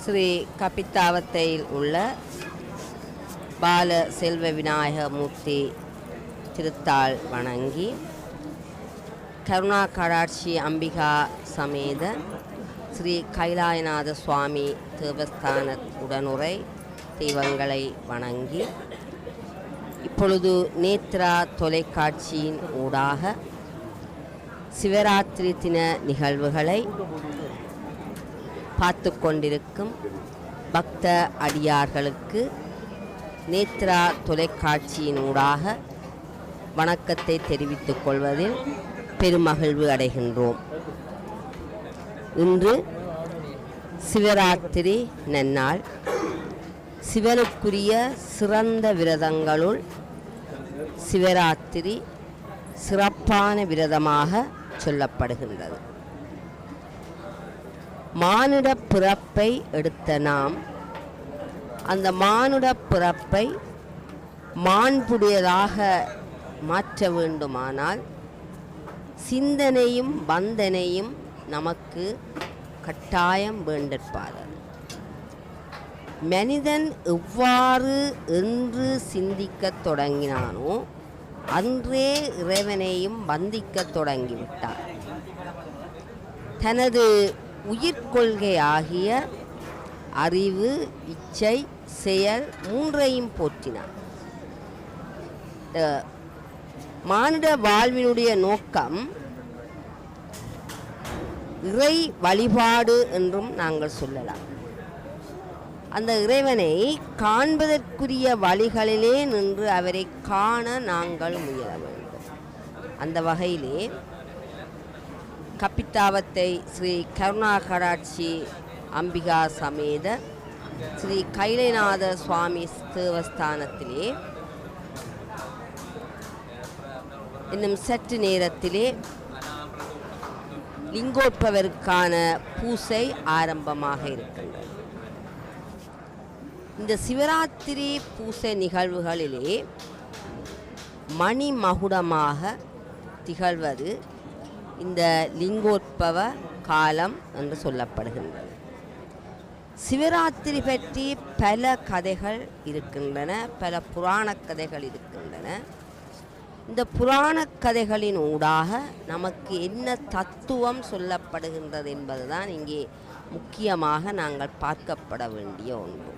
ஸ்ரீ கப்பித்தாவத்தையில் உள்ள பால செல்வ விநாயகமூர்த்தி திருத்தாள் வணங்கி கருணா கடாட்சி அம்பிகா சமேத ஸ்ரீ கைலாயநாத சுவாமி தேவஸ்தான உடனுரை தெய்வங்களை வணங்கி இப்பொழுது நேத்ரா தொலைக்காட்சியின் ஊடாக சிவராத்திரி தின நிகழ்வுகளை பார்த்து கொண்டிருக்கும் பக்த அடியார்களுக்கு நேத்ரா தொலைக்காட்சியின் ஊடாக வணக்கத்தை தெரிவித்துக் கொள்வதில் பெருமகிழ்வு அடைகின்றோம். இன்று சிவராத்திரி நன்னாள். சிவனுக்குரிய சிறந்த விரதங்களுள் சிவராத்திரி சிறப்பான விரதமாக சொல்லப்படுகின்றது. மானுட பிறப்பை எடுத்த நாம் அந்த மானுட பிறப்பை மாண்புடையதாக மாற்ற வேண்டுமானால் சிந்தனையும் வந்தனையும் நமக்கு கட்டாயம் வேண்டற்பார். மனிதன் எவ்வாறு என்று சிந்திக்கத் தொடங்கினானோ அன்றே இறைவனையும் வந்திக்கத் தொடங்கிவிட்டார். தனது உயிர்கொள்கையாகிய அறிவு, இச்சை, செயல் மூன்றையும் போற்றினார். மானுட வாழ்வினுடைய நோக்கம் இறை வழிபாடு என்றும் நாங்கள் சொல்லலாம். அந்த இறைவனை காண்பதற்குரிய வழிகளிலே நின்று அவரை காண நாங்கள் முயல வேண்டும். அந்த வகையிலே கப்பித்தாவத்தை ஸ்ரீ கருணா கடாட்சி அம்பிகா சமேத ஸ்ரீ கைலைநாத சுவாமி தேவஸ்தானத்திலே இன்னும் சற்று நேரத்திலே லிங்கோத்பவருக்கான பூசை ஆரம்பமாக இருக்கின்றது. இந்த சிவராத்திரி பூசை நிகழ்வுகளிலே மணிமகுடமாக திகழ்வது இந்த லிங்கோத்பவ காலம் என்று சொல்லப்படுகின்றது. சிவராத்திரி பற்றி பல கதைகள் இருக்கின்றன, பல புராண கதைகள் இருக்கின்றன. இந்த புராண கதைகளின் ஊடாக நமக்கு என்ன தத்துவம் சொல்லப்படுகின்றது என்பதுதான் இங்கே முக்கியமாக நாங்கள் பார்க்கப்பட வேண்டிய ஒன்று.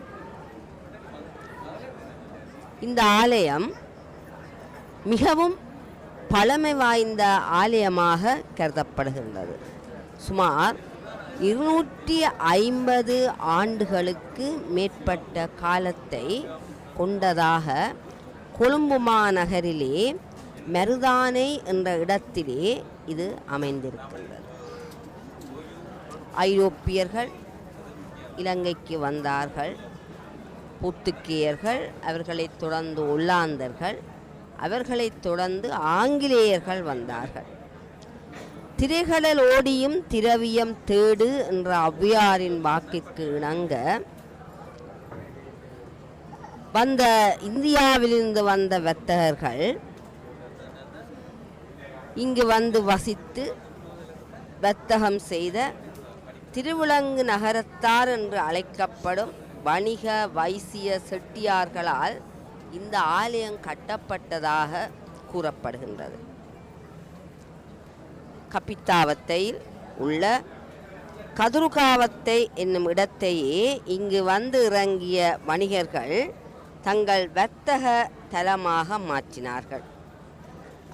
இந்த ஆலயம் மிகவும் பழமை வாய்ந்த ஆலயமாக கருதப்படுகின்றது. சுமார் 250 ஆண்டுகளுக்கு மேற்பட்ட காலத்தை கொண்டதாக கொழும்பு மாநகரிலே மருதானை என்ற இடத்திலே இது அமைந்திருக்கின்றது. ஐரோப்பியர்கள் இலங்கைக்கு வந்தார்கள். போர்த்துகேயர்கள், அவர்களைத் தொடர்ந்து ஒல்லாந்தர்கள், அவர்களைத் தொடர்ந்து ஆங்கிலேயர்கள் வந்தார்கள். திரைகடல் ஓடியும் திரவியம் தேடு என்ற ஔவையாரின் வாக்கிற்கு இணங்க வந்த இந்தியாவிலிருந்து வந்த வர்த்தகர்கள் இங்கு வந்து வசித்து வர்த்தகம் செய்த திருவிலங்கு நகரத்தார் என்று அழைக்கப்படும் வணிக வைசிய செட்டியார்களால் இந்த ஆலயம் கட்டப்பட்டதாக கூறப்படுகின்றது. கப்பித்தாவத்தையில் உள்ள கதுருகாவத்தை என்னும் இடத்தையே இங்கு வந்து இறங்கிய வணிகர்கள் தங்கள் வர்த்தக தலமாக மாற்றினார்கள்.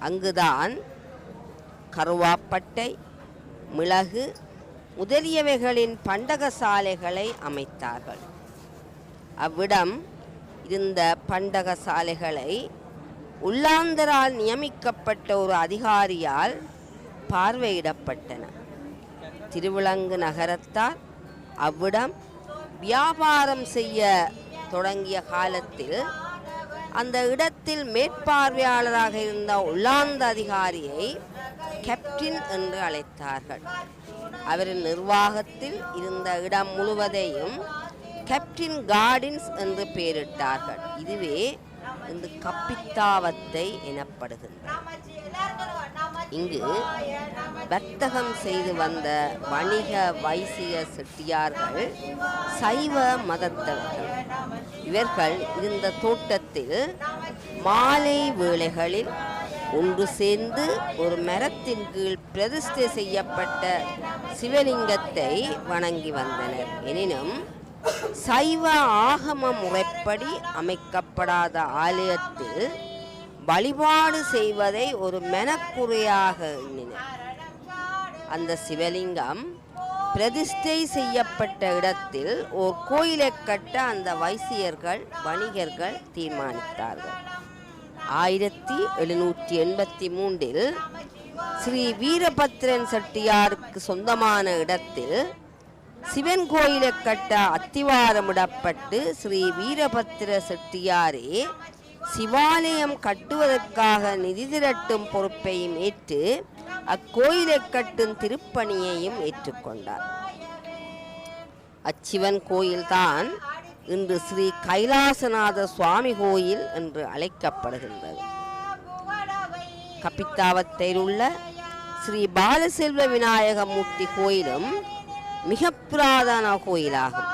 அங்குதான் கருவாப்பட்டை, மிளகு முதலியவைகளின் பண்டகசாலைகளை அமைத்தார்கள். அவ்விடம் இருந்த பண்டகசாலைகளை உள்ளாந்தரால் நியமிக்கப்பட்ட ஒரு அதிகாரியால் பார்வையிடப்பட்டன. திருவிலங்கு நகரத்தார் அவ்விடம் வியாபாரம் செய்ய தொடங்கிய காலத்தில் அந்த இடத்தில் மேற்பார்வையாளராக இருந்த உள்ளாந்த அதிகாரியை கேப்டன் என்று அழைத்தார்கள். அவரின் நிர்வாகத்தில் இருந்த இடம் முழுவதையும் கேப்டன் கார்டன்ஸ் என்று பெயரிட்டார்கள். இதுவே என்று கப்பித்தாவத்தை எனப்படுகின்றது. இங்கு வர்த்தகம் செய்து வந்த வணிக வைசிய செட்டியார்கள் சைவ மதத்தவர்கள். இவர்கள் இருந்த தோட்டத்தில் மாலை வேளைகளில் ஒன்று சேர்ந்து ஒரு மரத்தின் கீழ் பிரதிஷ்டை செய்யப்பட்ட சிவலிங்கத்தை வணங்கி வந்தனர். எனினும் சைவ ஆகம முறைப்படி அமைக்கப்படாத ஆலயத்தில் வழிபாடு செய்வதை ஒரு மெனக்குறையாக எண்ணினர். அந்த சிவலிங்கம் பிரதிஷ்டை செய்யப்பட்ட இடத்தில் ஓர் கோயிலை கட்ட அந்த வைசியர்கள் வணிகர்கள் தீர்மானித்தார்கள். 1783 ஸ்ரீ வீரபத்ரன் செட்டியாருக்கு சொந்தமான இடத்தில் சிவன் கோயிலை கட்ட அத்திவாரமிடப்பட்டு ஸ்ரீ வீரபத்திர செட்டியாரே சிவாலயம் கட்டுவதற்காக நிதி திரட்டும் பொறுப்பையும் ஏற்று அக்கோயிலை கட்டும் திருப்பணியையும் ஏற்றுக்கொண்டார். அச்சிவன் கோயில்தான் இன்று ஸ்ரீ கைலாசநாத சுவாமி கோயில் என்று அழைக்கப்படுகின்றது. கப்பித்தாவத்தில் உள்ள ஸ்ரீ பாலசெல்வ விநாயகமூர்த்தி கோயிலும் மிக புராதன கோயிலாகும்.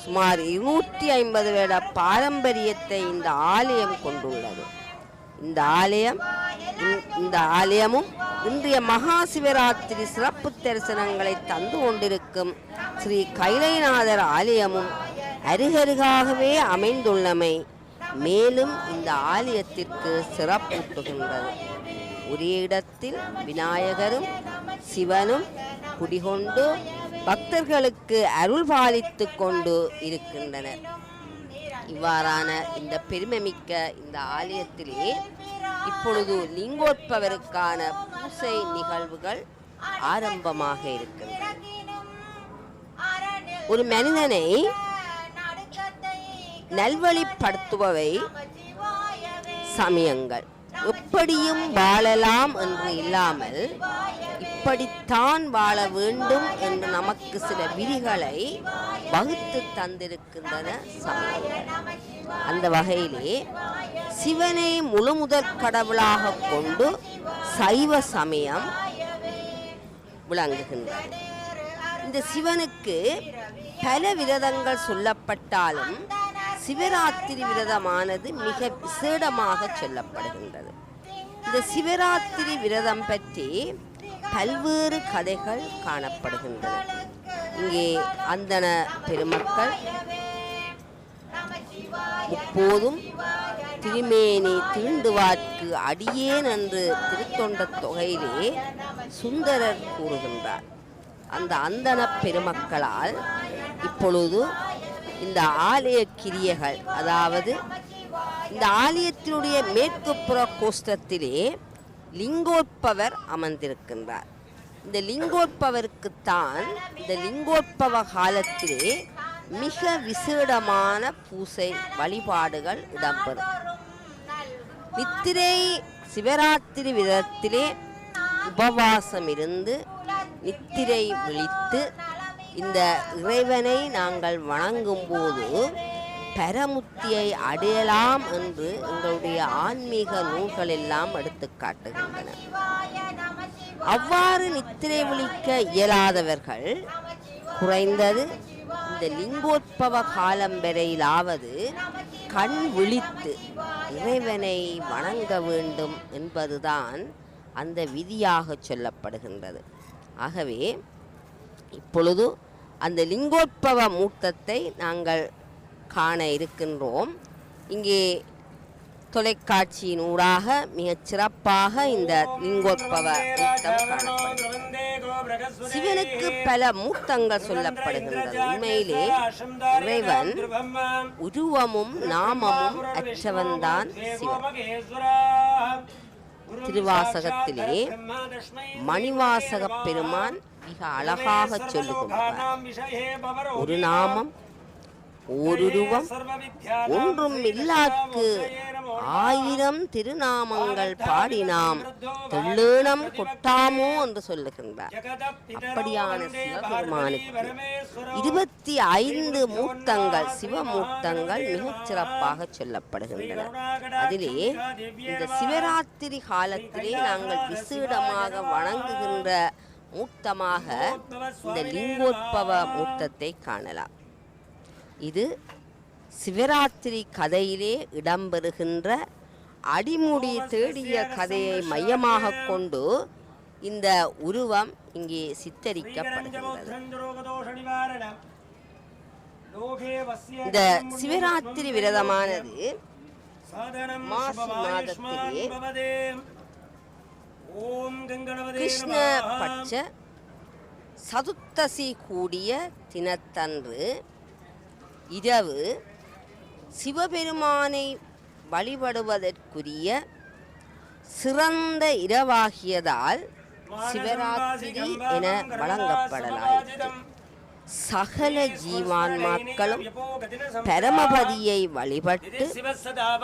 சுமார் 250 வருட பாரம்பரியத்தை இந்த ஆலயம் கொண்டுள்ளது. இந்த ஆலயமும் இன்றைய மகா சிவராத்திரி சிறப்பு தரிசனங்களை தந்து கொண்டிருக்கும் ஸ்ரீ கைலைநாதர் ஆலயமும் அருகருகாகவே அமைந்துள்ளமை மேலும் இந்த ஆலயத்திற்கு சிறப்பூட்டுகின்றது. ஒரே இடத்தில் விநாயகரும் சிவனும் குடிகொண்டு பக்தர்களுக்கு அருள் பாலித்து கொண்டு இருக்கின்றனர். இவ்வாறான இந்த பெருமைமிக்க இந்த ஆலயத்திலே இப்பொழுது லிங்கோத்பவருக்கான பூசை நிகழ்வுகள் ஆரம்பமாக இருக்கின்றன. ஒரு மனிதனை நல்வழிப்படுத்துபவை சமயங்கள். எப்படியும் வாழலாம் என்று இல்லாமல் இப்படித்தான் வாழ வேண்டும் என்று நமக்கு சில விதிகளை வகுத்து தந்திருக்கின்றன சமயங்கள். அந்த வகையிலே சிவனை முழுமுதற் கடவுளாக கொண்டு சைவ சமயம் விளங்குகின்றது. இந்த சிவனுக்கு பல விரதங்கள் சொல்லப்பட்டாலும் சிவராத்திரி விரதமானது மிக விசேடமாக சொல்லப்படுகின்றது. இந்த சிவராத்திரி விரதம் பற்றி பல்வேறு கதைகள் காணப்படுகின்றன. இங்கே அந்தன பெருமக்கள் இப்போதும் திருமேனி தீண்டுவார்க்கு அடியேன் என்று திருத்தொண்ட தொகையிலே சுந்தரர் கூறுகின்றார். அந்த அந்தன பெருமக்களால் இப்பொழுது இந்த ஆலய கிரியைகள், அதாவது இந்த ஆலயத்தினுடைய மேற்கு புற கோஷ்டத்திலே லிங்கோத்பவர் அமர்ந்திருக்கின்றார். இந்த லிங்கோத்பவருக்குத்தான் இந்த லிங்கோத்பவ காலத்திலே மிக விசேடமான பூசை வழிபாடுகள் இடம்பெறும். நித்திரை சிவராத்திரி விரதத்திலே உபவாசம் இருந்து நித்திரை விழித்து இந்த இறைவனை நாங்கள் வணங்கும் போது பரமுத்தியை அடையலாம் என்று எங்களுடைய ஆன்மீக நூல்கள் எல்லாம் எடுத்து காட்டுகின்றன. அவ்வாறு நித்திரை விழிக்க இயலாதவர்கள் குறைந்தது இந்த லிங்கோத்பவ காலம் வரையிலாவது கண் விழித்து இறைவனை வணங்க வேண்டும் என்பதுதான் அந்த விதியாக சொல்லப்படுகின்றது. ஆகவே இப்பொழுது அந்த லிங்கோத்பவ மூர்த்தத்தை நாங்கள் காண இருக்கின்றோம். இங்கே தொலைக்காட்சியின் ஊடாக மிகச் சிறப்பாக இந்த லிங்கோத்பவ மூர்த்தம் காணப்படுகிறது. சிவனுக்கு பல மூர்த்தங்கள் சொல்லப்படுகின்றது. உண்மையிலே இறைவன் உருவமும் நாமமும் அற்றவன்தான் சிவன். திருவாசகத்திலே மணிவாசக பெருமான் மிக அழகாக சொல்லுகின்றார். ஒரு நாமம் ஓருருவம் ஒன்றும் இல்லாக்கு 1000 திருநாமங்கள் பாடினாம் தெள்ளேனம் கொட்டாமோ என்று சொல்லுகின்றார். அப்படியான சிவபெருமானுக்கு 25 மூர்த்தங்கள் சிவமூர்த்தங்கள் மிகச் சிறப்பாக சொல்லப்படுகின்றன. அதிலே இந்த சிவராத்திரி காலத்திலே நாங்கள் விசேடமாக வணங்குகின்ற மூர்த்தமாக இந்த லிங்கோத்பவ மூர்த்தத்தை காணலாம். இது சிவராத்திரி கதையிலே இடம்பெறுகின்ற அடிமுடி தேடிய கதையை மையமாக கொண்டு இந்த உருவம் இங்கே சித்தரிக்கப்படுகின்றது. இந்த சிவராத்திரி விரதமானது மாசி மாதத்திலே கிருஷ்ண பட்ச சதுர்த்தசி கூடிய தினத்தன்று இரவு சிவபெருமானை வழிபடுவதற்குரிய சிறந்த இரவாகியதால் சிவராத்திரி என வழங்கப்படலாயிற்று. சகல ஜீவான்மாக்களும் பரமபதியை வழிபட்டு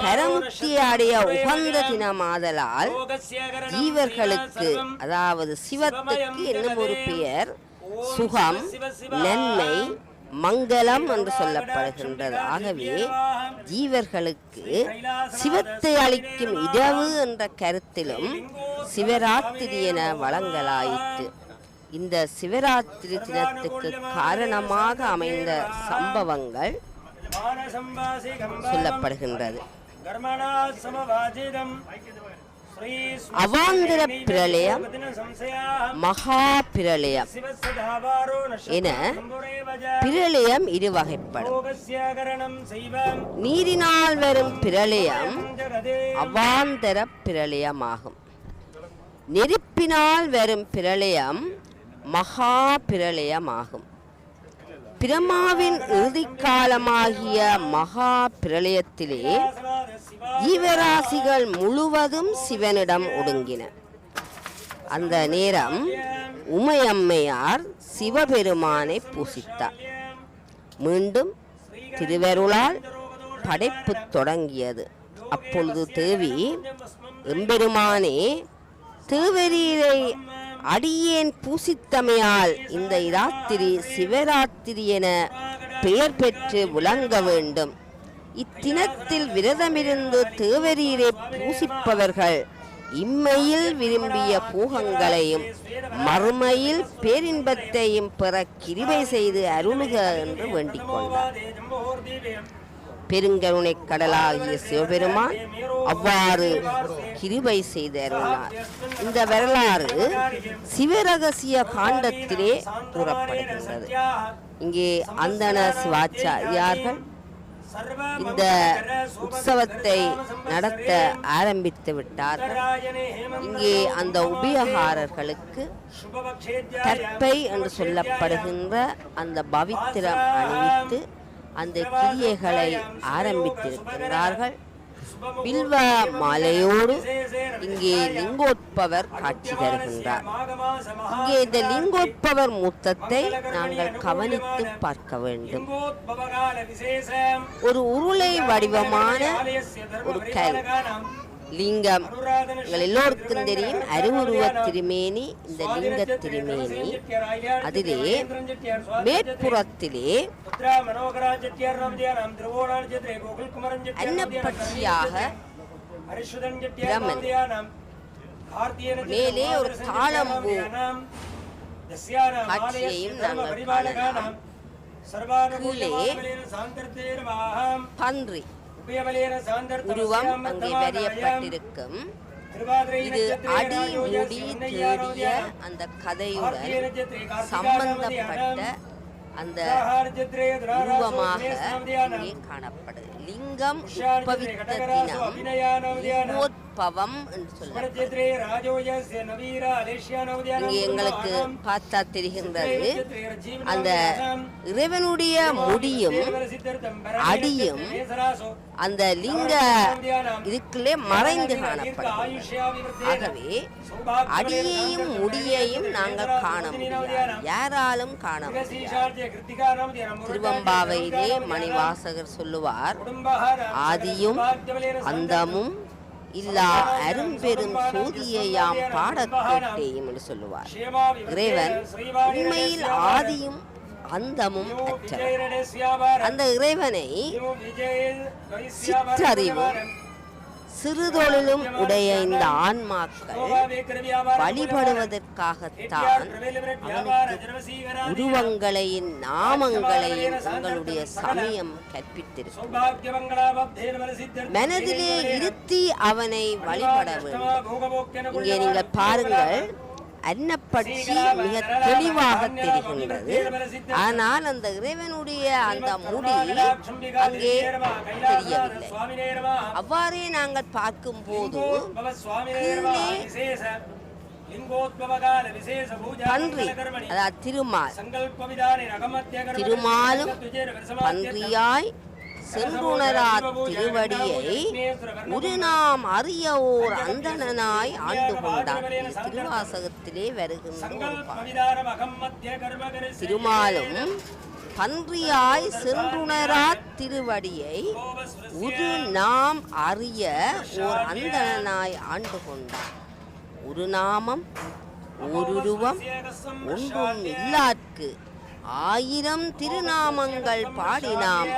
பரமுக்தி அடைய உகந்த தினமாதலால் ஜீவர்களுக்கு, அதாவது சிவத்துக்கு என்னும் ஒரு பெயர், சுகம், நன்மை, மங்களம் என்று சொல்லப்படுகின்றது. ஆகவே ஜீவர்களுக்கு சிவத்தை அளிக்கும் இரவு என்ற கருத்திலும் சிவராத்திரி என வழங்கலாயிற்று. இந்த சிவராத்திரி தினத்துக்கு காரணமாக அமைந்த சம்பவங்கள் சொல்லப்படுகின்றது. அவாந்தர பிரளயம், மகா பிரளயம் என பிரளயம் இருவகைப்படும். நீரினால் வரும் பிரளயம் அவாந்தர பிரளயமாகும். நெருப்பினால் வரும் பிரளயம் மகா பிரளயமாகும். பிரமாவின் இறுதிக்காலமாகிய மகா பிரளயத்திலே ஜீவராசிகள் முழுவதும் சிவனிடம் ஒடுங்கின. அந்த நேரம் உமையம்மையார் சிவபெருமானை பூசித்தார். மீண்டும் திருவருளால் படைப்பு தொடங்கியது. அப்பொழுது தேவி, எம்பெருமானே, தேவரீரை அடியேன் பூசித்தமையால் இந்த இராத்திரி சிவராத்திரி என பெயர் பெற்று விளங்க வேண்டும். இத்தினத்தில் விரதமிருந்து தேவரீரை பூசிப்பவர்கள் இம்மையில் விரும்பிய போகங்களையும் மறுமையில் பேரின்பத்தையும் பெற கிருபை செய்து அருளுக என்று வேண்டிக் கொண்டார். பெருங்கருணை கடலாகிய சிவபெருமான் அவ்வாறு கிருபை செய்து அருளினார். இந்த வரலாறு சிவரகசிய காண்டத்திலே கூறப்படுகின்றது. இங்கே அந்தண சிவாச்சாரியார்கள் இந்த உற்சவத்தை நடத்த ஆரம்பித்து விட்டார்கள். இங்கே அந்த உபயோகாரர்களுக்கு தற்பை என்று சொல்லப்படுகின்ற அந்த பவித்திரம் அணிவித்து அந்த கிரியைகளை ஆரம்பித்திருக்கிறார்கள். பில்வ மாலையோடு இங்கே லிங்கோத்பவர் காட்சி தருகின்றார். இங்கே இந்த லிங்கோத்பவர் மூர்த்தத்தை நாங்கள் கவனித்து பார்க்க வேண்டும். ஒரு உருளை வடிவமான ஒரு கல் லிங்கம், எங்கள் எல்லோருக்கும் தெரியும், அருவுருவ திருமேனி. இந்த லிங்க திருமேனி அதிலே மேற்புறத்திலே அன்னப்பட்சியாக பிரமன், மேலே ஒரு தாளம்பூ காட்சியையும் நாங்கள் காணலாம். கீழே பன்றி உருவம் அங்கே வரையப்பட்டிருக்கும். இது அடி முடி தேடிய அந்த கதையுடன் சம்பந்தப்பட்ட அந்த உருவமாக இங்கே காணப்படுது. லிங்கம் உட்பவித்த தினம் லிங்கோத்பவ கல்பவம் என்று சொல்லப்படுகிறது. இங்கே எங்களுக்கு பார்த்தா தெரிகின்றது அந்த இறைவனுடைய முடியும் அடியும் அந்த லிங்க இதுக்குள்ளே மறைந்து காணப்படுகிறது. ஆகவே அடியையும் முடியையும் நாங்கள் காண முடியாது, யாராலும் காண முடியாது. திருவம்பாவையிலே மணிவாசகர் சொல்லுவார், ஆதியும் அந்தமும் இல்லா அரும்பெரும் சோதியையாம் பாடக் கேட்டேயும் என்று சொல்லுவார். இறைவன் உண்மையில் ஆதியும் அந்தமும் அற்றவர். அந்த இறைவனை சிற்றறிவும் சிறுதொழிலும் உடைய இந்த ஆன்மாக்கள் வழிபடுவதற்காகத்தான் அவனுக்கு உருவங்களையும் நாமங்களையும் உங்களுடைய சமயம் கற்பித்திருக்கிறது. மனதிலே இருத்தி அவனை வழிபட வேண்டும். இங்கே நீங்கள் பாருங்கள், அன்னப்பட்சி மிக தெளிவாக தெரிகின்றது. ஆனால் அந்த இறைவனுடைய அந்த முடி அங்கே தெரியவில்லை. அவ்வாறே நாங்கள் பார்க்கும் போது பன்றி, அதாவது திருமாலும் பன்றியாய் சென்றுணரா திருவடியை ஒரு நாம் அறிய ஓர் அந்தணனாய் ஆண்டு கொண்டார். திருவாசகத்திலே வருகின்ற ஒரு பாடல். திருமாலும் பன்றியாய் சென்றுணரா திருவடியை ஒரு நாம் அறிய ஓர் அந்தணனாய் ஆண்டு கொண்டார். ஒரு நாமம் ஓருருவம் ஒன்றும் இல்லார்க்கு ஆயிரம் திருநாமங்கள் பாடினாம்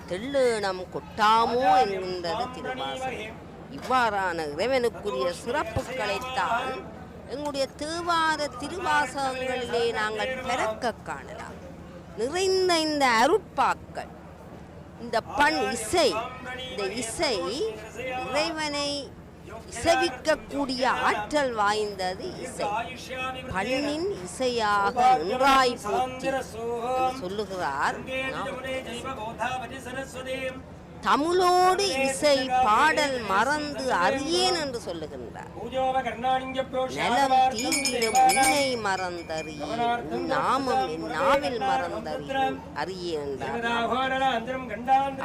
தெள்ளேணம் கொட்டாமோ என்கின்றது திருவாசகம். இவ்வாறான இறைவனுக்குரிய சிறப்புகளைத்தான் எங்களுடைய தேவார திருவாசகங்களிலே நாங்கள் பிறக்க காணலாம். நிறைந்த இந்த அருட்பாக்கள், இந்த பண் இசை, இந்த இசை இறைவனை இசைவிக்கக்கூடிய ஆற்றல் வாய்ந்தது இசை. பண்ணின் இசையாக நின்றாய் போற்றி சொல்லுகிறார். தமிழோடு இசை பாடல் மறந்து அறியேன் என்று சொல்லுகின்றார். நலம் தீங்கிலும் உன்னை மறந்தறியேன், உன் நாமம் என் நாவில் அறியேன் என்றார்.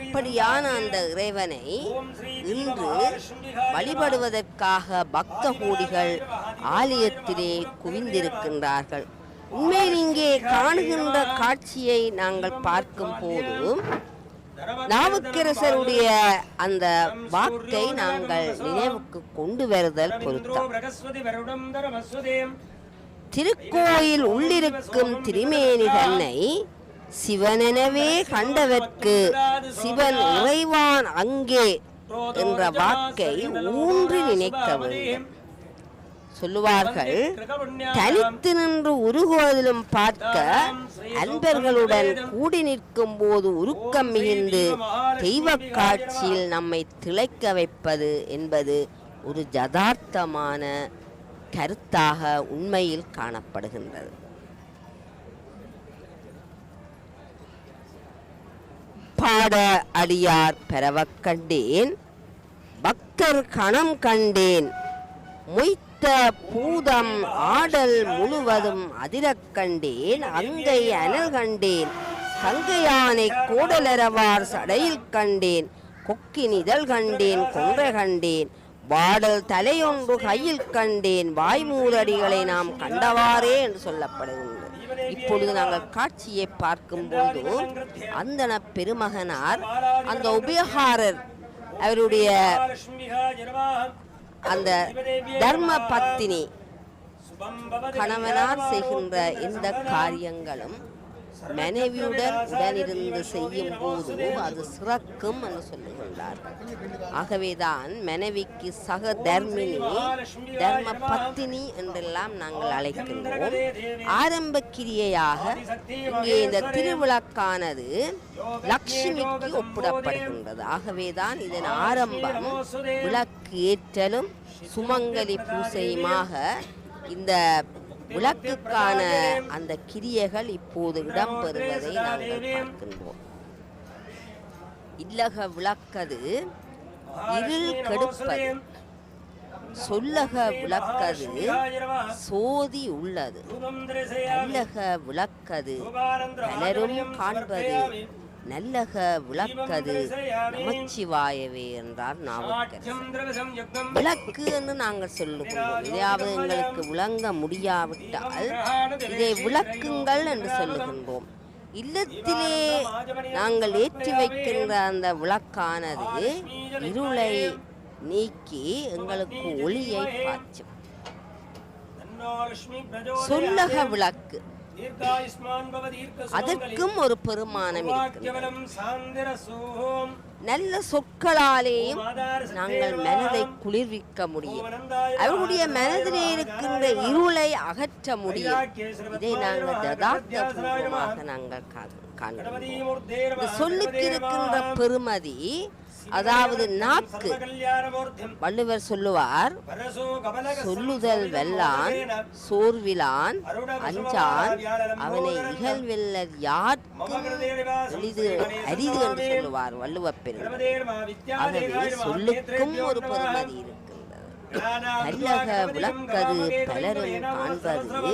அப்படியான அந்த இறைவனை இன்று வழிபடுவதற்காக பக்த கோடிகள் ஆலயத்திலே குவிந்திருக்கின்றார்கள். உண்மையில் இங்கே காணுகின்ற காட்சியை நாங்கள் பார்க்கும் போது நாவுக்கரசருடைய அந்த வாக்கை நாங்கள் நினைவுக்கு கொண்டு வருதல் பொருத்தம். திருக்கோயில் உள்ளிருக்கும் திருமேனி தன்னை சிவனெனவே கண்டவர்க்கு சிவன் உறைவான் அங்கே என்ற வாக்கை ஊன்றி நினைக்க வேண்டும். சொல்லுவார்கள், தனித்து நின்று உருகுவதிலும் பார்க்க அன்பர்களுடன் கூடி நிற்கும் போது உருக்கம் மிகுந்து தெய்வ காட்சியில் நம்மை திளைக்க வைப்பது என்பது ஒரு யதார்த்தமான கருத்தாக உண்மையில் காணப்படுகின்றது. பாட அடியார் பெறவக் கண்டேன், பக்தர் கணம் கண்டேன், மொய்த்த பூதம் ஆடல் முழுவதும் அதிரக் கண்டேன், அங்கை அனல் கண்டேன், கங்கையானை கோடலரவார் சடையில் கண்டேன், கொக்கின் இதழ் கண்டேன், கொன்றை கண்டேன், வாடல் தலையொன்று கையில் கண்டேன், வாய்மூரடிகளை நாம் கண்டவாறே என்று சொல்லப்படுகின்றது. இப்பொழுது நாங்கள் காட்சியை பார்க்கும்போது அந்தன பெருமகனார் அந்த உபயகாரர் அவருடைய அந்த தர்ம பத்தினி கணவனார் செய்கின்ற எந்த காரியங்களும் மனைவியுடன் உடனிருந்து செய்யும் போது அது சிறக்கும் என்று சொல்லுகின்றார்கள். ஆகவேதான் மனைவிக்கு சக தர்மினி, தர்ம பத்தினி என்றெல்லாம் நாங்கள் அழைக்கின்றோம். ஆரம்ப கிரியையாக இங்கே இந்த திருவிளக்கானது லட்சுமிக்கு ஒப்பிடப்படுகின்றது. ஆகவேதான் இதன் ஆரம்பம் விளக்கு ஏற்றலும் சுமங்கலி பூசையுமாக இந்த விளக்குக்கான அந்த கிரியைகள் இப்போது இடம்பெறுவதை நாங்கள் பார்க்கின்றோம். இல்லக விளக்கது இருள் கெடுப்பது, சொல்லக விளக்கது சோதி உள்ளது, நல்லக விளக்கது பலரும் காண்பது, நல்லக விளக்கது நமச்சிவாயவே என்றார் நாவுக்கரசர். விளக்கு என்று நாங்கள் சொல்லுகிறோம். இதையாவது எங்களுக்கு விளங்க முடியாவிட்டால் இதை விளக்குங்கள் என்று சொல்லுகின்றோம். இல்லத்திலே நாங்கள் ஏற்றி வைக்கின்ற அந்த விளக்கானது இருளை நீக்கி எங்களுக்கு ஒளியை பாய்ச்சும். சொல்லக விளக்கு அதற்கும் ஒரு பெருமானம் இருக்கிறது. நல்ல சொற்களாலேயும் நாங்கள் மனதை குளிர்விக்க முடியும், அவர்களுடைய மனதிலே இருக்கின்ற இருளை அகற்ற முடியும். இதை நாங்கள் யதார்த்தபூர்வமாக நாங்கள் காண்கிறோம். சொல்லுக்கு இருக்கின்ற பெருமதி, அதாவது நாக்கு. வள்ளுவர் சொல்லுவார், சொல்லுதல் வெல்லான் சோர்விலான் அஞ்சான் அவனை இகழ்வெல்லர் யார்க்கும் எளிது அரிது என்று சொல்லுவார் வள்ளுவப் பெருமான். ஆகவே சொல்லுக்கும் ஒரு பெருமதி இருக்கின்றது. நல்லக விளக்கது பலரும் காண்பது,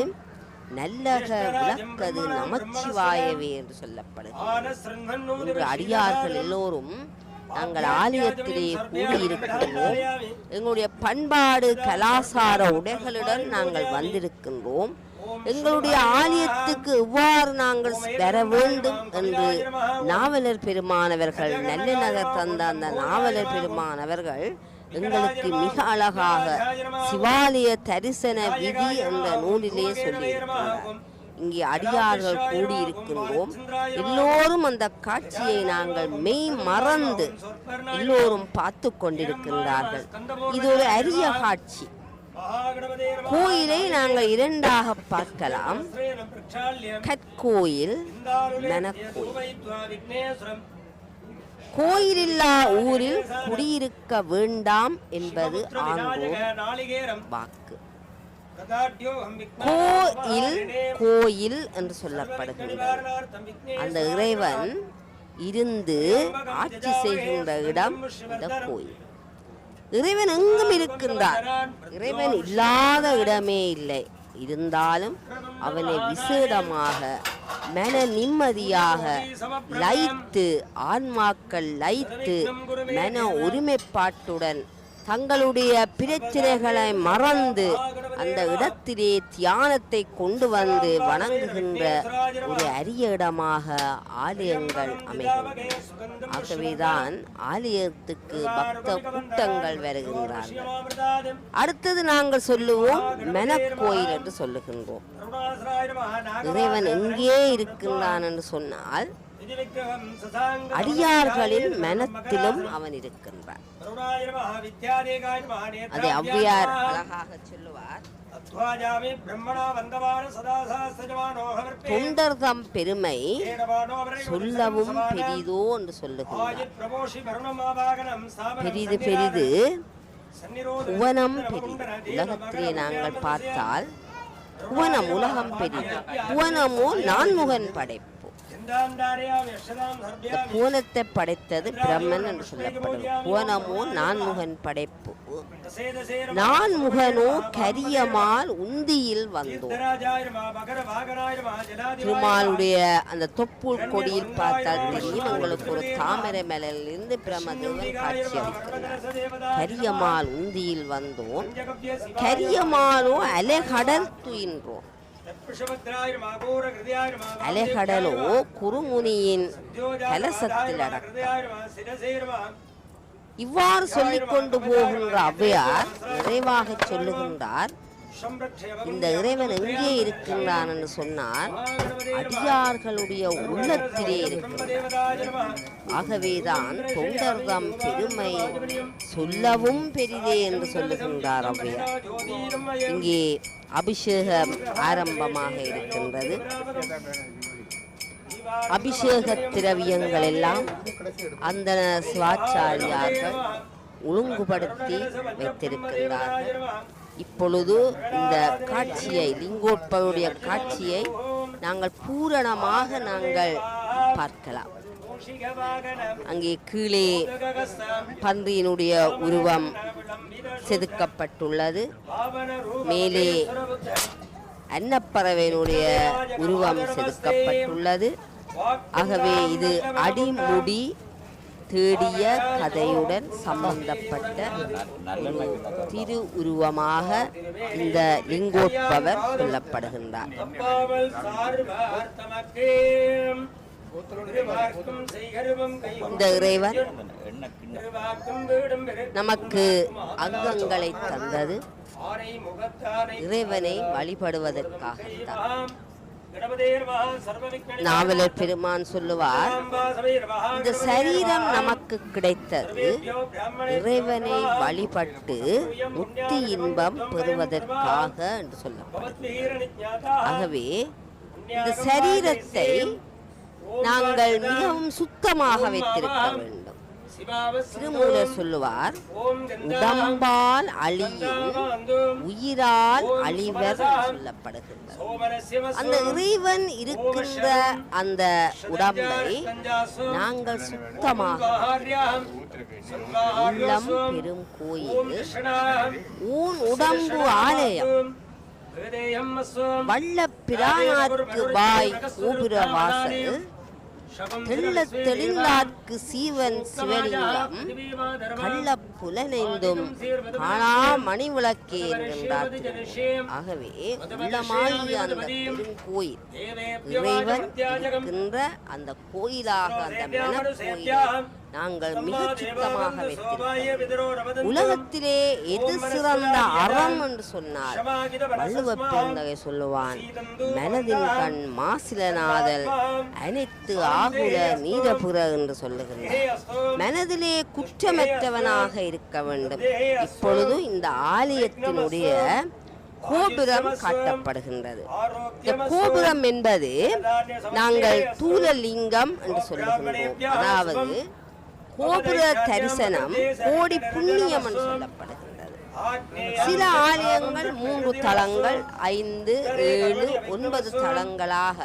நல்லக விளக்கது நமச்சிவாயவே என்று சொல்லப்படுகிறது. இன்று அடியார்கள் எல்லோரும் நாங்கள் ஆலயத்திலே கூடியிருக்கின்றோம். எங்களுடைய பண்பாடு கலாசார உடைகளுடன் நாங்கள் வந்திருக்கின்றோம். எங்களுடைய ஆலயத்துக்கு எவ்வாறு நாங்கள் வர வேண்டும் என்று நாவலர் பெருமானவர்கள், நல்லநகர் தந்த அந்த நாவலர் பெருமானவர்கள் எங்களுக்கு மிக அழகாக சிவாலய தரிசன விதி என்ற நூலிலே சொல்லியிருக்கிறார். இங்கே அடியார்கள் கூடியிருக்கின்றோம். எல்லோரும் அந்த காட்சியை நாங்கள் மெய் மறந்து எல்லோரும் பார்த்து கொண்டிருக்கின்றார்கள். இது ஒரு அரிய காட்சி. கோயிலை நாங்கள் இரண்டாக பார்க்கலாம், கற்கோயில், மனக்கோயில். கோயிலில்லா ஊரில் குடியிருக்க வேண்டாம் என்பது ஆண்டோர் வாக்கு. கோயில் என்று சொல்லப்படுகின்றது. அந்த இறைவன் இருந்து ஆட்சி செய்கின்ற இடம் இந்த கோயில். இறைவன் எங்கும் இருக்கின்றார். இறைவன் இல்லாத இடமே இல்லை. இருந்தாலும் அவனை விசேடமாக மன நிம்மதியாக லயித்து, ஆன்மாக்கள் லயித்து மன ஒருமைப்பாட்டுடன் தங்களுடைய பிரச்சனைகளை மறந்து அந்த இடத்திலே தியானத்தை கொண்டு வந்து வணங்குகின்ற ஒரு அரிய இடமாக ஆலயங்கள் அமைகின்றன. ஆகவேதான் ஆலயத்துக்கு பக்த கூட்டங்கள் வருகின்றார்கள். அடுத்தது நாங்கள் சொல்லுவோம் மனக்கோயில் என்று சொல்லுகின்றோம். இறைவன் எங்கே இருக்கின்றான் என்று சொன்னால் அடியார்களின் மனத்திலும் அவன் இருக்கின்றான். அதை ஔவையார் அழகாக சொல்லுவார், தொண்டர்தம் பெருமை சொல்லவும் பெரிதோ என்று சொல்லுகிறார். பெரிது பெரிது, புவனம் பெரிது. உலகத்திலே நாங்கள் பார்த்தால் புவனம் உலகம் பெரிது. புவனமோ நான்முகன் படைப்பு. புவனத்தை படைத்தது பிரம்மன் என்று சொல்லப்படும். புவனமோ நான்முகன் படைப்பு. நான்முகனோ கரியமால் உந்தியில் வந்தோம். திருமாலுடைய அந்த தொப்புள் கொடியில் பார்த்தால் தெரியும் உங்களுக்கு ஒரு தாமரை மலையிலிருந்து பிரம்மதேவன் காட்சி அளிக்கிறார். கரியமால் உந்தியில் வந்தோம், கரியமாலோ அலைகடல் துயின்றோம். அலைகடலோ குருமுனியின் கலசத்தில் அடக்கம். இவ்வாறு சொல்லிக் கொண்டு போகின்ற ஔவையார் நிறைவாக சொல்லுகின்றார், இந்த இறைவன் எங்கே இருக்கின்றான் என்று சொன்னார், அடியார்களுடைய உள்ளத்திலே இருக்கின்றான். ஆகவேதான் தொண்டர்தம் பெருமை சொல்லவும் பெரிதே என்று சொல்லுகின்றார் ஔவையார். இங்கே அபிஷேகம் ஆரம்பமாக இருக்கின்றது. அபிஷேக திரவியங்கள் எல்லாம் அந்த சிவாச்சாரியார்கள் ஒழுங்குபடுத்தி வைத்திருக்கின்றார்கள். இப்பொழுது இந்த காட்சியை, லிங்கோத்பவருடைய காட்சியை நாங்கள் பூரணமாக நாங்கள் பார்க்கலாம். அங்கே கீழே பன்றியினுடைய உருவம் செதுக்கப்பட்டுள்ளது. மேலே அன்னப்பறவையினுடைய உருவம் செதுக்கப்பட்டுள்ளது. ஆகவே இது அடிமுடி தேடிய கதையுடன் சம்பந்தப்பட்ட ஒரு திரு உருவமாக இந்த லிங்கோத்பவர் சொல்லப்படுகின்றார். இந்த இறைவன் நமக்கு அங்கங்களை தந்தது இறைவனை வழிபடுவதற்காகத்தான். நாவலர் பெருமான் சொல்லுவார், இந்த சரீரம் நமக்கு கிடைத்தது இறைவனை வழிபட்டு முக்தி இன்பம் பெறுவதற்காக என்று சொல்லப்படுகிறது. ஆகவே இந்த சரீரத்தை நாங்கள் மிகவும் சுத்தமாக வைத்திருக்க வேண்டும். திருமூலர் சொல்லுவார், உடம்பால் அழியும் உயிரால் அழிவர் சொல்லப்படுகின்றது. அந்த இறைவன் இருக்கின்ற அந்த உடம்பை நாங்கள் சுத்தமாக, உள்ளம் பெரும் கோயில் ஊன் உடம்பு ஆலயம் வல்ல பிரானார்க்கு வாய் கோபுர வாசல் தெள்ள தெளிந்தார்க்கு சீவன் சிவலிங்கம் கள்ள புலனைந்தும் காணா மணி விளக்கே என்கின்றார். ஆகவே உள்ளமாகிய அந்த பெருங்கோயில் இறைவன் இருக்கின்ற அந்த கோயிலாக, அந்த மனக்கோயிலை நாங்கள் மிக சுத்தமாக வைத்திருக்கிறோம். உலகத்திலே எது சிறந்த அறம் என்று சொன்னால் வள்ளுவ பெருந்தகை சொல்லுவான், மனதின் கண் மாசிலநாதல் அனைத்து ஆகுல நீரபுற என்று சொல்லுகின்றார். மனதிலே குற்றமற்றவனாக இருக்க வேண்டும். இப்பொழுது இந்த ஆலயத்தினுடைய கோபுரம் காட்டப்படுகின்றது. இந்த கோபுரம் என்பது நாங்கள் தூலலிங்கம் என்று சொல்லுகின்றோம். அதாவது கோபுர தரிசனம் கோடி புண்ணியம் என்று சொல்லப்படுகின்றது. சில ஆலயங்கள் 3 தளங்கள் 5, 7, 9 தளங்களாக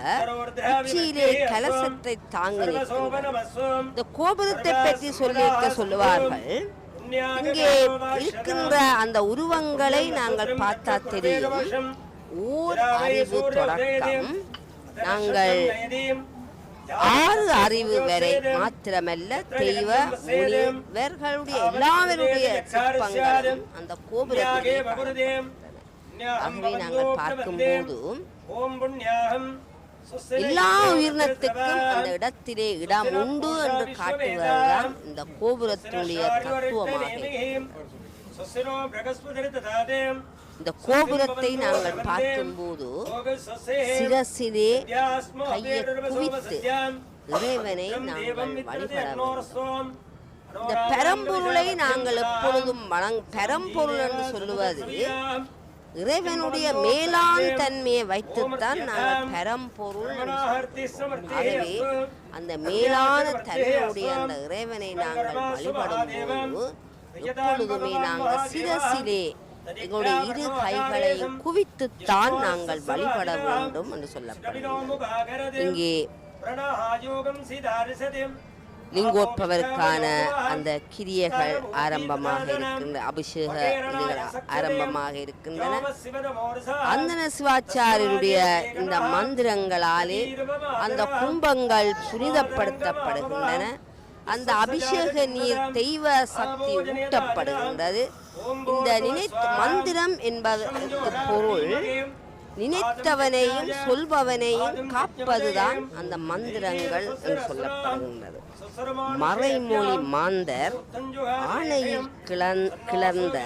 உச்சியிலே கலசத்தை தாங்கி நிற்கின்றன. இந்த கோபுரத்தை பற்றி சொல்லுவார்கள், இங்கே இருக்கின்ற அந்த உருவங்களை நாங்கள் பார்த்தா தெரியும். ஓர் அறிவு தொடக்கம் நாங்கள் 6 அறிவு வரை மாத்திரமல்ல, தெய்வ முனிவர்களுடைய எல்லாருடைய சிற்பங்களும் அந்த கோபுரத்திலே. ஆகவே நாங்கள் பார்க்கும்போது எல்லா உயிரினத்துக்கும் அந்த இடத்திலே இடம் உண்டு என்று காட்டுவதுதான் இந்த கோபுரத்தினுடைய தத்துவமாக. இந்த கோபுரத்தை நாங்கள் பார்க்கும்போது சிரசிலே கையை குவித்து இறைவனை நாங்கள் வழிபட வேண்டும். இந்த பெரம்பொருளை நாங்கள் எப்பொழுதும் பெரம்பொருள் என்று சொல்லுவது இறைவனுடைய மேலாண் தன்மையை வைத்துத்தான் நாங்கள் பெரம்பொருள். ஆகவே அந்த மேலான தன்மையுடைய அந்த இறைவனை நாங்கள் வழிபடும் போது எப்பொழுதுமே நாங்கள் சிரசிலே எங்களுடைய 2 கைகளையும் குவித்துத்தான் நாங்கள் வழிபட வேண்டும் என்று சொல்லப்படுகிறது. இங்கே லிங்கோத்பவருக்கான அந்த கிரியைகள் ஆரம்பமாக இருக்கின்ற, அபிஷேக இதுகள் ஆரம்பமாக இருக்கின்றன. அந்தன சிவாச்சாரியருடைய இந்த மந்திரங்களாலே அந்த கும்பங்கள் புனிதப்படுத்தப்படுகின்றன. அந்த அபிஷேக நீர் தெய்வ சக்தி ஊட்டப்படுகின்றது. இந்த மந்திரம் என்பதற்கு பொருள் நினைத்தவனையும் சொல்பவனையும் காப்பதுதான் அந்த மந்திரங்கள் என்று சொல்லப்படுகின்றது. மறைமொழி மாந்தர் ஆணையில் கிளர்ந்த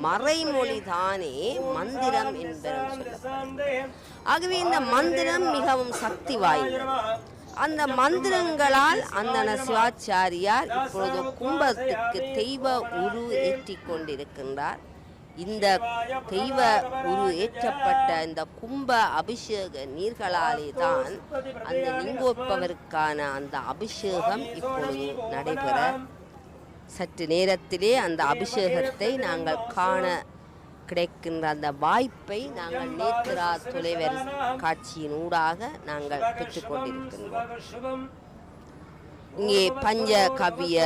மறைமொழி தானே மந்திரம் என்பது சொல்லப்படுகிறது. ஆகவே இந்த மந்திரம் மிகவும் சக்தி வாய்ந்தது. அந்த மந்திரங்களால் அந்தன சிவாச்சாரியார் இப்பொழுது கும்பத்துக்கு தெய்வ உரு ஏற்றி கொண்டிருக்கின்றார். இந்த தெய்வ உரு ஏற்றப்பட்ட இந்த கும்ப அபிஷேக நீர்களாலே தான் அந்த லிங்கோத்பவருக்கான அந்த அபிஷேகம் இப்பொழுது நடைபெற சற்று நேரத்திலே அந்த அபிஷேகத்தை நாங்கள் காண கிடைக்கின்ற அந்த வாய்ப்பை நாங்கள் நேத்ரா தொலைவர் காட்சியின் ஊடாக நாங்கள் பெற்றுக்கொண்டிருக்கின்றோம். இங்கே பஞ்ச கவிய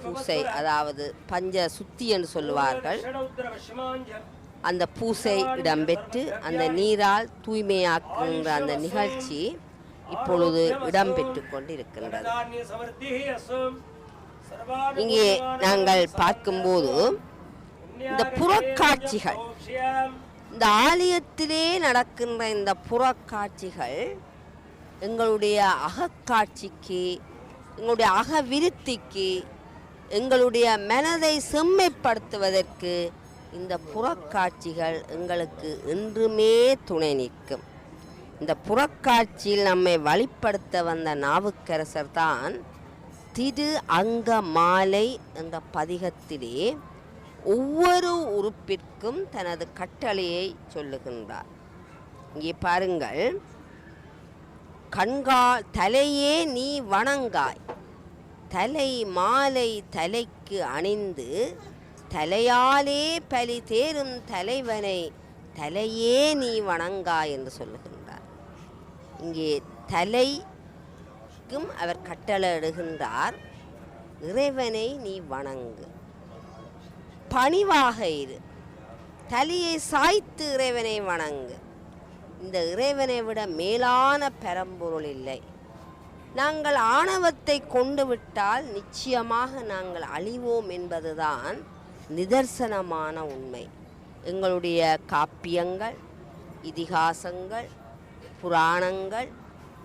பூசை, அதாவது பஞ்ச சுத்தி என்று சொல்லுவார்கள். அந்த பூசை இடம்பெற்று அந்த நீரால் தூய்மையாக்குகின்ற அந்த நிகழ்ச்சி இப்பொழுது இடம்பெற்று கொண்டிருக்கின்றது. இங்கே நாங்கள் பார்க்கும்போது இந்த புறக்காட்சிகள், இந்த ஆலயத்திலே நடக்கின்ற இந்த புறக்காட்சிகள் எங்களுடைய அகக்காட்சிக்கு, எங்களுடைய அகவிருத்திக்கு, எங்களுடைய மனதை செம்மைப்படுத்துவதற்கு இந்த புறக்காட்சிகள் எங்களுக்கு என்றுமே துணை நிற்கும். இந்த புறக்காட்சியில் நம்மை வழிப்படுத்த வந்த நாவுக்கரசர் தான் திரு அங்க மாலை என்ற பதிகத்திலே ஒவ்வொரு உறுப்பிற்கும் தனது கட்டளையை சொல்லுகின்றார். இங்கே பாருங்கள், தலையே நீ வணங்காய், தலை மாலை தலைக்கு அணிந்து தலையாலே பலி தேரும் தலைவனை தலையே நீ வணங்காய் என்று சொல்லுகின்றார். இங்கே தலைக்கும் அவர் கட்டளையிடுகின்றார், இறைவனை நீ வணங்கு, பணிவாக இரு, தலையை சாய்த்து இறைவனை வணங்கு. இந்த இறைவனை விட மேலான பரம்பொருள் இல்லை. நாங்கள் ஆணவத்தை கொண்டு விட்டால் நிச்சயமாக நாங்கள் அழிவோம் என்பதுதான் நிதர்சனமான உண்மை. எங்களுடைய காப்பியங்கள், இதிகாசங்கள், புராணங்கள்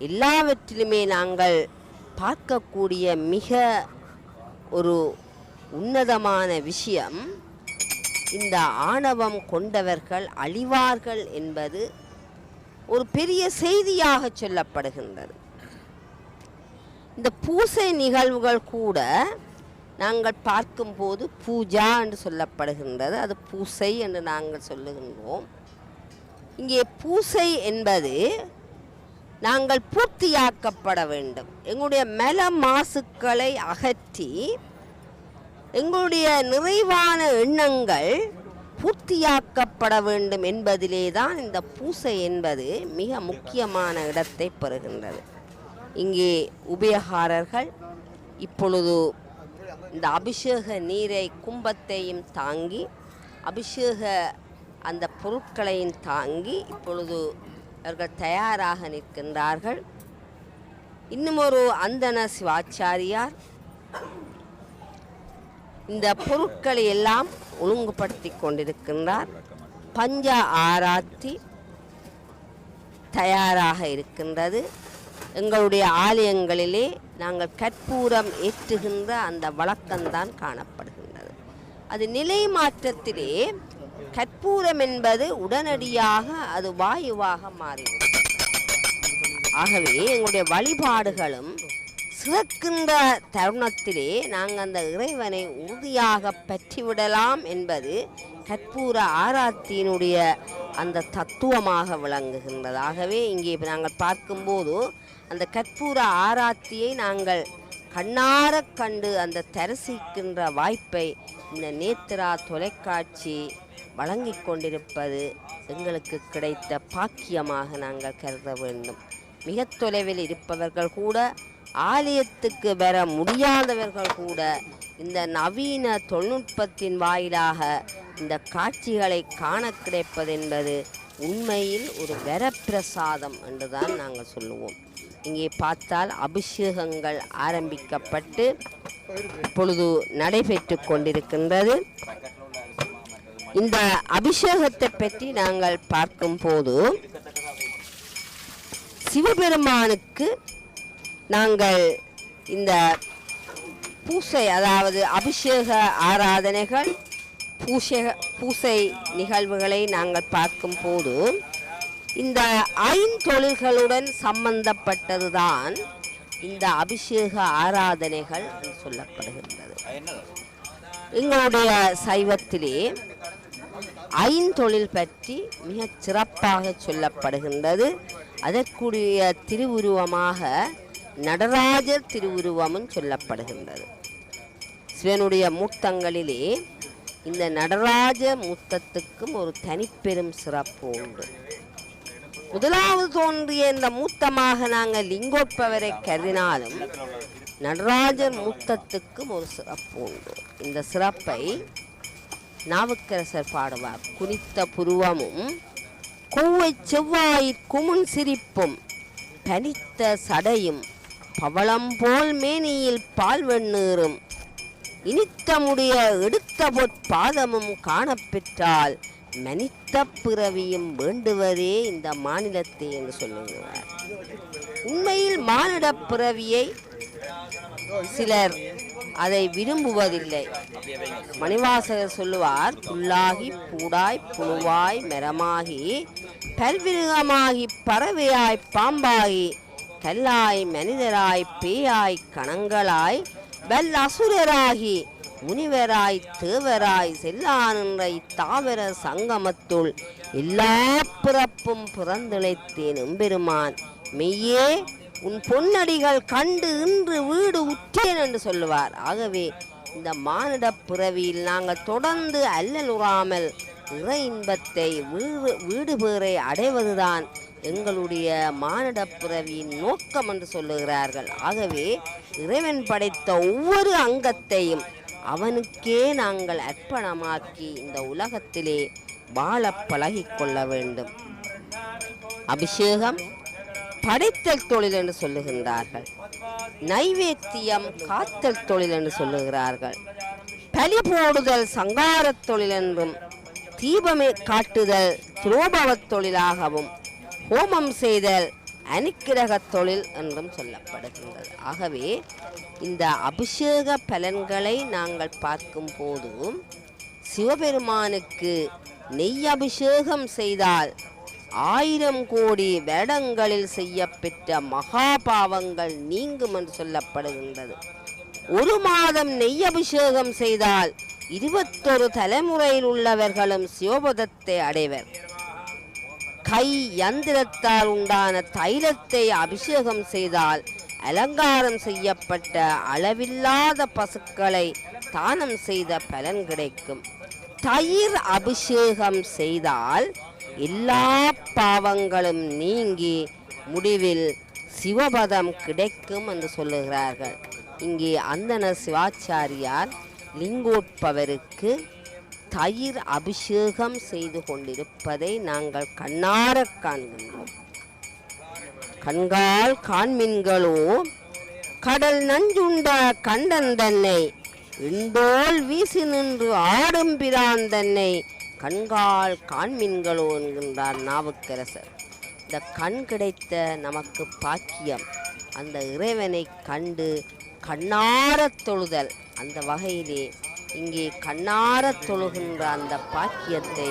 எல்லாவற்றிலுமே நாங்கள் பார்க்கக்கூடிய மிக ஒரு உன்னதமான விஷயம், இந்த ஆணவம் கொண்டவர்கள் அழிவார்கள் என்பது ஒரு பெரிய செய்தியாக சொல்லப்படுகின்றது. இந்த பூசை நிகழ்வுகள் கூட நாங்கள் பார்க்கும்போது பூஜா என்று சொல்லப்படுகின்றது, அது பூசை என்று நாங்கள் சொல்லுகின்றோம். இங்கே பூசை என்பது நாங்கள் பூர்த்தியாக்கப்பட வேண்டும். எங்களுடைய மல மாசுக்களை அகற்றி எங்களுடைய நிறைவான எண்ணங்கள் பூர்த்தியாக்கப்பட வேண்டும் என்பதிலே தான் இந்த பூசை என்பது மிக முக்கியமான இடத்தை பெறுகின்றது. இங்கே உபயகாரர்கள் இப்பொழுது இந்த அபிஷேக நீரை கும்பத்தையும் தாங்கி, அபிஷேக அந்த பொருட்களையும் தாங்கி இப்பொழுது அவர்கள் தயாராக நிற்கின்றார்கள். இன்னும் ஒரு அந்தன சிவாச்சாரியார் இந்த பொருட்களை எல்லாம் ஒழுங்குபடுத்தி கொண்டிருக்கின்றார். பஞ்ச ஆராத்தி தயாராக இருக்கின்றது. எங்களுடைய ஆலயங்களிலே நாங்கள் கற்பூரம் ஏற்றுகின்ற அந்த வழக்கம்தான் காணப்படுகின்றது. அது நிலை மாற்றத்திலே கற்பூரம் என்பது உடனடியாக அது வாயுவாக மாறிவிடும். ஆகவே எங்களுடைய வழிபாடுகளும் சிறக்கின்ற தருணத்திலே நாங்கள் அந்த இறைவனை உறுதியாக பற்றிவிடலாம் என்பது கற்பூர ஆராத்தியினுடைய அந்த தத்துவமாக விளங்குகின்றது. ஆகவே இங்கே நாங்கள் பார்க்கும்போது அந்த கற்பூர ஆராத்தியை நாங்கள் கண்ணார கண்டு அந்த தரிசிக்கின்ற வாய்ப்பை இந்த நேத்ரா தொலைக்காட்சி வழங்கி கொண்டிருப்பது எங்களுக்கு கிடைத்த பாக்கியமாக நாங்கள் கருத வேண்டும். மிக தொலைவில் இருப்பவர்கள் கூட, ஆலயத்துக்கு வர முடியாதவர்கள் கூட இந்த நவீன தொழில்நுட்பத்தின் வாயிலாக இந்த காட்சிகளை காண கிடைப்பது என்பது உண்மையில் ஒரு வரப்பிரசாதம் என்றுதான் நாங்கள் சொல்லுவோம். இங்கே பார்த்தால் அபிஷேகங்கள் ஆரம்பிக்கப்பட்டு இப்பொழுது நடைபெற்று கொண்டிருக்கின்றது. இந்த அபிஷேகத்தை பற்றி நாங்கள் பார்க்கும்போது சிவபெருமானுக்கு நாங்கள் இந்த பூசை, அதாவது அபிஷேக ஆராதனைகள், பூசை நிகழ்வுகளை நாங்கள் பார்க்கும்போது இந்த ஐந்தொழில்களுடன் சம்பந்தப்பட்டதுதான் இந்த அபிஷேக ஆராதனைகள் என்று சொல்லப்படுகின்றது. எங்களுடைய சைவத்திலே ஐந்தொழில் பற்றி மிகச் சிறப்பாக சொல்லப்படுகின்றது. அதற்குரிய திருவுருவமாக நடராஜர் திருவுருவமும் சொல்லப்படுகின்றது. சிவனுடைய மூர்த்தங்களிலே இந்த நடராஜ மூர்த்தத்துக்கும் ஒரு தனிப்பெரும் சிறப்பு உண்டு. முதலாவது தோன்றிய இந்த மூர்த்தமாக நாங்கள் லிங்கோத்பவரை கருதினாலும் நடராஜர் மூத்தத்துக்கும் ஒரு சிறப்பு உண்டு. இந்த சிறப்பை நாவுக்கரசர் பாடுவார். குறித்த புருவமும் கொவ்வை செவ்வாயிற்குமுன் சிரிப்பும் பனித்த சடையும் பவளம் போல் மேனியில் பால் வெண்ணீரும் இனித்தமுடைய எடுத்த பொற்பாதமும் காணப்பெற்றால் மனித்த பிறவியும் வேண்டுவதே இந்த மாநிலத்தை என்று சொல்லுகிறார். உண்மையில் மானிட பிறவியை சிலர் அதை விரும்புவதில்லை. மணிவாசகர் சொல்லுவார், புல்லாகி பூடாய் புழுவாய் மரமாகி பல்விருகமாகி பறவையாய் பாம்பாகி கல்லாய் மனிதராய் பேயாய் கணங்களாய் வல் அசுரராகி முனிவராய் தேவராய் செல்லானின்ற இத்தாவர சங்கமத்துள் எல்லா பிறப்பும் பிறந்திழைத்தேன் எம்பெருமான் மெய்யே உன் பொன்னடிகள் கண்டு இன்று வீடு உற்றேன் என்று சொல்லுவார். ஆகவே இந்த மானிட பிறவியில் நாங்கள் தொடர்ந்து அல்லலுறாமல் இறை இன்பத்தை வீடு பேரை அடைவதுதான் எங்களுடைய மானிட பிறவியின் நோக்கம் என்று சொல்லுகிறார்கள். ஆகவே இறைவன் படைத்த ஒவ்வொரு அங்கத்தையும் அவனுக்கே நாங்கள் அர்ப்பணமாக்கி இந்த உலகத்திலே வாழ பழகிக்கொள்ள வேண்டும். அபிஷேகம் படைத்தல் தொழில் என்று சொல்லுகின்றார்கள். நைவேத்தியம் காத்தல் தொழில் என்று சொல்லுகிறார்கள். பலி போடுதல் சங்காரத் தொழில் என்றும், தீபமே காட்டுதல் துரோபவத் தொழிலாகவும், ஹோமம் செய்தல் அனுக்கிரக தொழில் என்றும் சொல்லப்படுகின்றது. ஆகவே இந்த அபிஷேக பலன்களை நாங்கள் பார்க்கும் போதும் சிவபெருமானுக்கு நெய் அபிஷேகம் செய்தால் 1000 கோடி வருடங்களில் செய்யப்பெற்ற மகாபாவங்கள் நீங்கும் என்று சொல்லப்படுகின்றது. 1 மாதம் நெய் அபிஷேகம் செய்தால் 21 தலைமுறையில் உள்ளவர்களும் சிவபதத்தை அடைவர். கை யந்திரத்தால் உண்டான தைலத்தை அபிஷேகம் செய்தால் அலங்காரம் செய்யப்பட்ட அளவில்லாத பசுக்களை தானம் செய்த பலன் கிடைக்கும். தயிர் அபிஷேகம் செய்தால் எல்லா பாவங்களும் நீங்கி முடிவில் சிவபதம் கிடைக்கும் என்று சொல்லுகிறார்கள். இங்கே அந்தன சிவாச்சாரியார் லிங்கோட்பவருக்கு தயிர் அபிஷேகம் செய்து கொண்டிருப்பதை நாங்கள் கண்ணார காண்கின்றோம். கண்கால் காண்மின்களோ கடல் நஞ்சுண்ட கண்டன் தன்னை இண்டோல் வீசி நின்று ஆடும் பிரான் தன்னை கண்கால் காண்மின்களோ என்கின்றார் நாவுக்கரசர். இந்த கண் கிடைத்த நமக்கு பாக்கியம். அந்த இறைவனை கண்டு கண்ணார தொழுதல். அந்த வகையிலே இங்கே கண்ணார தொழுகின்ற அந்த பாக்கியத்தை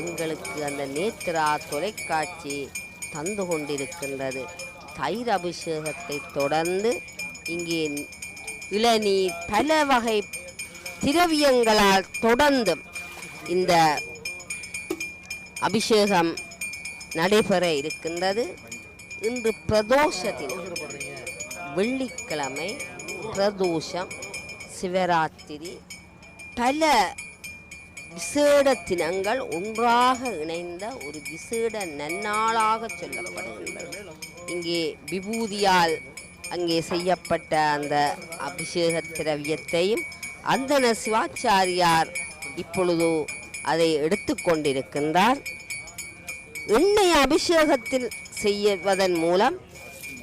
எங்களுக்கு அந்த நேத்ரா தொலைக்காட்சி தந்து கொண்டிருக்கின்றது. தயிர் அபிஷேகத்தை தொடர்ந்து இங்கே இளநீர் பல வகை திரவியங்களால் தொடர்ந்து இந்த அபிஷேகம் நடைபெற இருக்கின்றது. இன்று பிரதோஷ தினம், வெள்ளிக்கிழமை பிரதோஷம், சிவராத்திரி, பல விசேட தினங்கள் ஒன்றாக இணைந்த ஒரு விசேட நன்னாளாக சொல்லப்படுகின்றது. இங்கே விபூதியால் அங்கே செய்யப்பட்ட அந்த அபிஷேக திரவியத்தையும் அந்தன சிவாச்சாரியார் இப்பொழுது அதை எடுத்துக்கொண்டிருக்கின்றார். எண்ணெய் அபிஷேகத்தில் செய்வதன் மூலம்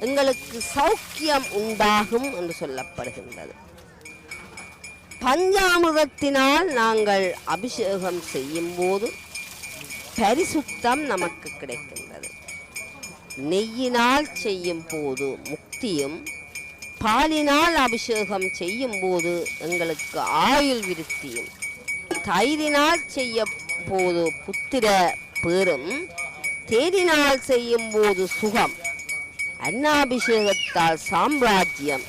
எங்களுக்கு சௌக்கியம் உண்டாகும் என்று சொல்லப்படுகின்றது. பஞ்சாமிர்தத்தினால் நாங்கள் அபிஷேகம் செய்யும் போது பரிசுத்தம் நமக்கு கிடைக்கின்றது. நெய்யினால் செய்யும் போது முக்தியும், பாலினால் அபிஷேகம் செய்யும் போது எங்களுக்கு ஆயுள் விருத்தியும், தயிரினால் செய்யும் போது புத்திர பேரும், தேரினால் செய்யும் போது சுகம், அன்னாபிஷேகத்தால் சாம்ராஜ்யம்,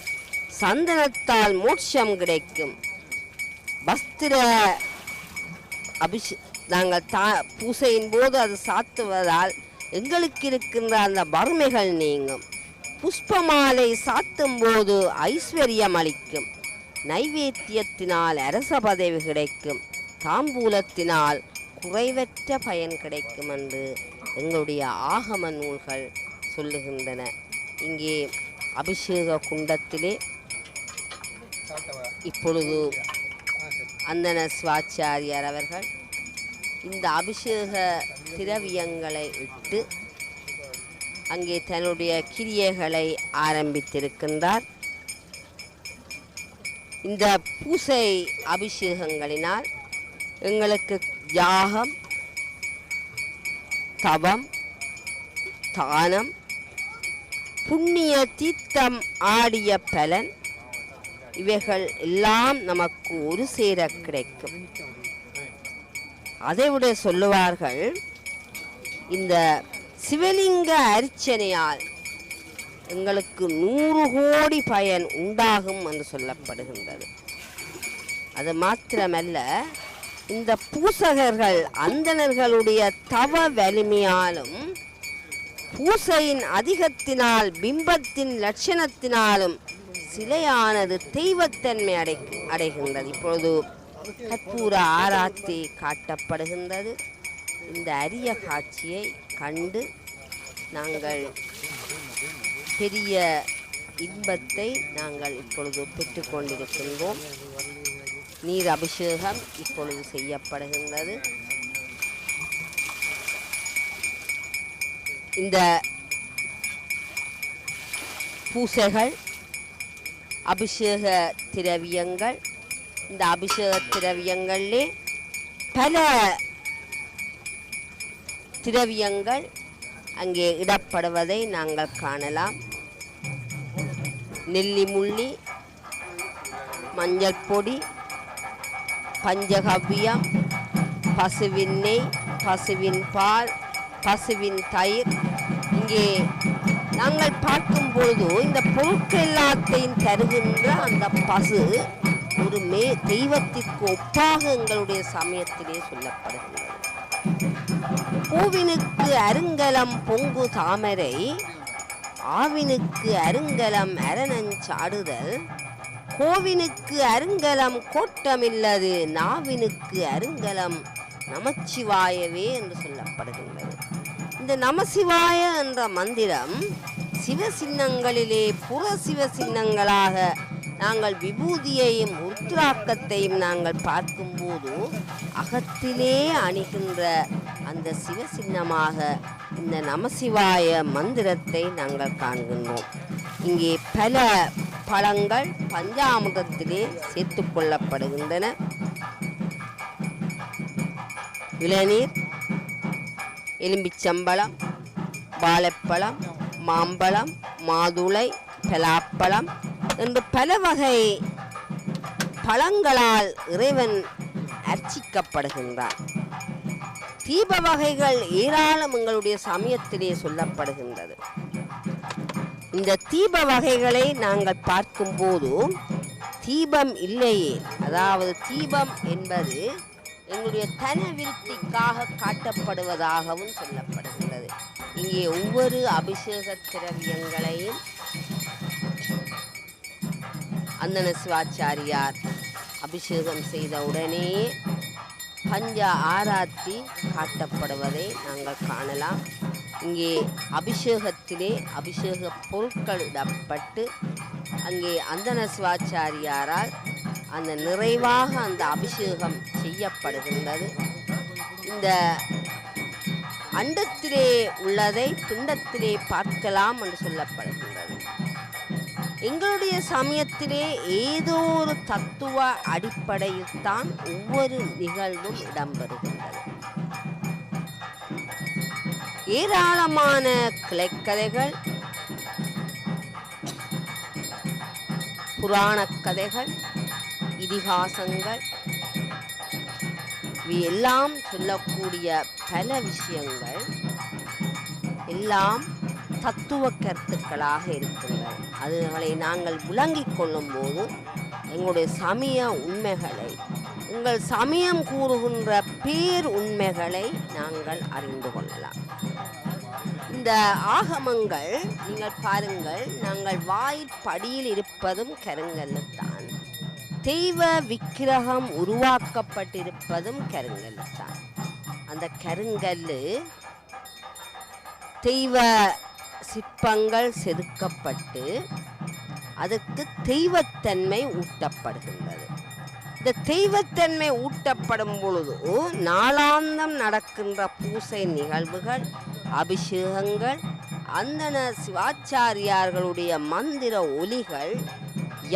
சந்தனத்தால் மோட்சம் கிடைக்கும். வஸ்திர நாங்கள் பூசையின் போது அது சாத்துவதால் எங்களுக்கு இருக்கின்ற அந்த வறுமைகள் நீங்கும். புஷ்பமாலை சாத்தும் போது ஐஸ்வர்யம் அளிக்கும். நைவேத்தியத்தினால் அரச பதவி கிடைக்கும். தாம்பூலத்தினால் குறைவற்ற பயன் கிடைக்கும் என்று எங்களுடைய ஆகம நூல்கள் சொல்லுகின்றன. இங்கே அபிஷேக குண்டத்திலே இப்பொழுது அந்தன சிவாச்சாரியார் அவர்கள் இந்த அபிஷேக திரவியங்களை இட்டு அங்கே தன்னுடைய கிரியைகளை ஆரம்பித்திருக்கின்றார். இந்த பூசை அபிஷேகங்களினால் எங்களுக்கு யாகம், தவம், தானம், புண்ணிய தீர்த்தம் ஆடிய பலன் இவைகள் எல்லாம் நமக்கு ஒரு சேர கிடைக்கும். அதைவிட சொல்லுவார்கள், இந்த சிவலிங்க அர்ச்சனையால் எங்களுக்கு 100 கோடி பயன் உண்டாகும் என்று சொல்லப்படுகின்றது. அது மாத்திரமல்ல, இந்த பூசகர்கள் அந்தணர்களுடைய தவ வலிமையாலும் பூசையின் அதிகத்தினால் பிம்பத்தின் லட்சணத்தினாலும் சிலையானது தெய்வத்தன்மை அடைகின்றது. இப்பொழுது கற்பூர ஆராத்தி காட்டப்படுகின்றது. இந்த அரிய காட்சியை கண்டு நாங்கள் பெரிய இன்பத்தை நாங்கள் இப்பொழுது பெற்றுக்கொண்டிருக்கின்றோம். நீர் அபிஷேகம் இப்பொழுது செய்யப்படுகின்றது. இந்த பூசைகள், அபிஷேக திரவியங்கள், இந்த அபிஷேக திரவியங்களிலே பல திரவியங்கள் அங்கே இடப்படுவதை நாங்கள் காணலாம். நெல்லி முள்ளி, மஞ்சள் பொடி, பஞ்சகவ்யம், பசுவின் நெய், பசுவின் பால், பசுவின் தயிர். இங்கே நாங்கள் பார்க்கும் பொழுது இந்த பொருட்கள் எல்லாத்தையும் தருகின்ற அந்த பசு ஒரு தெய்வத்திற்கு ஒப்பாக எங்களுடைய சமயத்திலே சொல்லப்படுகின்றது. பூவினுக்கு அருங்கலம் பொங்கு தாமரை, ஆவினுக்கு அருங்கலம் அரணஞ்சாடுதல், கோவினுக்கு அருங்கலம் கோட்டமில்லது, நாவினுக்கு அருங்கலம் நமச்சிவாயவே என்று சொல்லப்படுகின்றது. இந்த நமசிவாய என்ற மந்திரம் சிவசின்னங்களிலே புற சிவசின்னங்களாக நாங்கள் விபூதியையும் உருத்ராக்கத்தையும் நாங்கள் பார்க்கும்போது அகத்திலே அணிகின்ற அந்த சிவசின்னமாக இந்த நமசிவாய மந்திரத்தை நாங்கள் காண்கின்றோம். இங்கே பல பழங்கள் பஞ்சாமிர்தத்திலே சேர்த்து கொள்ளப்படுகின்றன. இளநீர், எலும்பிச்சம்பழம், வாழைப்பழம், மாம்பழம், மாதுளை, பலாப்பழம் என்று பல வகை பழங்களால் இறைவன் அர்ச்சிக்கப்படுகின்றார். தீப வகைகள் ஏராளம் எங்களுடைய சமயத்திலே சொல்லப்படுகின்றது. இந்த தீப வகைகளை நாங்கள் பார்க்கும்போது தீபம் இல்லையே, அதாவது தீபம் என்பது எங்களுடைய தன விருத்திக்காக காட்டப்படுவதாகவும் சொல்லப்படுகின்றது. இங்கே ஒவ்வொரு அபிஷேக திரவியங்களையும் அந்தன சிவாச்சாரியார் அபிஷேகம் செய்த உடனே பஞ்ச ஆராத்தி காட்டப்படுவதை நாங்கள் காணலாம். இங்கே அபிஷேகத்திலே அபிஷேக பொருட்கள் இடப்பட்டு அங்கே அந்தன சிவாச்சாரியாரால் அந்த நிறைவாக அந்த அபிஷேகம் செய்யப்படுகின்றது. இந்த அண்டத்திலே உள்ளதை பிண்டத்திலே பார்க்கலாம் என்று சொல்லப்படுகின்றது. எங்களுடைய சமயத்திலே ஏதோ ஒரு தத்துவ அடிப்படையில் தான் ஒவ்வொரு நிகழ்வும் இடம்பெறுகின்றது. ஏராளமான கிளைக்கதைகள், புராணக் கதைகள், இதிகாசங்கள், இவையெல்லாம் சொல்லக்கூடிய பல விஷயங்கள் எல்லாம் தத்துவ கருத்துக்களாக இருக்கின்றன. அதுகளை நாங்கள் விளங்கிக் கொள்ளும் போது எங்களுடைய சமய உண்மைகளை, எங்கள் சமயம் கூறுகின்ற பேர் உண்மைகளை நாங்கள் அறிந்து கொள்ளலாம். இந்த ஆகமங்கள் நீங்கள் பாருங்கள், நாங்கள் வாய்ப்படியில் இருப்பதும் கருங்கல்லுத்தான், தெய்வ விக்கிரகம் உருவாக்கப்பட்டிருப்பதும் கருங்கல்லுத்தான். அந்த கருங்கல்லு தெய்வ சிற்பங்கள் செதுக்கப்பட்டு அதுக்கு தெய்வத்தன்மை ஊட்டப்படுகின்றது. இந்த தெய்வத்தன்மை ஊட்டப்படும் பொழுது நாளாந்தம் நடக்கின்ற பூசை நிகழ்வுகள், அபிஷேகங்கள், அந்தன சிவாச்சாரியார்களுடைய மந்திர ஒலிகள்,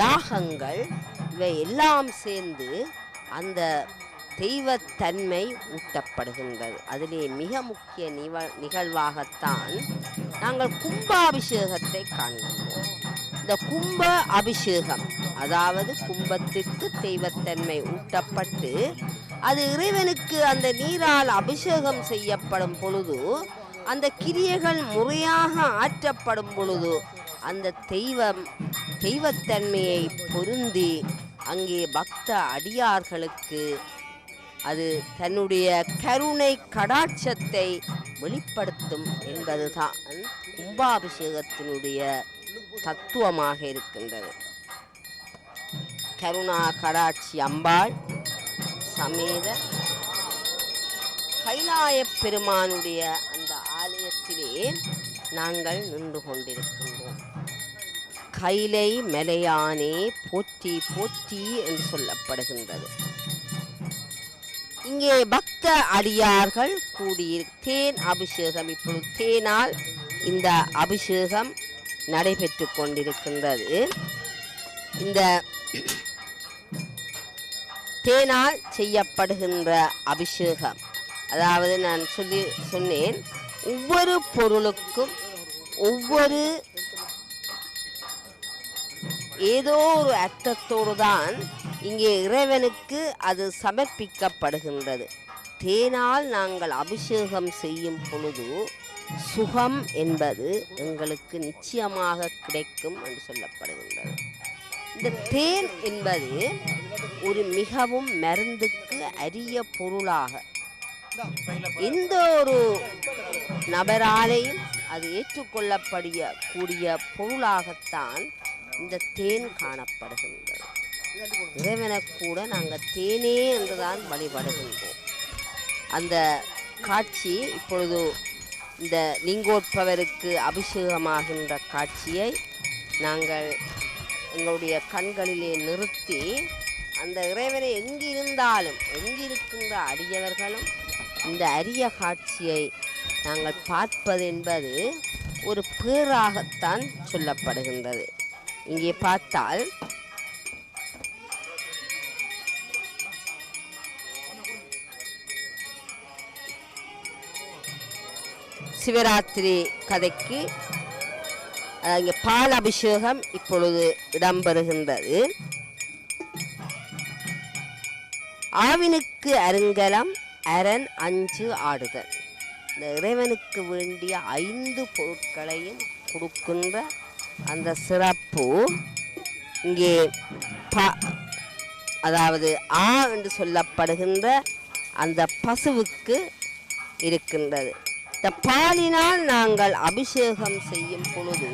யாகங்கள், இவை எல்லாம் சேர்ந்து அந்த தெய்வத்தன்மை ஊட்டப்படுகின்றது. அதிலே மிக முக்கிய நிகழ்வாகத்தான் நாங்கள் கும்பாபிஷேகத்தை காண்கின்றோம். இந்த கும்ப அபிஷேகம், அதாவது கும்பத்திற்கு தெய்வத்தன்மை ஊட்டப்பட்டு அது இறைவனுக்கு அந்த நீரால் அபிஷேகம் செய்யப்படும் பொழுது, அந்த கிரியைகள் முறையாக ஆற்றப்படும் பொழுது அந்த தெய்வத்தன்மையை பொருந்தி அங்கே பக்த அடியார்களுக்கு அது தன்னுடைய கருணை கடாட்சத்தை வெளிப்படுத்தும் என்பதுதான் கும்பாபிஷேகத்தினுடைய தத்துவமாக இருக்கின்றது. கருணா கடாட்சி அம்பாள் சமேத கைலாய பெருமானுடைய அந்த ஆலயத்திலே நாங்கள் நின்று கொண்டிருக்கின்றோம். கைலை மலையானே போற்றி போற்றி என்று சொல்லப்படுகின்றது. இங்கே பக்த அடியார்கள் கூடிய தேன் அபிஷேகம், இப்பொழுது தேனால் இந்த அபிஷேகம் நடைபெற்று கொண்டிருக்கின்றது. இந்த தேனால் செய்யப்படுகின்ற அபிஷேகம், அதாவது நான் சொன்னேன், ஒவ்வொரு பொருளுக்கும் ஒவ்வொரு ஏதோ ஒரு அர்த்தத்தோடு தான் இங்கே இறைவனுக்கு அது சமர்ப்பிக்கப்படுகின்றது. தேனால் நாங்கள் அபிஷேகம் செய்யும் பொழுது சுகம் என்பது எங்களுக்கு நிச்சயமாக கிடைக்கும் என்று சொல்லப்படுகின்றது. இந்த தேன் என்பது ஒரு மிகவும் மருந்துக்கு அரிய பொருளாக, எந்த ஒரு நபராலையும் அது ஏற்றுக்கொள்ளக்கூடிய பொருளாகத்தான் இந்த தேன் காணப்படுகின்றது. இறைவனை கூட நாங்கள் தேனே என்றுதான் வழிபடுகின்றோம். அந்த காட்சி இப்பொழுது இந்த லிங்கோத்பவருக்கு அபிஷேகமாகின்ற காட்சியை நாங்கள் எங்களுடைய கண்களிலே நிறுத்தி அந்த இறைவனை எங்கிருந்தாலும் எங்கிருக்கின்ற அடியவர்களும் இந்த அரிய காட்சியை நாங்கள் பார்ப்பது என்பது ஒரு பேராகத்தான் சொல்லப்படுகின்றது. இங்கே பார்த்தால் சிவராத்திரி கதைக்கு இங்கே பால் அபிஷேகம் இப்பொழுது இடம்பெறுகின்றது. ஆவினுக்கு அருங்கலம் அரண் அஞ்சு ஆடுதல். இந்த இறைவனுக்கு வேண்டிய 5 பொருட்களையும் கொடுக்கின்ற அந்த சிறப்பு இங்கே அதாவது என்று சொல்லப்படுகின்ற அந்த பசுவுக்கு இருக்கின்றது. இந்த பாலினால் நாங்கள் அபிஷேகம் செய்யும் பொழுது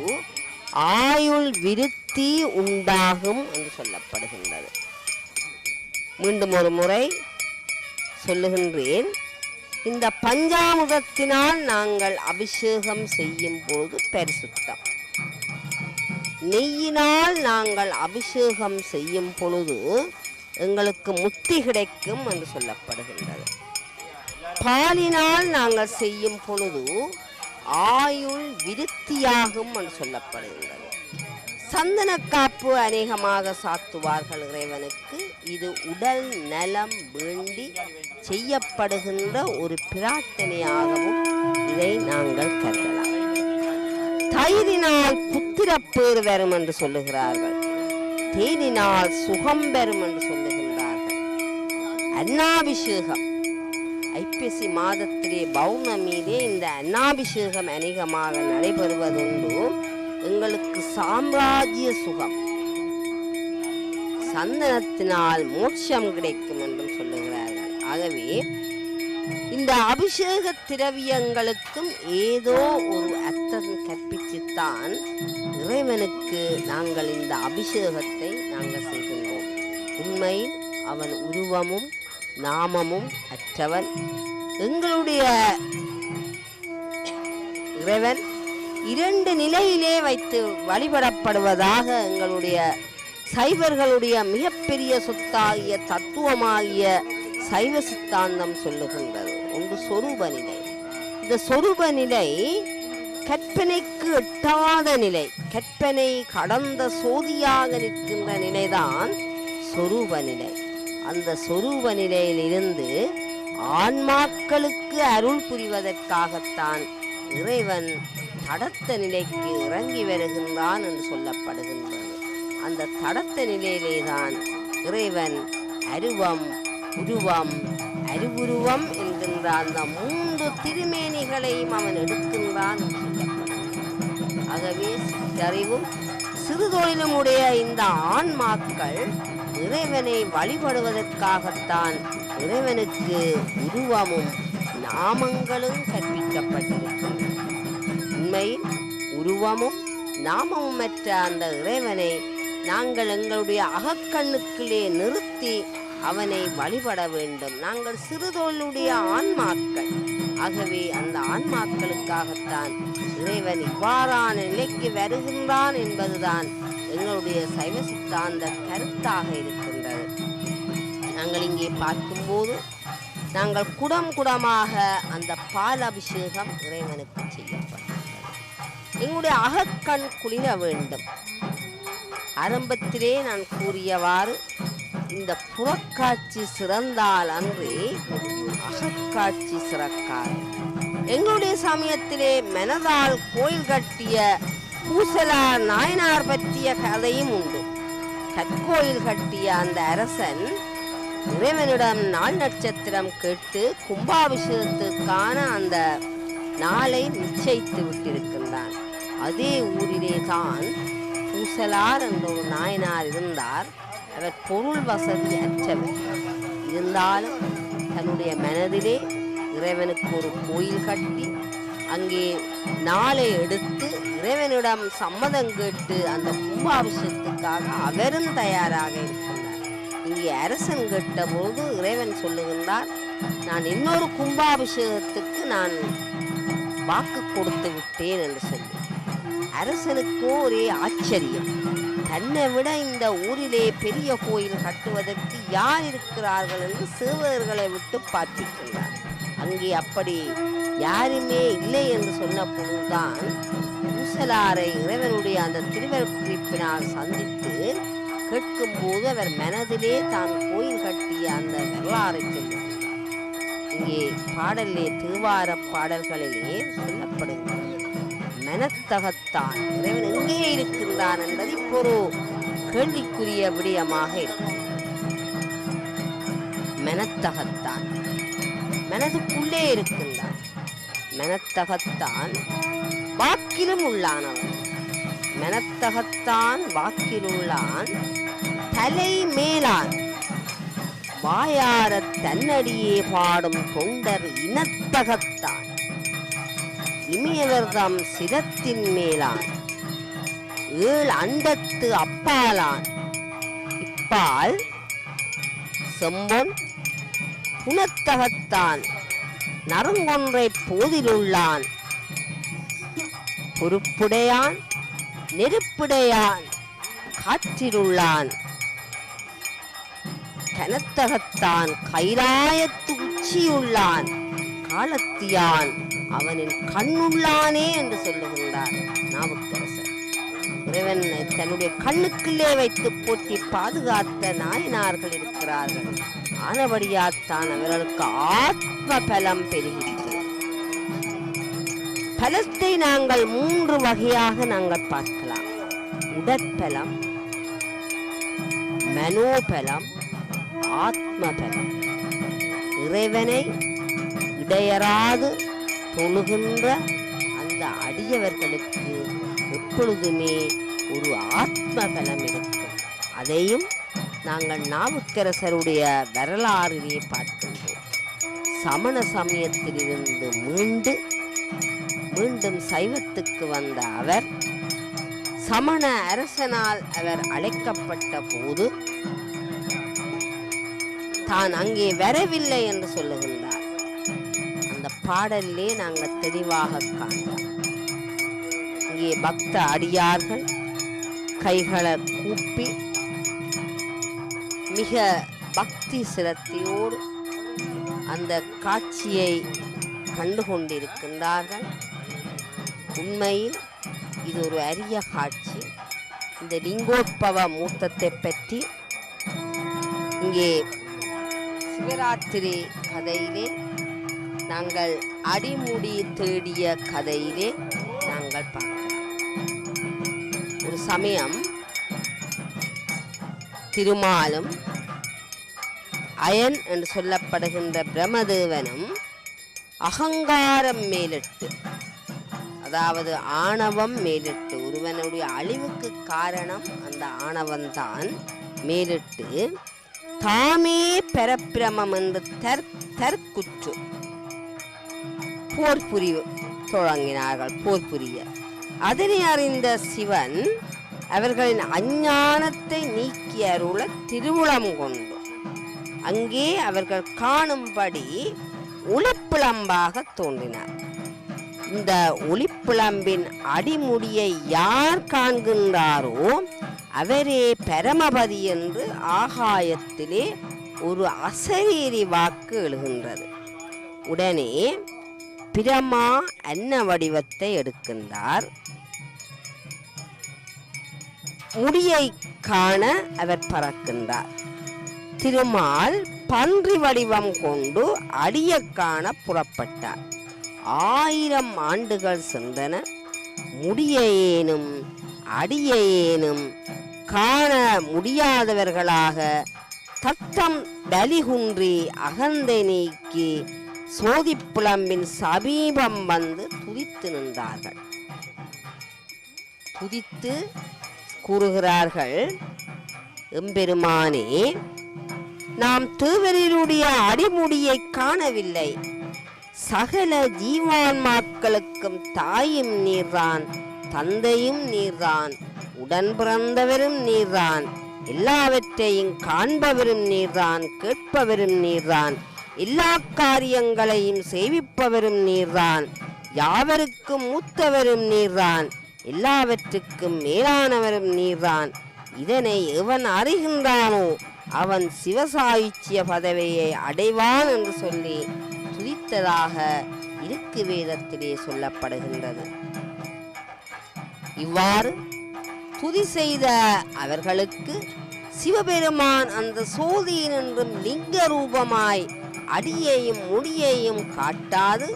ஆயுள் விருத்தி உண்டாகும் என்று சொல்லப்படுகின்றது. மீண்டும் ஒரு முறை சொல்லுகின்றேன். இந்த பஞ்சாமுகத்தினால் நாங்கள் அபிஷேகம் செய்யும் பொழுது பரிசுத்தம், நெய்யினால் நாங்கள் அபிஷேகம் செய்யும் பொழுது எங்களுக்கு முத்தி கிடைக்கும் என்று சொல்லப்படுகின்றது. பாலினால் நாங்கள் செய்யும் பொழுது ஆயுள் விருத்தியாகும் என்று சொல்லப்படுகின்றது. சந்தனக்காப்பு அநேகமாக சாத்துவார்கள் இறைவனுக்கு. இது உடல் நலம் வேண்டி செய்யப்படுகின்ற ஒரு பிரார்த்தனையாகவும் இதை நாங்கள் கருதலாம். தயிரினால் புத்திரப்பேறு வரும் என்று சொல்லுகிறார்கள், தேனினால் சுகம் பெறும் என்று சொல்லுகின்றார்கள். அன்னாபிஷேகம் ஐப்பசி மாதத்திலே பௌர்ணமியிலே இந்த அன்னாபிஷேகம் அநேகமாக நடைபெறுவதுண்டு. எங்களுக்கு சாம்ராஜ்ய சுகம், சந்தனத்தினால் மோட்சம் கிடைக்கும் என்றும் சொல்லுகிறார்கள். ஆகவே இந்த அபிஷேக திரவியங்களுக்கும் ஏதோ ஒரு அர்த்தம் கற்பித்துத்தான் இறைவனுக்கு நாங்கள் இந்த அபிஷேகத்தை நாங்கள் செய்கின்றோம். உண்மையில் அவன் உருவமும் நாமமும் அற்றவன். எங்களுடைய இறைவன் 2 நிலையிலே வைத்து வழிபடப்படுவதாக எங்களுடைய சைவர்களுடைய மிகப்பெரிய சொத்தாகிய தத்துவமாகிய சைவ சித்தாந்தம் சொல்லுகின்றது. ஒன்று சொரூப நிலை. இந்த சொரூப நிலை கற்பனைக்கு எட்டாத நிலை, கற்பனை கடந்த சோதியாக நிற்கின்ற நிலைதான் சொரூப நிலை. அந்த சொரூப நிலையிலிருந்து ஆன்மாக்களுக்கு அருள் புரிவதற்காகத்தான் இறைவன் தடத்த நிலைக்கு இறங்கி வருகின்றான் என்று சொல்லப்படுகின்றது. அந்த தடத்த நிலையிலே தான் இறைவன் அருவம், உருவம், அறிவுருவம் என்கின்ற அந்த 3 திருமேனிகளையும் அவன் எடுக்கின்றான் என்று சொல்லப்படுகிறது. ஆகவே சிற்றறிவும் சிறுதொழிலும் உடைய இந்த ஆன்மாக்கள் இறைவனை வழிபடுவதற்காகத்தான் இறைவனுக்கு உருவமும் நாமங்களும் கற்பிக்கப்பட்டிருக்கின்றன. உண்மையில் உருவமும் நாமமும் மற்ற அந்த இறைவனை நாங்கள் எங்களுடைய அகக்கண்ணுக்குள்ளே நிறுத்தி அவனை வழிபட வேண்டும். நாங்கள் சிறுதொழிலுடைய ஆன்மாக்கள். ஆகவே அந்த ஆன்மாக்களுக்காகத்தான் இறைவன் இவ்வாறான நிலைக்கு வருகின்றான் என்பதுதான் எங்களுடைய சைவ சித்தாந்த கருத்தாக இருக்கின்றது. நாங்கள் இங்கே பார்க்கும்போது நாங்கள் குடம் குடமாக அந்த பால் அபிஷேகம் இறைவனுக்கு செய்யப்படுகிறது. எங்களுடைய அகக்கண் குளிர வேண்டும். ஆரம்பத்திலே நான் கூறியவாறு இந்த புறக்காட்சி சிறந்தால் அன்றி அகக்காட்சி சிறக்காது. எங்களுடைய சமயத்திலே மனதால் கோயில் கட்டிய பூசலார் நாயனார் பற்றிய கதையும் உண்டு. கற்கோயில் கட்டிய அந்த அரசன் இறைவனிடம் நாள் நட்சத்திரம் கேட்டு கும்பாபிஷேகத்துக்கான அந்த நாளை நிச்சயித்து விட்டிருக்கின்றான். அதே ஊரிலே தான் பூசலார் என்ற ஒரு நாயனார் இருந்தார். அவர் பொருள் வசதி அற்றவர். இருந்தாலும் தன்னுடைய மனதிலே இறைவனுக்கு ஒரு கோயில் கட்டி அங்கே நாளை எடுத்து இறைவனிடம் சம்மதம் கேட்டு அந்த கும்பாபிஷேகத்துக்காக அவரும் தயாராக இருக்கின்றார். இங்கே அரசன் கேட்டபோது இறைவன் சொல்லுகின்றார், நான் இன்னொரு கும்பாபிஷேகத்துக்கு நான் வாக்கு கொடுத்து விட்டேன் என்று சொல்லி. அரசனுக்கோ ஒரே ஆச்சரியம். தன்னை விட இந்த ஊரிலே பெரிய கோயில் கட்டுவதற்கு யார் இருக்கிறார்கள் என்று சேவகர்களை விட்டு பார்த்திருக்கிறார். அங்கே அப்படி யாருமே இல்லை என்று சொன்ன பொழுதுதான் பூசலாரை இறைவனுடைய அந்த திருவருட்குறிப்பினால் சந்தித்து கேட்கும்போது அவர் மனதிலே தான் கோயில் கட்டிய அந்த வரலாறை சொல்லுகிறார். இங்கே பாடலிலே தேவார பாடல்களிலே சொல்லப்படுகிறது, மனத்தகத்தான் இறைவன் எங்கே இருக்கின்றான் என்பது இப்போ ஒரு கேள்விக்குரிய விடயமாக இருக்கும். மனத்தகத்தான் மனதுக்குள்ளே இருக்கின்றான். மனத்தகத்தான் வாக்கிலும் உள்ளானவன். மனத்தகத்தான் வாக்கிலுள்ளான் தலை மேலான் வாயார தன்னடியே பாடும் தொண்டர் இனத்தகத்தான் இமையவர்தம் சிரத்தின் மேலான் 7 அண்டத்து அப்பாலான் இப்பால் செம்பொன் புனத்தகத்தான் நறுங்கொன்றை போதிலுள்ளான் பொறுப்புடையான் நெருப்புடையான் காற்றிலுள்ளான் கனத்தகத்தான் கைலாயத்து உச்சியுள்ளான் காலத்தியான் அவனின் கண்ணுள்ளானே என்று சொல்லுகின்றார் நாவுக்கரசர். இறைவன் தன்னுடைய கண்ணுக்குள்ளே வைத்து போற்றி பாதுகாத்த நாயனார்கள் இருக்கிறார்கள். ஆனபடியாத்தான் அவர்களுக்கு ஆத்ம பலம் பெறுகிறது. பலத்தை நாங்கள் 3 வகையாக நாங்கள் பார்க்கலாம். உடற்பலம், மனோபலம், ஆத்மபலம். இறைவனை இடையறாது தொழுகின்ற அந்த அடியவர்களுக்கு எப்பொழுதுமே ஒரு ஆத்மபலம் இருக்கும். அதையும் நாங்கள் நாவுக்கரசருடைய வரலாறிலே பார்க்கின்றோம். சமண சமயத்திலிருந்து மீண்டும் சைவத்துக்கு வந்த அவர் சமண அரசனால் அவர் அழைக்கப்பட்ட போது தான் அங்கே வரவில்லை என்று சொல்லுகின்றார். அந்த பாடலிலே நாங்கள் தெளிவாக காண்கிறோம். இங்கே பக்த அடியார்கள் கைகளை கூப்பி மிக பக்தி சிரத்தையோடு அந்த காட்சியை கண்டு கொண்டிருக்கின்றார்கள். உண்மையில் இது ஒரு அரிய காட்சி. இந்த லிங்கோத்பவ மூர்த்தத்தை பற்றி இங்கே சிவராத்திரி கதையிலே நாங்கள் அடிமுடி தேடிய கதையிலே நாங்கள் பார்க்கலாம். ஒரு சமயம் திருமாலும் அயன் என்று சொல்லப்படுகின்ற பிரம்மதேவனும் அகங்காரம் மேலிட்டு, அதாவது ஆணவம் மேலிட்டு, ஒருவனுடைய அழிவுக்கு காரணம் அந்த ஆணவன்தான் மேலிட்டு தாமே பரப்பிரமம் என்று தற்குற்று போர் புரிய தொடங்கினார்கள். போர் புரிய அதனை அறிந்த சிவன் அவர்களின் அஞ்ஞானத்தை நீக்கி அருள திருவுளம் கொண்டு அங்கே அவர்கள் காணும்படி ஒளிப்பிளம்பாக தோன்றினார். இந்த ஒளிப்பிளம்பின் அடிமுடியை யார் காண்கின்றாரோ அவரே பரமபதி என்று ஆகாயத்திலே ஒரு அசரீரி வாக்கு எழுகின்றது. உடனே பிரமா அன்ன வடிவத்தை எடுக்கின்றார். முடியை காண அவர் பறக்கின்றார். திருமால் பன்றி வடிவம் கொண்டு அடிய காண புறப்பட்டார். 1000 ஆண்டுகள் சென்றன. முடியேனும் அடியேனும் காண முடியாதவர்களாக தத்தம் பலிகுன்றி அகந்தை நீக்கி சோதிப்புலம்பின் சமீபம் வந்து துதித்து நின்றார்கள். துதித்து கூறுகிறார்கள், எம்பெருமானே, நாம் தேவரீருடைய அடிமுடியை காணவில்லை. சகல ஜீவான்மாக்களுக்கும் தாயும் நீர்தான், தந்தையும் நீர்தான், உடன் பிறந்தவரும் நீர்தான், எல்லாவற்றையும் காண்பவரும் நீர்தான், கேட்பவரும் நீர்தான், எல்லா காரியங்களையும் செய்விப்பவரும் நீர்தான், யாவருக்கும் மூத்தவரும் நீர்தான், எல்லாவற்றுக்கும் மேலானவரும் நீர்தான். இதனை எவன் அறிகின்றானோ அவன் சிவசாயுச்சிய பதவியை அடைவான் என்று சொல்லி துதித்ததாக இருக்கு வேதத்திலே சொல்லப்படுகின்றது. இவ்வாறு துதி செய்த அவர்களுக்கு சிவபெருமான் அந்த சோதியின் என்றும் லிங்க ரூபமாய் அடியையும் முடியையும் காட்டாது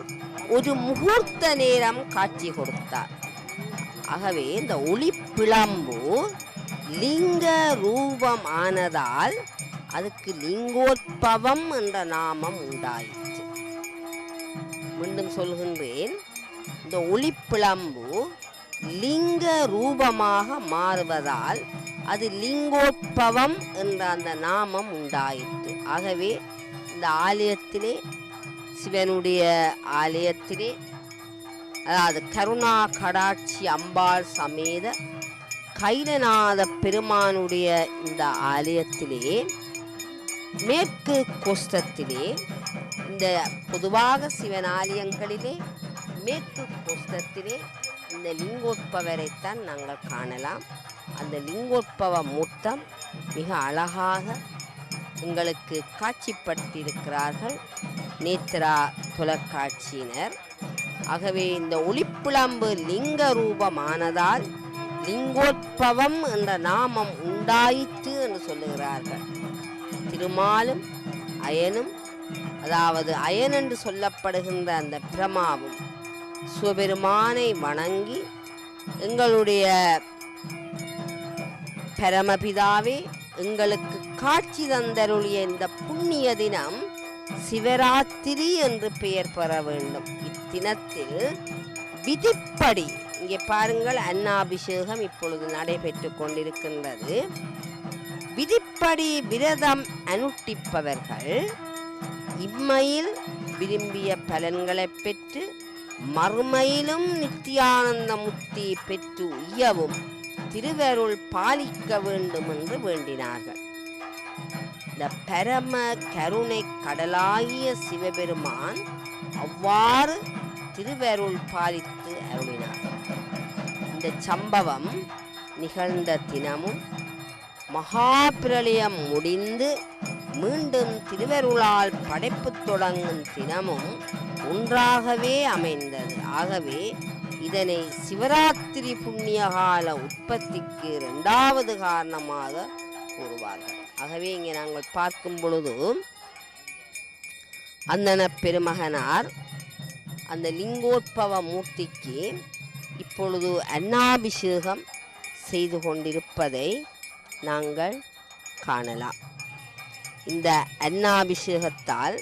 ஒரு முகூர்த்த நேரம் காட்சி கொடுத்தார். ஆகவே இந்த ஒளிப்பிளம்பு லிங்க ரூபம் ஆனதால் அதுக்கு லிங்கோத்பவம் என்ற நாமம் உண்டாயிற்று. மீண்டும் சொல்கின்றேன், இந்த ஒளிப்பிளம்பு லிங்க ரூபமாக மாறுவதால் அது லிங்கோத்பவம் என்ற அந்த நாமம் உண்டாயிற்று. ஆகவே இந்த ஆலயத்திலே, சிவனுடைய ஆலயத்திலே, அதாவது கருணா கடாட்சி அம்பாள் சமேத கைலநாத பெருமானுடைய இந்த ஆலயத்திலே மேற்கு கோஷ்டத்திலே, இந்த பொதுவாக சிவன் ஆலயங்களிலே மேற்கு கோஷ்டத்திலே இந்த லிங்கோத்பவரைத்தான் நாங்கள் காணலாம். அந்த லிங்கோத்பவ மூர்த்தம் மிக அழகாக எங்களுக்கு காட்சிப்படுத்தியிருக்கிறார்கள் நேத்ரா தொலைக்காட்சியினர். ஆகவே இந்த ஒளிப்பிளம்பு லிங்க ரூபமானதால் லிங்கோத்பவம் என்ற நாமம் உண்டாயிற்று என்று சொல்லுகிறார்கள். திருமாலும் அயனும், அதாவது அயன் என்று சொல்லப்படுகின்ற அந்த பிரமாவும் சிவபெருமானை வணங்கி, எங்களுடைய பரமபிதாவே, எங்களுக்கு காட்சி தந்தருளிய இந்த புண்ணிய தினம் சிவராத்திரி என்று பெயர் பெற வேண்டும். இத்தினத்தில் விதிப்படி, இங்கே பாருங்கள், அன்னாபிஷேகம் இப்பொழுது நடைபெற்று கொண்டிருக்கின்றது. விதிப்படி விரதம் அனுஷ்டிப்பவர்கள் இம்மையில் விரும்பிய பலன்களை பெற்று மறுமையிலும் நித்தியானந்த முக்தி பெற்று உய்யவும் திருவருள் பாலிக்க வேண்டும் என்று வேண்டினார்கள். இந்த பரம கருணை கடலாகிய சிவபெருமான் அவ்வாறு திருவருள் பாலித்து அருளினார். இந்த சம்பவம் நிகழ்ந்த தினமும் மகாபிரளயம் முடிந்து மீண்டும் திருவருளால் படைப்பு தொடங்கும் தினமும் ஒன்றாகவே அமைந்தது. ஆகவே இதனை சிவராத்திரி புண்ணியகால உற்பத்திக்கு 2வது காரணமாக கூறுவார்கள். ஆகவே இங்கே நாங்கள் பார்க்கும் பொழுது அந்தன பெருமகனார் அந்த லிங்கோத்பவ மூர்த்திக்கு இப்பொழுது அன்னாபிஷேகம் செய்து கொண்டிருப்பதை நாங்கள் காணலாம். இந்த அன்னாபிஷேகத்தால்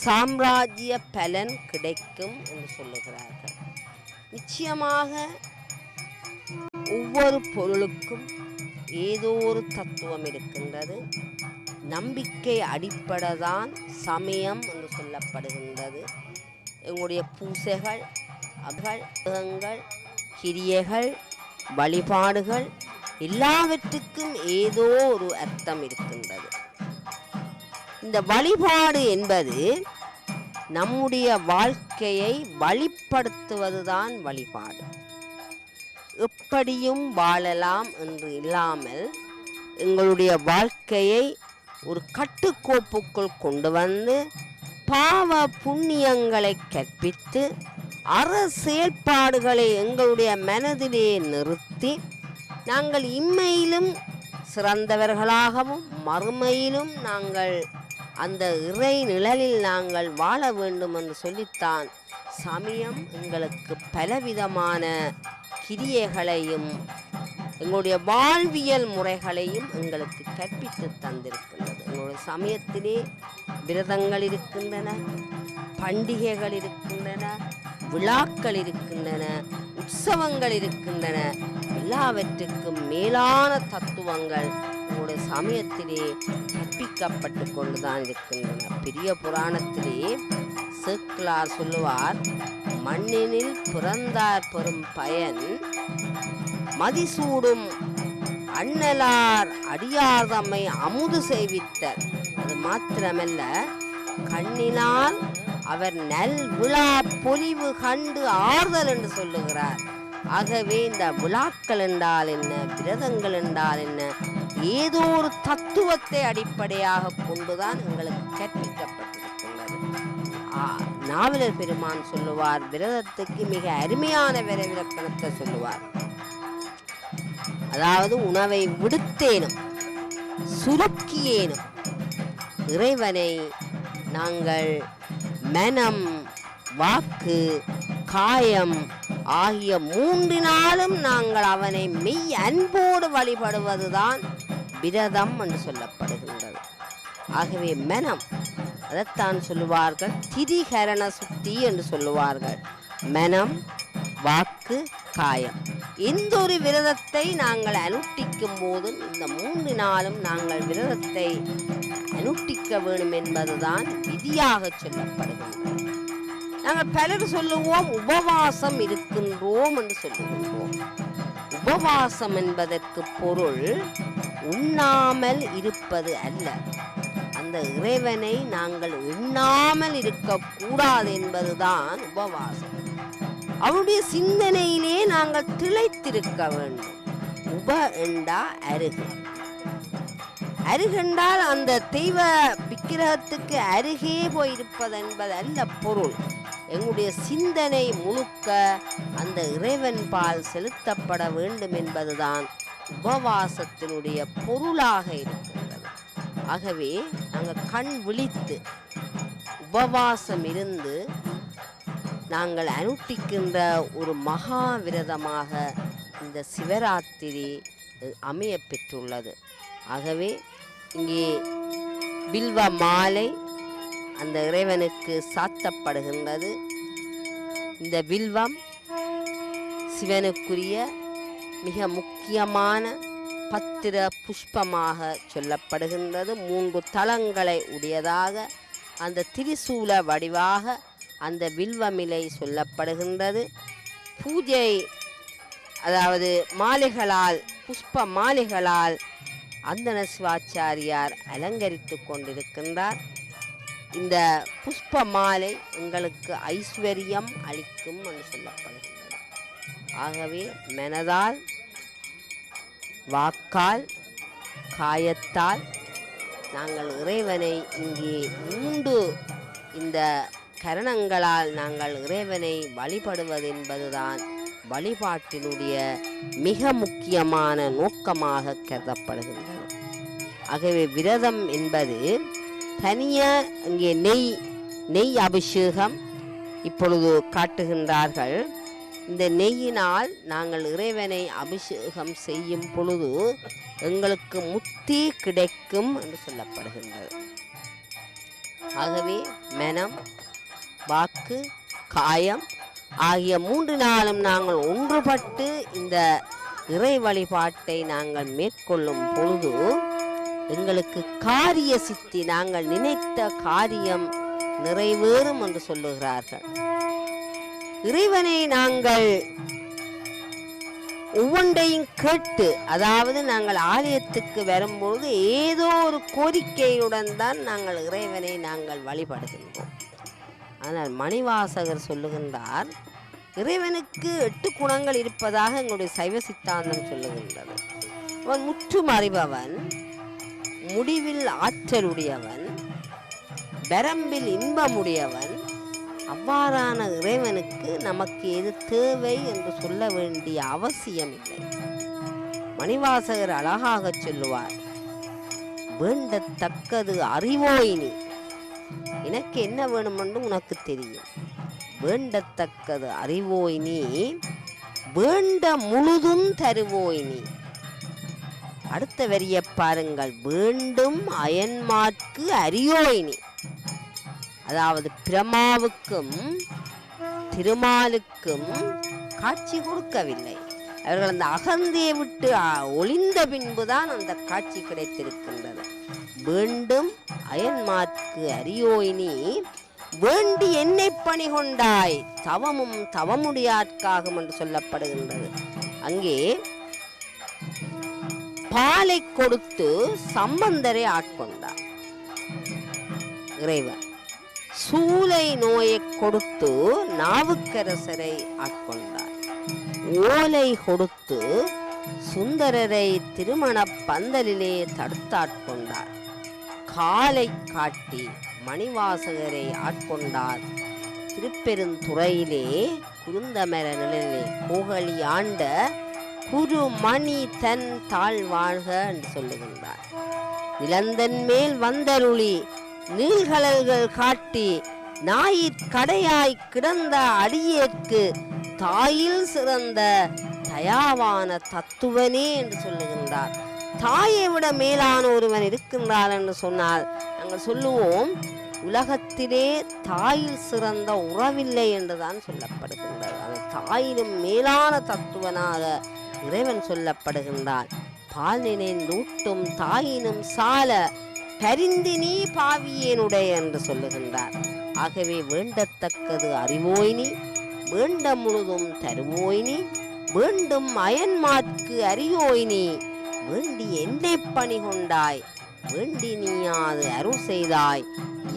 சாம்ராஜ்ய பலன் கிடைக்கும் என்று சொல்லுகிறார்கள். நிச்சயமாக ஒவ்வொரு பொருளுக்கும் ஏதோ ஒரு தத்துவம் இருக்கின்றது. நம்பிக்கை அடிப்படைதான் சமயம் என்று சொல்லப்படுகின்றது. எங்களுடைய பூசைகள், அபங்கள், கிரியைகள், வழிபாடுகள் எல்லாவற்றுக்கும் ஏதோ ஒரு அர்த்தம் இருக்கின்றது. இந்த வழிபாடு என்பது நம்முடைய வாழ்க்கையை வழிப்படுத்துவதுதான் வழிபாடு. எப்படியும் வாழலாம் என்று இல்லாமல் எங்களுடைய வாழ்க்கையை ஒரு கட்டுக்கோப்புக்குள் கொண்டு வந்து பாவ புண்ணியங்களை கற்பித்து அற செயல்பாடுகளை எங்களுடைய மனதிலே நிறுத்தி நாங்கள் இம்மையிலும் சிறந்தவர்களாகவும் மறுமையிலும் நாங்கள் அந்த இறை நிழலில் நாங்கள் வாழ வேண்டும் என்று சொல்லித்தான் சமயம் எங்களுக்கு பலவிதமான கிரியைகளையும் எங்களுடைய வாழ்வியல் முறைகளையும் எங்களுக்கு கற்பித்து தந்திருக்கின்றது. எங்களுடைய சமயத்திலே விரதங்கள் இருக்கின்றன, பண்டிகைகள் இருக்கின்றன, விழாக்கள் இருக்கின்றன, உற்சவங்கள் இருக்கின்றன. எல்லாவற்றுக்கும் மேலான தத்துவங்கள் உங்களுடைய சமயத்திலே கற்பிக்கப்பட்டு கொண்டுதான் இருக்கின்றன. பெரிய புராணத்திலே சேக்கிழார் சொல்லுவார், மண்ணினில் பிறந்தார் பெறும் பயன் மதிசூடும் அண்ணலார் அடியார் தம்மை அமுது செய்வித்தல். அது மாத்திரமல்ல, கண்ணினால் அவர் நல் விழா பொலிவு கண்டு ஆறுதல் என்று சொல்லுகிறார். ஆகவே இந்த விழாக்கள் என்றால் என்ன, விரதங்கள் என்றால் என்ன, ஏதோ ஒரு தத்துவத்தை அடிப்படையாக கொண்டுதான் எங்களுக்கு கற்பிக்கப்பட்டிருக்கின்றது. நாவலர் பெருமான் சொல்லுவார், விரதத்துக்கு மிக அருமையான விளக்கணத்தை சொல்லுவார். அதாவது உணவை விடுத்தேனும் சுருக்கியேனும் இறைவனை நாங்கள் மனம், வாக்கு, காயம் ஆகிய 3 நாங்கள் அவனை மெய் அன்போடு வழிபடுவதுதான் விரதம் என்று சொல்லப்படுகின்றது. ஆகவே மனம், அதைத்தான் சொல்லுவார்கள் திரிகரண சுத்தி என்று சொல்லுவார்கள். மனம், வாக்கு, காயம். எந்த ஒரு விரதத்தை நாங்கள் அனுஷ்டிக்கும் போதும் இந்த 3 நாளும் நாங்கள் விரதத்தை அனுஷ்டிக்க வேண்டும் என்பதுதான் விதியாக சொல்லப்படுகின்றது. நாங்கள் பலர் சொல்லுவோம் உபவாசம் இருக்கின்றோம் என்று சொல்லுகின்றோம். உபவாசம் என்பதற்கு பொருள் உண்ணாமல் இருப்பது அல்ல. அந்த இறைவனை நாங்கள் உண்ணாமல் இருக்கக்கூடாது என்பதுதான் உபவாசம். அவருடைய சிந்தனையிலே நாங்கள் திளைத்திருக்க வேண்டும். உப என்றா அருகு, அருகென்றால் அந்த தெய்வ விக்கிரகத்துக்கு அருகே போயிருப்பது என்பது அல்ல பொருள். எங்களுடைய சிந்தனை முழுக்க அந்த இறைவன் பால் செலுத்தப்பட வேண்டும் என்பதுதான் உபவாசத்தினுடைய பொருளாக இருக்கின்றது. ஆகவே நாங்கள் கண் விழித்து உபவாசம் இருந்து நாங்கள் அனுஷ்டிக்கின்ற ஒரு மகா விரதமாக இந்த சிவராத்திரி அமைய பெற்றுள்ளது. ஆகவே இங்கே வில்வ மாலை அந்த இறைவனுக்கு சாத்தப்படுகின்றது. இந்த வில்வம் சிவனுக்குரிய மிக முக்கியமான பத்திர புஷ்பமாக சொல்லப்படுகின்றது. 3 தளங்களை உடையதாக அந்த திரிசூல வடிவாக அந்த வில்வமிலை சொல்லப்படுகின்றது. பூஜை, அதாவது மாலைகளால், புஷ்ப மாலைகளால் அந்தன சிவாச்சாரியார் அலங்கரித்து கொண்டிருக்கின்றார். இந்த புஷ்ப மாலை எங்களுக்கு ஐஸ்வர்யம் அளிக்கும் என்று சொல்லப்படுகின்றது. ஆகவே மனதால், வாக்கால், காயத்தால் நாங்கள் இறைவனை இங்கே 3 இந்த கரணங்களால் நாங்கள் இறைவனை வழிபடுவது என்பதுதான் வழிபாட்டினுடைய மிக முக்கியமான நோக்கமாக கருதப்படுகின்றது. ஆகவே விரதம் என்பது தனியாக இங்கே நெய் அபிஷேகம் இப்பொழுது காட்டுகின்றார்கள். இந்த நெய்யினால் நாங்கள் இறைவனை அபிஷேகம் செய்யும் பொழுது எங்களுக்கு முக்தி கிடைக்கும் என்று சொல்லப்படுகின்றது. ஆகவே மனம், வாக்கு, காயம் ஆகிய 3 நாளும் நாங்கள் ஒன்றுபட்டு இந்த இறை வழிபாட்டை நாங்கள் மேற்கொள்ளும் பொழுது எங்களுக்கு காரிய சித்தி, நாங்கள் நினைத்த காரியம் நிறைவேறும் என்று சொல்லுகிறார்கள். இறைவனை நாங்கள் ஒவ்வொன்றையும் கேட்டு, அதாவது நாங்கள் ஆலயத்துக்கு வரும்பொழுது ஏதோ ஒரு கோரிக்கையுடன் தான் நாங்கள் இறைவனை நாங்கள் வழிபடுகின்றோம். ஆனால் மணிவாசகர் சொல்லுகின்றார், இறைவனுக்கு 8 குணங்கள் இருப்பதாக எங்களுடைய சைவ சித்தாந்தம் சொல்லுகின்றது. அவன் முற்றும் அறிபவன், முடிவில் ஆற்றலுடையவன், வரம்பில் இன்பமுடையவன். அவ்வாறான இறைவனுக்கு நமக்கு எது தேவை என்று சொல்ல வேண்டிய அவசியம் இல்லை. மணிவாசகர் அழகாக சொல்லுவார், வேண்டத்தக்கது அறிவோயினி, எனக்கு என்ன வேணுமென்று உனக்கு தெரியும். வேண்டத்தக்கது அறிவோயினி, வேண்ட முழுதும் தருவோயினி. அடுத்த வரிய பாருங்கள், வேண்டும் அயன்மார்க்கு அரியோயினி. அதாவது பிரமாவுக்கும் திருமாலுக்கும் காட்சி கொடுக்கவில்லை. அவர்கள் அந்த அகந்தையை விட்டு ஒளிந்த பின்புதான் அந்த காட்சி கிடைத்திருக்கின்றது. வேண்டும் அயன்மார்க்கு அரியோயினி, வேண்டி என்னை பணி கொண்டாய், தவமும் தவமுடையாட்காகும் என்று சொல்லப்படுகின்றது. அங்கே பாலை கொடுத்து சம்பந்தரை ஆட்கொண்டார் இறைவன். சூளை நோயை கொடுத்து நாவுக்கரசரை ஆட்கொண்டார். ஓலை கொடுத்து சுந்தரரை திருமண பந்தலிலே தடுத்தாட்கொண்டார். காலை காட்டி மணிவாசகரை ஆட்கொண்டார். திருப்பெருந்துறையிலே குருந்தமர நிலையிலே கோகலி ஆண்ட குரு மணி தன் தாழ்வாழ்க என்று சொல்லுகின்றார். நிலந்தன் மேல் வந்தருளி நீள்கழல்கள் காட்டி நாயிற் கடையாய் கிடந்த அடியேற்கு தாயில் சிறந்த தயாவான தத்துவனே என்று சொல்லுகின்றார். தாயை விட மேலான ஒருவன் இருக்கின்றார் என்று சொன்னால் நாங்கள் சொல்லுவோம், உலகத்திலே தாயில் சிறந்த உறவில்லை என்றுதான் சொல்லப்படுகின்றது. அந்த தாயிலும் மேலான தத்துவனாக இறைவன் சொல்லப்படுகின்றார். பால் நினைந்தூட்டும் தாயினும் சால பரிந்தினி பாவியேனுடைய என்று சொல்லுகின்றார். ஆகவே வேண்டத்தக்கது அறிவோயினி, வேண்ட முழுதும் தருவோயினி, வேண்டும் அயன்மார்க்கு அரியோயினி, வேண்டி என்னை பணி கொண்டாய், வேண்டி நீயாது அருள் செய்தாய்,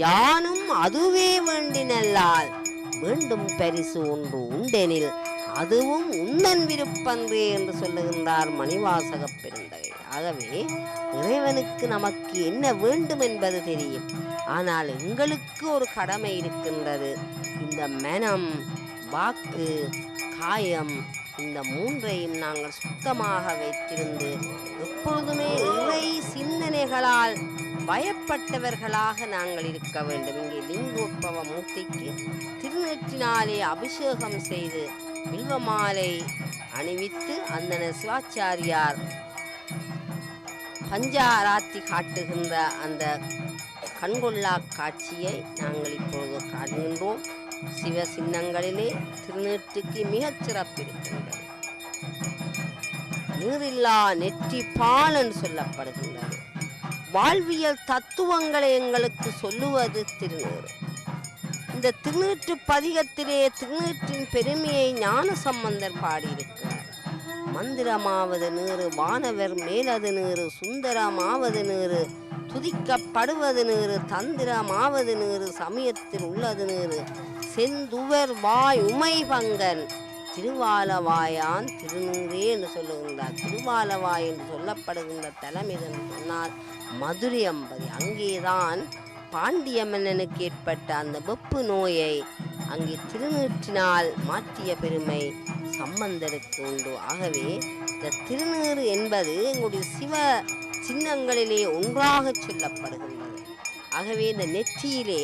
யானும் அதுவே வேண்டினல்லால் வேண்டும் பரிசு ஒன்று உண்டெனில் அதுவும் உந்தன் விருப்பன்றே என்று சொல்லுகின்றார் மணிவாசக பெருந்தகை. ஆகவே இறைவனுக்கு நமக்கு என்ன வேண்டும் என்பது தெரியும். ஆனால் எங்களுக்கு ஒரு கடமை இருக்கின்றது. இந்த மனம், வாக்கு, காயம் இந்த 3ஐயும் நாங்கள் சுத்தமாக வைத்திருந்து எப்பொழுதுமே இறை சிந்தனைகளால் பயப்பட்டவர்களாக நாங்கள் இருக்க வேண்டும். இங்கே லிங்கோத்பவ மூர்த்திக்கு திருநெற்றினாலே அபிஷேகம் செய்து வில்வமாலை அணிவித்து அந்தன சிவாச்சாரியார் பஞ்சாராத்தி காட்டுகின்ற அந்த கண்கொள்ளா காட்சியை நாங்கள் இப்பொழுது காண்கின்றோம். சிவ சின்னங்களிலே திருநீற்றுக்கு மிகச் சிறப்பு இருக்கின்றது. நீரில்லா நெற்றி பால் என்று சொல்லப்படுகின்றது. வாழ்வியல் தத்துவங்களை எங்களுக்கு சொல்லுவது திருநீறு. இந்த திருநீற்று பதிகத்திலே திருநீற்றின் பெருமையை ஞான சம்பந்தர் பாடியிருக்கிறார். மந்திரமாவது நீரு, வானவர் மேலது நீரு, சுந்தரமாவது நீரு, துதிக்கப்படுவது நீரு, தந்திரமாவது நீரு, சமயத்தில் உள்ளது நீரு, செந்துவர் வாய் உமை பங்கன் திருவாலவாயான் திருநீரே என்று சொல்லுகின்றார். திருவாலவாய் என்று சொல்லப்படுகின்ற தலம் என்று சொன்னால் மதுரை அம்பதி. அங்கேதான் பாண்டிய மன்னனுக்கு ஏற்பட்ட அந்த வெப்பு நோயை அங்கே திருநீற்றினால் மாற்றிய பெருமை சம்பந்தருக்கு உண்டு. ஆகவே இந்த திருநீறு என்பது எங்களுடைய சிவ சின்னங்களிலே ஒன்றாக சொல்லப்படுகின்றது. ஆகவே இந்த நெற்றியிலே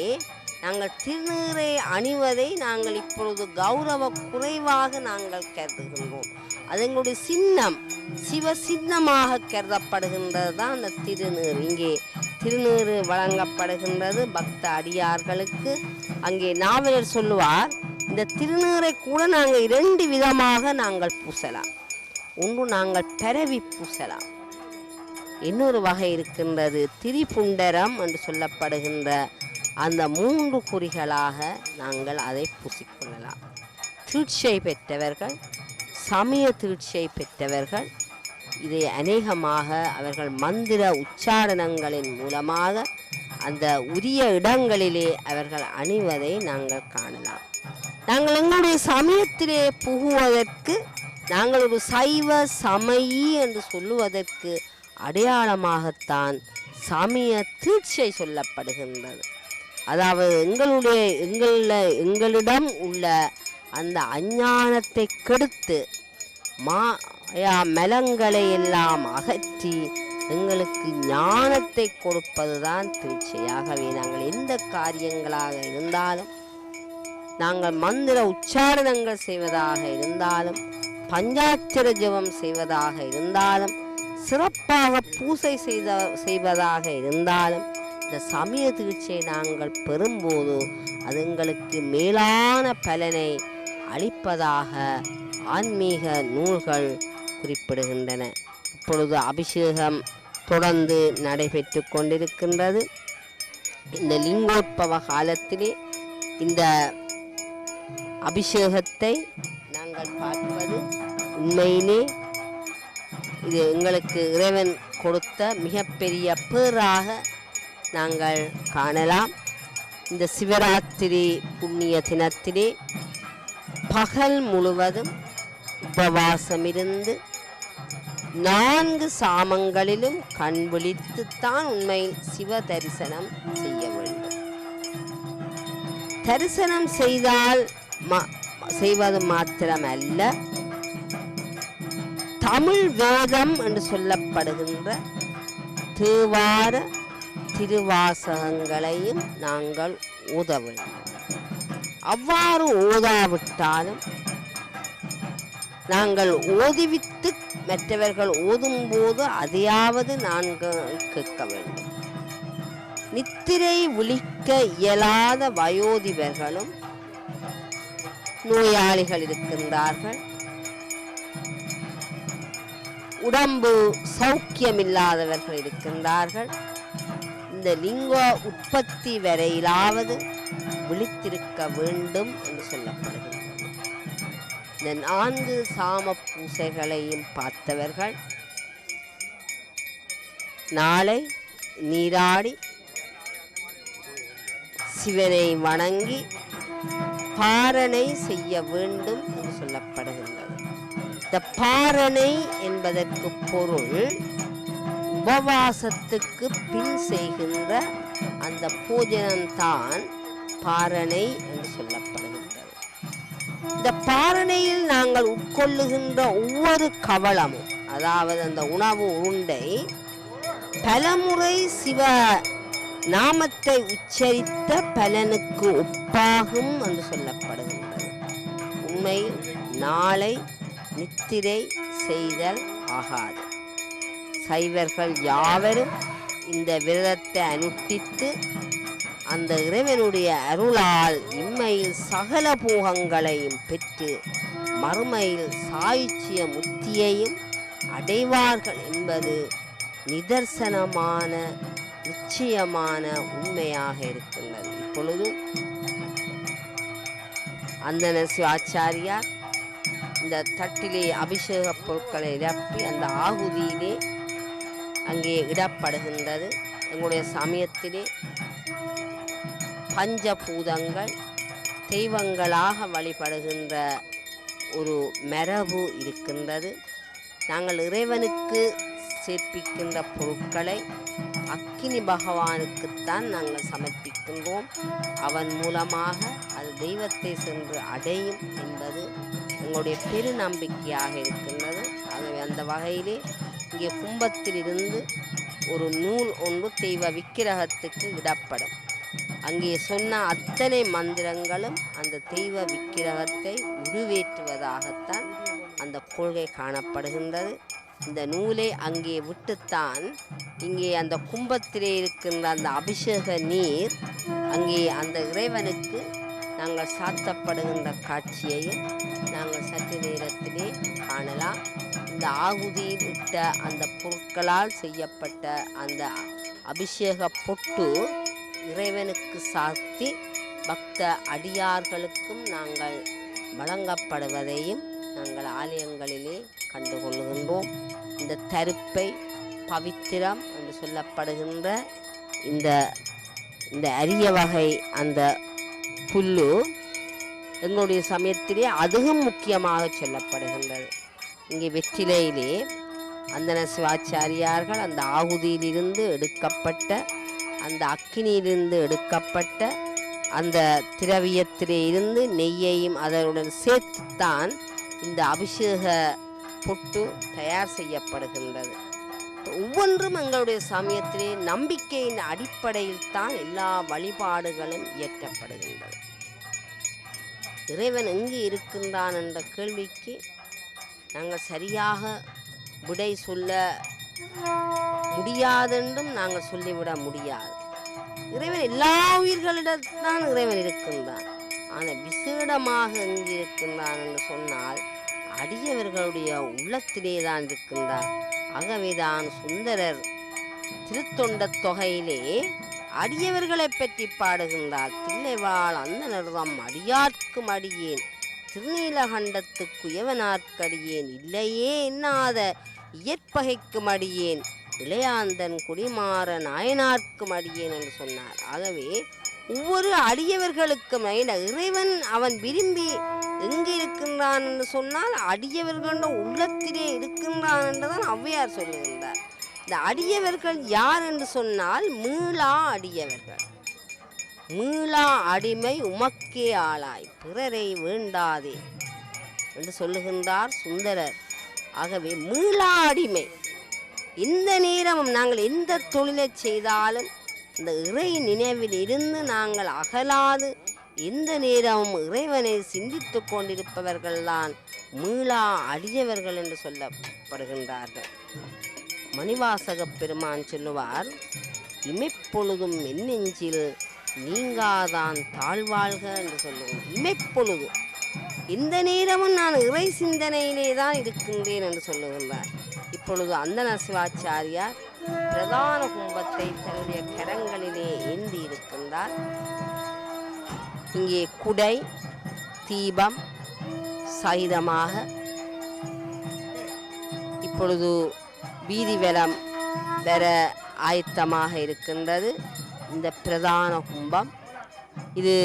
நாங்கள் திருநீரை அணிவதை நாங்கள் இப்பொழுது கௌரவ குறைவாக நாங்கள் கருதுகின்றோம். அது எங்களுடைய சின்னம், சிவ சின்னமாக கருதப்படுகின்றது தான் அந்த திருநீர். இங்கே திருநீறு வழங்கப்படுகின்றது பக்த அடியார்களுக்கு. அங்கே நாவலர் சொல்லுவார், இந்த திருநீரை கூட நாங்கள் 2 விதமாக நாங்கள் பூசலாம். ஒன்று நாங்கள் பரவி பூசலாம், இன்னொரு வகை இருக்கின்றது திரிபுண்டரம் என்று சொல்லப்படுகின்ற அந்த 3 குறிகளாக நாங்கள் அதை பூசிக்கொள்ளலாம். தீட்சை பெற்றவர்கள், சமய தீட்சை பெற்றவர்கள் இதை அநேகமாக அவர்கள் மந்திர உச்சாரணங்களின் மூலமாக அந்த உரிய இடங்களிலே அவர்கள் அணிவதை நாங்கள் காணலாம். நாங்கள் எங்களுடைய சமயத்திலே புகுவதற்கு, நாங்கள் ஒரு சைவ சமயி என்று சொல்லுவதற்கு அடையாளமாகத்தான் சமய தீட்சை சொல்லப்படுகின்றது. அதாவது எங்களிடம் உள்ள அந்த அஞ்ஞானத்தை கெடுத்து மாயா மலங்களை எல்லாம் அகற்றி எங்களுக்கு ஞானத்தை கொடுப்பதுதான் தீட்சையாகவே நாங்கள் எந்த காரியங்களாக இருந்தாலும், நாங்கள் மந்திர உச்சாரணங்கள் செய்வதாக இருந்தாலும், பஞ்சாட்சர ஜபம் செய்வதாக இருந்தாலும், சிறப்பாக பூசை செய்வதாக இருந்தாலும், இந்த சமய தீட்சை நாங்கள் பெறும்போது அது எங்களுக்கு மேலான பலனை அளிப்பதாக ஆன்மீக நூல்கள் குறிப்பிடுகின்றன. இப்பொழுது அபிஷேகம் தொடர்ந்து நடைபெற்று கொண்டிருக்கின்றது. இந்த லிங்கோத்பவ காலத்திலே இந்த அபிஷேகத்தை நாங்கள் பார்ப்பது உண்மையிலே இது எங்களுக்கு இறைவன் கொடுத்த மிகப்பெரிய பேராக நாங்கள் காணலாம். இந்த சிவராத்திரி புண்ணிய தினத்திலே பகல் முழுவதும் உபவாசம் இருந்து 4 சாமங்களிலும் கண் விழித்துத்தான் உண்மையில் சிவ தரிசனம் செய்ய வேண்டும். தரிசனம் செய்வது மாத்திரமல்ல, தமிழ் வேதம் என்று சொல்லப்படுகின்ற தேவார திருவாசகங்களையும் நாங்கள் ஓத வேண்டும். அவ்வாறு ஓதாவிட்டாலும் நாங்கள் ஓதுவித்து மற்றவர்கள் ஓதும்போது அதையாவது நாங்கள் கேட்க வேண்டும். நித்திரை விழிக்க இயலாத வயோதிபர்களும் நோயாளிகள் இருக்கின்றார்கள். உடம்பு சௌக்கியமில்லாதவர்கள் இருக்கின்றார்கள். இந்த லிங்க உற்பத்தி வரையிலாவது விழித்திருக்க வேண்டும் என்று சொல்லப்படுகிறது. இந்த 4 சாம பூசைகளையும் பார்த்தவர்கள் நாளை நீராடி சிவனை வணங்கி பாரணை செய்ய வேண்டும் என்று சொல்லப்படுகின்றது. இந்த பாரணை என்பதற்கு பொருள் உபவாசத்துக்கு பின் செய்கின்ற அந்த பூஜனம்தான் பாரணை என்று சொல்லப்படுகின்றது. இந்த பாரணையில் நாங்கள் உட்கொள்ளுகின்ற ஒவ்வொரு கவளமும், அதாவது அந்த உணவு உருண்டை, பலமுறை சிவ நாமத்தை உச்சரித்த பலனுக்கு ஒப்பாகும் என்று சொல்லப்படுகின்றது. உண்மையில் நாளை நித்திரை செய்தல் ஆகாது. சைவர்கள் யாவரும் இந்த விரதத்தை அனுஷ்டித்து அந்த இறைவனுடைய அருளால் இம்மையில் சகல போகங்களையும் பெற்று மறுமையில் சாயுச்சிய முத்தியையும் அடைவார்கள் என்பது நிதர்சனமான நிச்சயமான உண்மையாக இருக்கின்றது. இப்பொழுது அந்தன சிவாச்சாரியார் இந்த தட்டிலே அபிஷேக பொருட்களை நிரப்பி அந்த ஆகுதியிலே அங்கே இடப்படுகின்றது. எங்களுடைய சமயத்திலே பஞ்சபூதங்கள் தெய்வங்களாக வழிபடுகின்ற ஒரு மரபு இருக்கின்றது. நாங்கள் இறைவனுக்கு சேர்ப்பிக்கின்ற பொருட்களை அக்கினி பகவானுக்குத்தான் நாங்கள் சமர்ப்பிக்கின்றோம். அவன் மூலமாக அது தெய்வத்தை சென்று அடையும் என்பது எங்களுடைய பெரு நம்பிக்கையாக இருக்கின்றது. ஆகவே அந்த வகையிலே இங்கே கும்பத்திலிருந்து ஒரு நூல் ஒன்று தெய்வ விக்கிரகத்துக்கு இடப்படும். அங்கே சொன்ன அத்தனை மந்திரங்களும் அந்த தெய்வ விக்கிரகத்தை உருவேற்றுவதாகத்தான் அந்த கொள்கை காணப்படுகின்றது. இந்த நூலை அங்கே விட்டுத்தான் இங்கே அந்த கும்பத்திலே இருக்கின்ற அந்த அபிஷேக நீர் அங்கே அந்த இறைவனுக்கு நாங்கள் சாத்தப்படுகின்ற காட்சியையும் நாங்கள் சற்று நேரத்திலே காணலாம். இந்த ஆகுதியில் இட்ட அந்த பொருட்களால் செய்யப்பட்ட அந்த அபிஷேக பொட்டு இறைவனுக்கு சாத்தி பக்த அடியார்களுக்கும் நாங்கள் வழங்கப்படுவதையும் நாங்கள் ஆலயங்களிலே கண்டுகொள்கின்றோம். இந்த தருப்பை பவித்திரம் என்று சொல்லப்படுகின்ற இந்த அரிய வகை அந்த புல்லு எங்களுடைய சமயத்திலே அதுவும் முக்கியமாக சொல்லப்படுகின்றது. இங்கே வெற்றிலையிலே அந்தன சிவாச்சாரியார்கள் அந்த ஆகுதியிலிருந்து எடுக்கப்பட்ட அந்த அக்கினியிலிருந்து எடுக்கப்பட்ட அந்த திரவியத்திலே இருந்து நெய்யையும் அதனுடன் சேர்த்துத்தான் இந்த அபிஷேக பொட்டு தயார் செய்யப்படுகின்றது. ஒவ்வொன்றும் எங்களுடைய சமயத்திலே நம்பிக்கையின் அடிப்படையில் தான் எல்லா வழிபாடுகளும் இயற்றப்படுகின்றது. இறைவன் எங்கு இருக்கின்றான் என்ற கேள்விக்கு நாங்கள் சரியாக விடை சொல்ல முடியாதென்றும் நாங்கள் சொல்லிவிட முடியாது. இறைவன் எல்லா உயிர்களிடத்தான் இறைவன் இருக்கின்றான். ஆனால் விசேடமாக எங்கு இருக்கின்றான் என்று சொன்னால் அடியவர்களுடைய உள்ளத்திலே தான் இருக்கின்றார். ஆகவேதான் சுந்தரர் திருத்தொண்ட தொகையிலே அடியவர்களை பற்றி பாடுகின்றார். தில்லைவாழ் அந்த நிறுவம் அடியார்க்கும் அடியேன் திருநீலகண்டத்துக்கு எவனார்க்கடியேன் இல்லையே என்னாத இயற்பகைக்கும் அடியேன் இளையாந்தன் குடிமாற நாயனார்க்கும் அடியேன் என்று சொன்னார். ஆகவே ஒவ்வொரு அடியவர்களுக்கும் இறைவன் அவன் விரும்பி எங்கே இருக்கின்றான் என்று சொன்னால் அடியவர்கள உள்ளத்திலே இருக்கின்றான் என்றுதான் ஔவையார் சொல்லுகின்றார். இந்த அடியவர்கள் யார் என்று சொன்னால் மீளா அடியவர்கள். மீளா அடிமை உமக்கே ஆளாய் பிறரை வேண்டாதே என்று சொல்லுகின்றார் சுந்தரர். ஆகவே மீளா அடிமை. எந்த நேரமும் நாங்கள் எந்த தொழிலை செய்தாலும் இந்த இறை நினைவில் இருந்து நாங்கள் அகலாது எந்த நேரமும் இறைவனை சிந்தித்து கொண்டிருப்பவர்கள்தான் மீளா அடியவர்கள் என்று சொல்லப்படுகின்றார்கள். மணிவாசக பெருமான் சொல்லுவார், இமைப்பொழுதும் என்னெஞ்சில் நீங்காதான் தாழ்வாழ்க என்று சொல்லுவோம். இமைப்பொழுது இந்த நேரமும் நான் இறை சிந்தனையிலே தான் இருக்கின்றேன் என்று சொல்லுகின்றார். இப்பொழுது அந்தன சிவாச்சாரியார் பிரதான கும்பத்தை தன்னுடைய கரங்களிலே ஏந்தி இருக்கின்றார். இங்கே குடை தீபம் சகிதமாக இப்பொழுது வீதி வலம் பெற ஆயத்தமாக இருக்கின்றது. இந்த பிரதான கும்பம் இது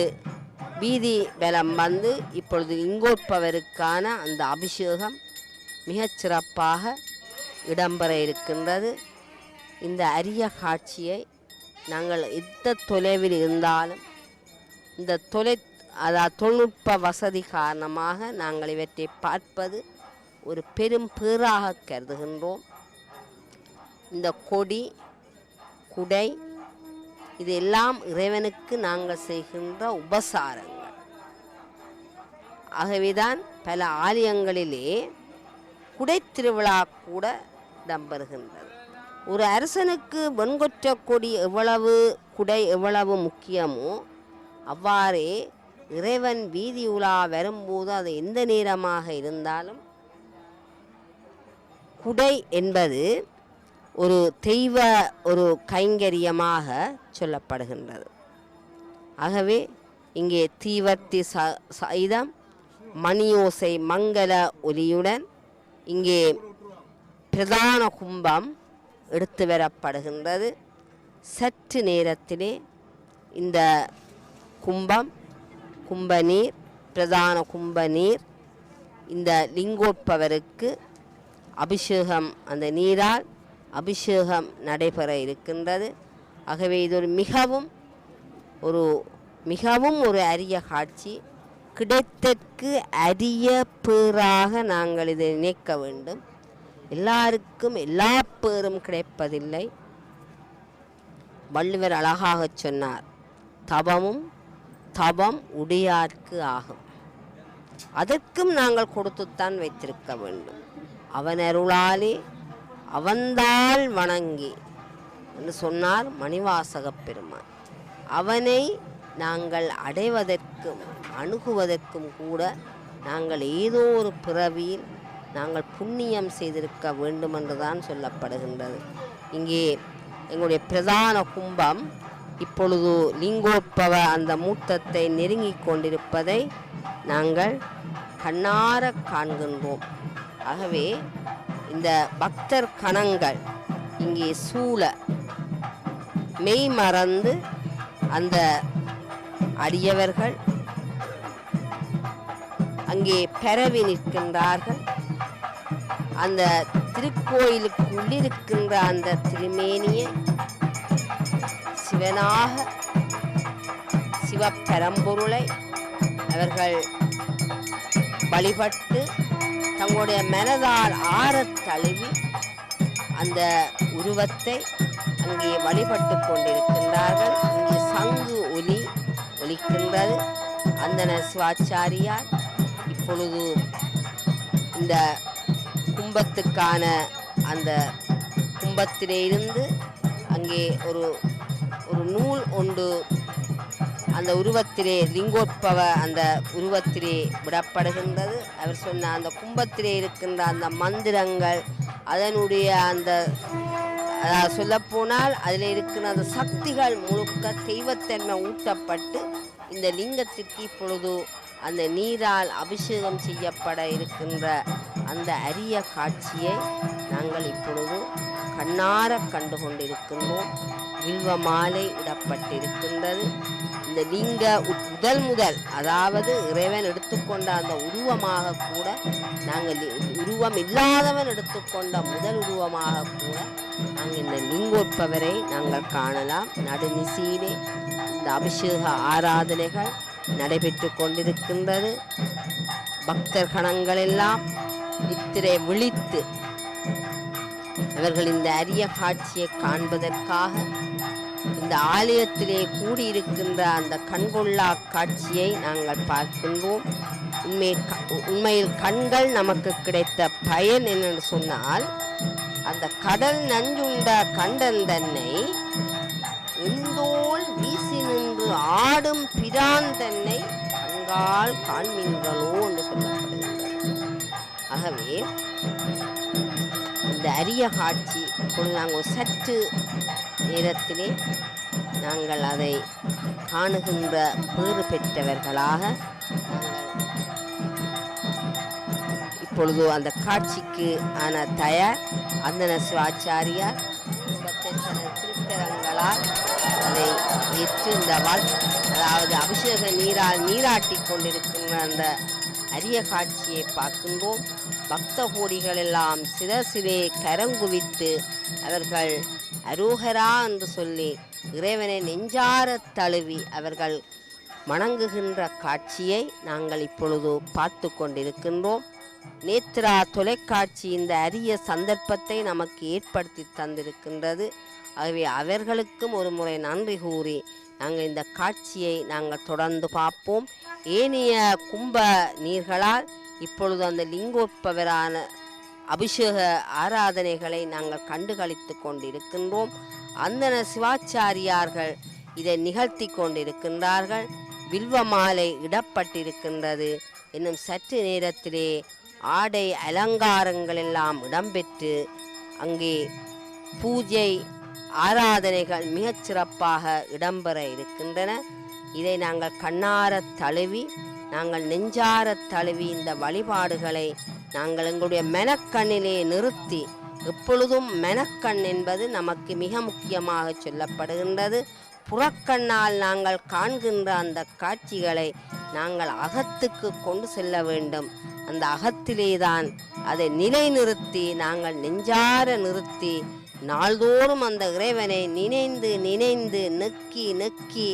வீதி வலம் வந்து இப்பொழுது இங்கோட்பவருக்கான அந்த அபிஷேகம் மிகச்சிறப்பாக இடம்பெற இருக்கின்றது. இந்த அரிய காட்சியை நாங்கள் எந்த தொலைவில் இருந்தாலும் இந்த தொழில்நுட்ப வசதி காரணமாக நாங்கள் இவற்றை பார்ப்பது ஒரு பெரும் பேராக கருதுகின்றோம். இந்த கொடி குடை இதெல்லாம் இறைவனுக்கு நாங்கள் செய்கின்ற உபசாரங்கள். ஆகவேதான் பல ஆலயங்களிலே குடை திருவிழா கூட இடம்பெறுகின்றது. ஒரு அரசனுக்கு வெண்கொற்ற கொடி எவ்வளவு குடை எவ்வளவு முக்கியமோ அவ்வாறே இறைவன் வீதி உலா வரும்போது அது எந்த நேரமாக இருந்தாலும் குடை என்பது ஒரு தெய்வ ஒரு கைங்கரியமாக சொல்லப்படுகின்றது. ஆகவே இங்கே தீவர்த்தி சைதம் மணியோசை மங்கள ஒலியுடன் இங்கே பிரதான கும்பம் எடுத்து வரப்படுகின்றது. சற்று நேரத்திலே இந்த கும்பம் கும்பநீர் பிரதான கும்பநீர் இந்த லிங்கோத்பவருக்கு அபிஷேகம், அந்த நீரால் அபிஷேகம் நடைபெற இருக்கின்றது. ஆகவே இது மிகவும் ஒரு அரிய காட்சி. கிடைத்தற்கு அரிய பேராக நாங்கள் இதை நினைக்க வேண்டும். எல்லாருக்கும் எல்லா பேரும் கிடைப்பதில்லை. வள்ளுவர் அழகாக சொன்னார், தவம் உடையார்க்கு ஆகும். அதற்கும் நாங்கள் கொடுத்துத்தான் வைத்திருக்க வேண்டும். அவன் அருளாலே அவன்தாள் வணங்கி என்று சொன்னார் மணிவாசகப் பெருமான். அவனை நாங்கள் அடைவதற்கும் அணுகுவதற்கும் கூட நாங்கள் ஏதோ ஒரு பிறவியில் நாங்கள் புண்ணியம் செய்திருக்க வேண்டும் என்றுதான் சொல்லப்படுகின்றது. இங்கே எங்களுடைய பிரதான கும்பம் இப்பொழுது லிங்கோத்பவ அந்த மூர்த்தத்தை நெருங்கி கொண்டிருப்பதை நாங்கள் கண்ணார காண்கின்றோம். ஆகவே இந்த பக்தர் கணங்கள் இங்கே சூழ மெய் மறந்து அந்த அடியவர்கள் அங்கே பரவி நிற்கின்றார்கள். அந்த திருக்கோயிலுக்கு உள்ளிருக்கின்ற அந்த திருமேனியை சிவனாக, சிவப்பரம்பொருளை அவர்கள் வழிபட்டு தங்களுடைய மனதால் ஆறத் தழுவி அந்த உருவத்தை அங்கே வழிபட்டு கொண்டிருக்கின்றார்கள். இங்கே சங்கு ஒலிக்கின்றது. அந்தன சிவாச்சாரியார் இப்பொழுது இந்த கும்பத்துக்கான அந்த கும்பத்திலே இருந்து அங்கே ஒரு நூல் ஒன்று அந்த உருவத்திலே, லிங்கோத்பவ அந்த உருவத்திலே விடப்படுகின்றது. அவர் சொன்ன அந்த கும்பத்திலே இருக்கின்ற அந்த மந்திரங்கள், அதனுடைய அந்த சொல்லப்போனால் அதில் இருக்கிற அந்த சக்திகள் முழுக்க தெய்வத்தன்மை ஊட்டப்பட்டு இந்த லிங்கத்திற்கு இப்பொழுது அந்த நீரால் அபிஷேகம் செய்யப்பட இருக்கின்ற அந்த அரிய காட்சியை நாங்கள் இப்பொழுது கண்ணார கண்டு கொண்டிருக்கின்றோம். வில்வ மாலை இடப்பட்டிருக்கின்றது. இந்த லிங்க முதல் அதாவது இறைவன் எடுத்துக்கொண்ட அந்த உருவமாக கூட நாங்கள் உருவம் இல்லாதவன் எடுத்துக்கொண்ட முதல் உருவமாக கூட நாங்கள் இந்த லிங்கோத்பவரை நாங்கள் காணலாம். நடுநிசையிலே இந்த அபிஷேக ஆராதனைகள் நடைபெற்று கொண்டிருக்கின்றது. பக்தர் கணங்கள் எல்லாம் நித்திரை விழித்து அவர்கள் இந்த அரிய காட்சியை காண்பதற்காக இந்த ஆலயத்திலே கூடியிருக்கின்ற அந்த கண்கொள்ளா காட்சியை நாங்கள் பார்க்கின்றோம். உண்மையில் கண்கள் நமக்கு கிடைத்த பயன் என்னென்று சொன்னால், அந்த கடல் நஞ்சுண்ட கண்டன் தன்னை எந்தோள் வீசி நின்று ஆடும் பிரான் தன்னை கண்கால் காண்பீர்களோ என்று சொல்லப்படுகின்றது. ஆகவே இந்த அரிய காட்சி இப்பொழுது நாங்கள் சற்று நேரத்திலே நாங்கள் அதை காணுகின்ற பேறு பெற்றவர்களாக இப்பொழுது அந்த காட்சிக்கு ஆன தயார் அந்தன சிவாச்சாரியார் திருத்தரங்களால் அதை ஏற்று இந்த அதாவது அபிஷேக நீரால் நீராட்டி கொண்டிருக்கின்ற அந்த அரிய காட்சியை பார்க்கின்றோம். பக்த கோடிகள் எல்லாம் சிரசிலே கரங்குவித்து அவர்கள் அரோகரா என்று சொல்லி இறைவனை நெஞ்சார தழுவி அவர்கள் வணங்குகின்ற காட்சியை நாங்கள் இப்பொழுது பார்த்து கொண்டிருக்கின்றோம். நேத்ரா தொலைக்காட்சி இந்த அரிய சந்தர்ப்பத்தை நமக்கு ஏற்படுத்தி தந்திருக்கின்றது. ஆகவே அவர்களுக்கும் ஒரு முறை நன்றி கூறி நாங்கள் இந்த காட்சியை நாங்கள் தொடர்ந்து பார்ப்போம். ஏனைய கும்ப நீர்களால் இப்பொழுது அந்த லிங்கோத்பவரான அபிஷேக ஆராதனைகளை நாங்கள் கண்டுகளித்து கொண்டிருக்கின்றோம். அந்தன சிவாச்சாரியார்கள் இதை நிகழ்த்தி கொண்டிருக்கின்றார்கள். வில்வ மாலை இடப்பட்டிருக்கின்றது. இன்னும் சற்று நேரத்திலே ஆடை அலங்காரங்கள் எல்லாம் இடம்பெற்று அங்கே பூஜை ஆராதனைகள் மிகச் சிறப்பாக இடம்பெற இருக்கின்றன. இதை நாங்கள் கண்ணார தழுவி நாங்கள் நெஞ்சார தழுவி இந்த வழிபாடுகளை நாங்கள் எங்களுடைய மெனக்கண்ணிலே நிறுத்தி, எப்பொழுதும் மெனக்கண் என்பது நமக்கு மிக முக்கியமாக சொல்லப்படுகின்றது. புறக்கண்ணால் நாங்கள் காண்கின்ற அந்த காட்சிகளை நாங்கள் அகத்துக்கு கொண்டு செல்ல வேண்டும். அந்த அகத்திலே தான் அதை நிலைநிறுத்தி நாங்கள் நெஞ்சார நிறுத்தி நாள்தோறும் அந்த இறைவனை நினைந்து நினைந்து நெக்கி நெக்கி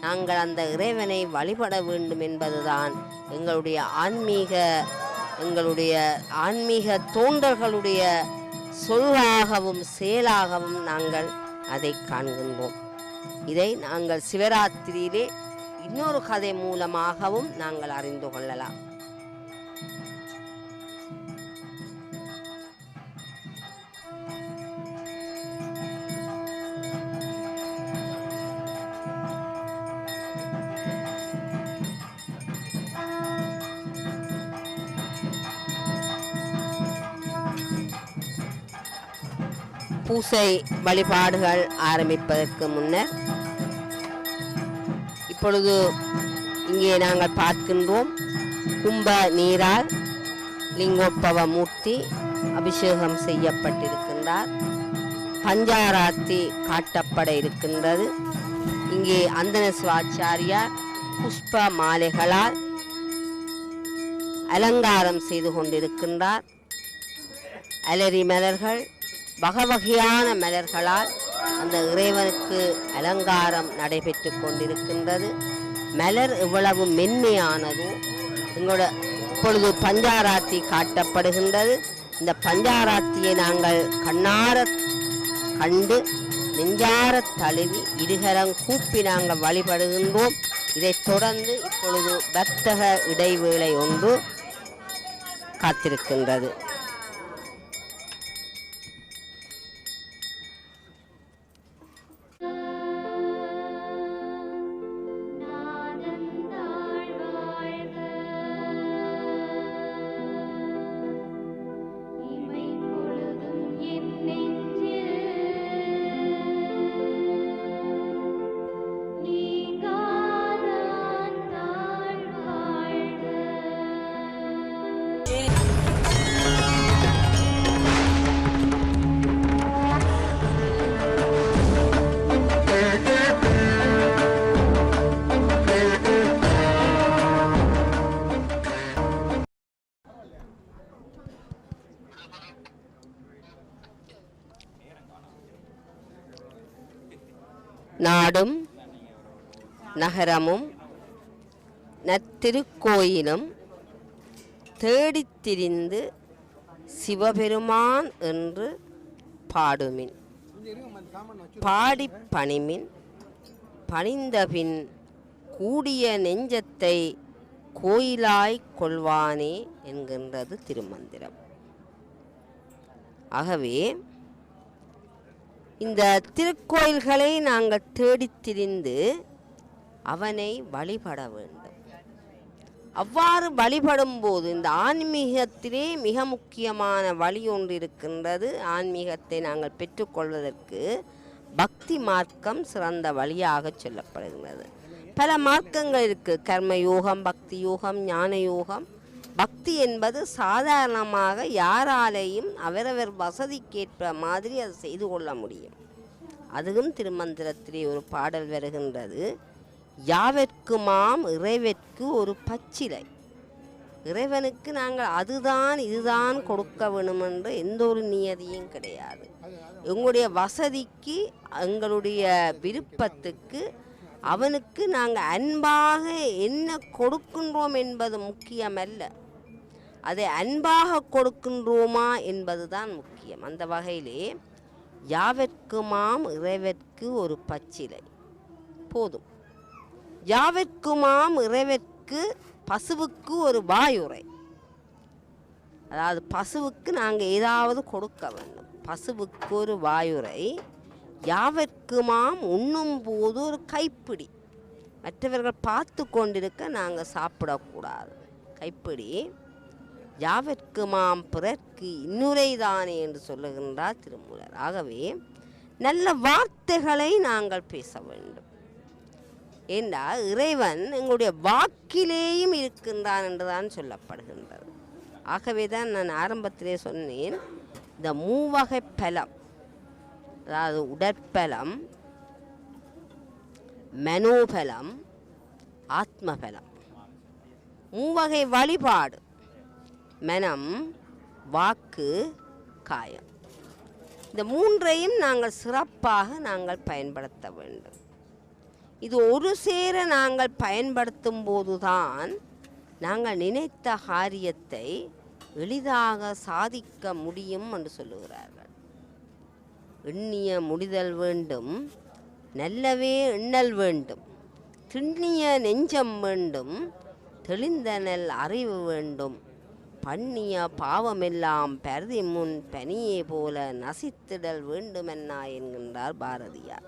நாங்கள் அந்த இறைவனை வழிபட வேண்டும் என்பதுதான் எங்களுடைய ஆன்மீக தோன்றல்களுடைய சொல்லாகவும் செயலாகவும் நாங்கள் அதை காண்கின்றோம். இதை நாங்கள் சிவராத்திரியிலே இன்னொரு கதை மூலமாகவும் நாங்கள் அறிந்து கொள்ளலாம். பூசை வழிபாடுகள் ஆரம்பிப்பதற்கு முன்னர் இப்பொழுது இங்கே நாங்கள் பார்க்கின்றோம், கும்ப நீரால் லிங்கோத்பவ மூர்த்தி அபிஷேகம் செய்யப்பட்டிருக்கின்றார். பஞ்சாராத்தி காட்டப்பட இருக்கின்றது. இங்கே அந்தன சிவாச்சாரியார் புஷ்ப மாலைகளால் அலங்காரம் செய்து கொண்டிருக்கின்றார். அலரி மலர்கள் வகையான மலர்களால் அந்த இறைவனுக்கு அலங்காரம் நடைபெற்று கொண்டிருக்கின்றது. மலர் எவ்வளவு மென்மையானதோ எங்களோட இப்பொழுது பஞ்சாராத்தி காட்டப்படுகின்றது. இந்த பஞ்சாராத்தியை நாங்கள் கண்ணார கண்டு நெஞ்சார தழுவி இருகரம் கூப்பி நாங்கள் வழிபடுகின்றோம். இதைத் தொடர்ந்து இப்பொழுது வர்த்தக இடைவேளை ஒன்று காத்திருக்கின்றது. நாடும் நகரமும் நத்திருக்கோயிலும் தேடித்திரிந்து சிவபெருமான் என்று பாடுமின், பாடி பணிமின், பணிந்தபின் கூடிய நெஞ்சத்தை கோயிலாய் கொள்வானே என்கின்றது திருமந்திரம். ஆகவே இந்த திருக்கோயில்களை நாங்கள் தேடித்திரிந்து அவனை வழிபட வேண்டும். அவ்வாறு வழிபடும் போது இந்த ஆன்மீகத்திலே மிக முக்கியமான வழி ஒன்று இருக்கின்றது. ஆன்மீகத்தை நாங்கள் பெற்றுக்கொள்வதற்கு பக்தி மார்க்கம் சிறந்த வழியாக சொல்லப்படுகிறது. பல மார்க்கங்கள் இருக்குது. கர்ம யோகம், பக்தி யோகம், ஞான யோகம். பக்தி என்பது சாதாரணமாக யாராலேயும் அவரவர் வசதிக்கேற்ப மாதிரி அதை செய்து கொள்ள முடியும். அதுவும் திருமந்திரத்திலே ஒரு பாடல் வருகின்றது, யாவர்க்குமாம் இறைவற்கு ஒரு பச்சிலை. இறைவனுக்கு நாங்கள் அதுதான் இதுதான் கொடுக்க வேணும் என்று எந்த ஒரு நியதியும் கிடையாது. எங்களுடைய வசதிக்கு, எங்களுடைய விருப்பத்துக்கு அவனுக்கு நாங்கள் அன்பாக என்ன கொடுக்கின்றோம் என்பது முக்கியமல்ல, அதை அன்பாக கொடுக்கின்றோமா என்பதுதான் முக்கியம். அந்த வகையிலே யாவர்க்குமாம் இறைவற்கு ஒரு பச்சிலை போதும். யாவர்க்குமாம் இறைவற்கு பசுவுக்கு ஒரு வாயுரை. அதாவது பசுவுக்கு நாங்கள் ஏதாவது கொடுக்க வேண்டும். பசுவுக்கு ஒரு வாயுரை. யாவர்க்குமாம் உண்ணும் போது ஒரு கைப்பிடி. மற்றவர்கள் பார்த்து கொண்டிருக்க நாங்கள் சாப்பிடக்கூடாது. கைப்பிடி. யாவர்க்குமாம் பிறர்க்கு இன்னுரைதானே என்று சொல்லுகின்றார் திருமூலர். ஆகவே நல்ல வார்த்தைகளை நாங்கள் பேச வேண்டும். என்றால் இறைவன் எங்களுடைய வாக்கிலேயும் இருக்கின்றான் என்றுதான் சொல்லப்படுகின்றது. ஆகவே தான் நான் ஆரம்பத்திலே சொன்னேன், இந்த மூவகை பலம், அதாவது உடற்பலம், மனோபலம், ஆத்மபலம், மூவகை வழிபாடு, மனம், வாக்கு, காயம். இந்த மூன்றையும் நாங்கள் சிறப்பாக நாங்கள் பயன்படுத்த வேண்டும். இது ஒரு சேர நாங்கள் பயன்படுத்தும் போதுதான் நாங்கள் நினைத்த காரியத்தை எளிதாக சாதிக்க முடியும் என்று சொல்லுகிறார்கள். எண்ணிய முடிதல் வேண்டும், நல்லவே எண்ணல் வேண்டும், திண்ணிய நெஞ்சம் வேண்டும், தெளிந்தனல் அறிவு வேண்டும், பண்ணிய பாவமெல்லாம் பருதி முன் பனியே போல நசித்திடல் வேண்டுமென்னா என்கின்றார் பாரதியார்.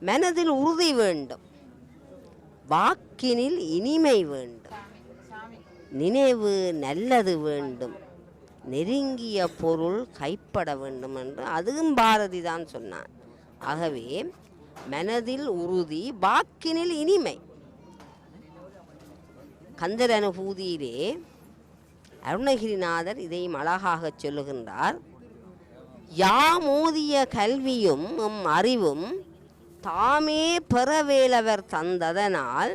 மனதில் உறுதி வேண்டும், வாக்கினில் இனிமை வேண்டும், நினைவு நல்லது வேண்டும், நெருங்கிய பொருள் கைப்பட வேண்டும் என்று அதுவும் பாரதி தான் சொன்னான். ஆகவே மனதில் உறுதி, வாக்கினில் இனிமை. கந்தர் அனுபூதியிலே அருணகிரிநாதர் இதையும் அழகாக சொல்லுகின்றார். யாமோதிய கல்வியும் அறிவும் தாமே பெறவேலவர் தந்ததனால்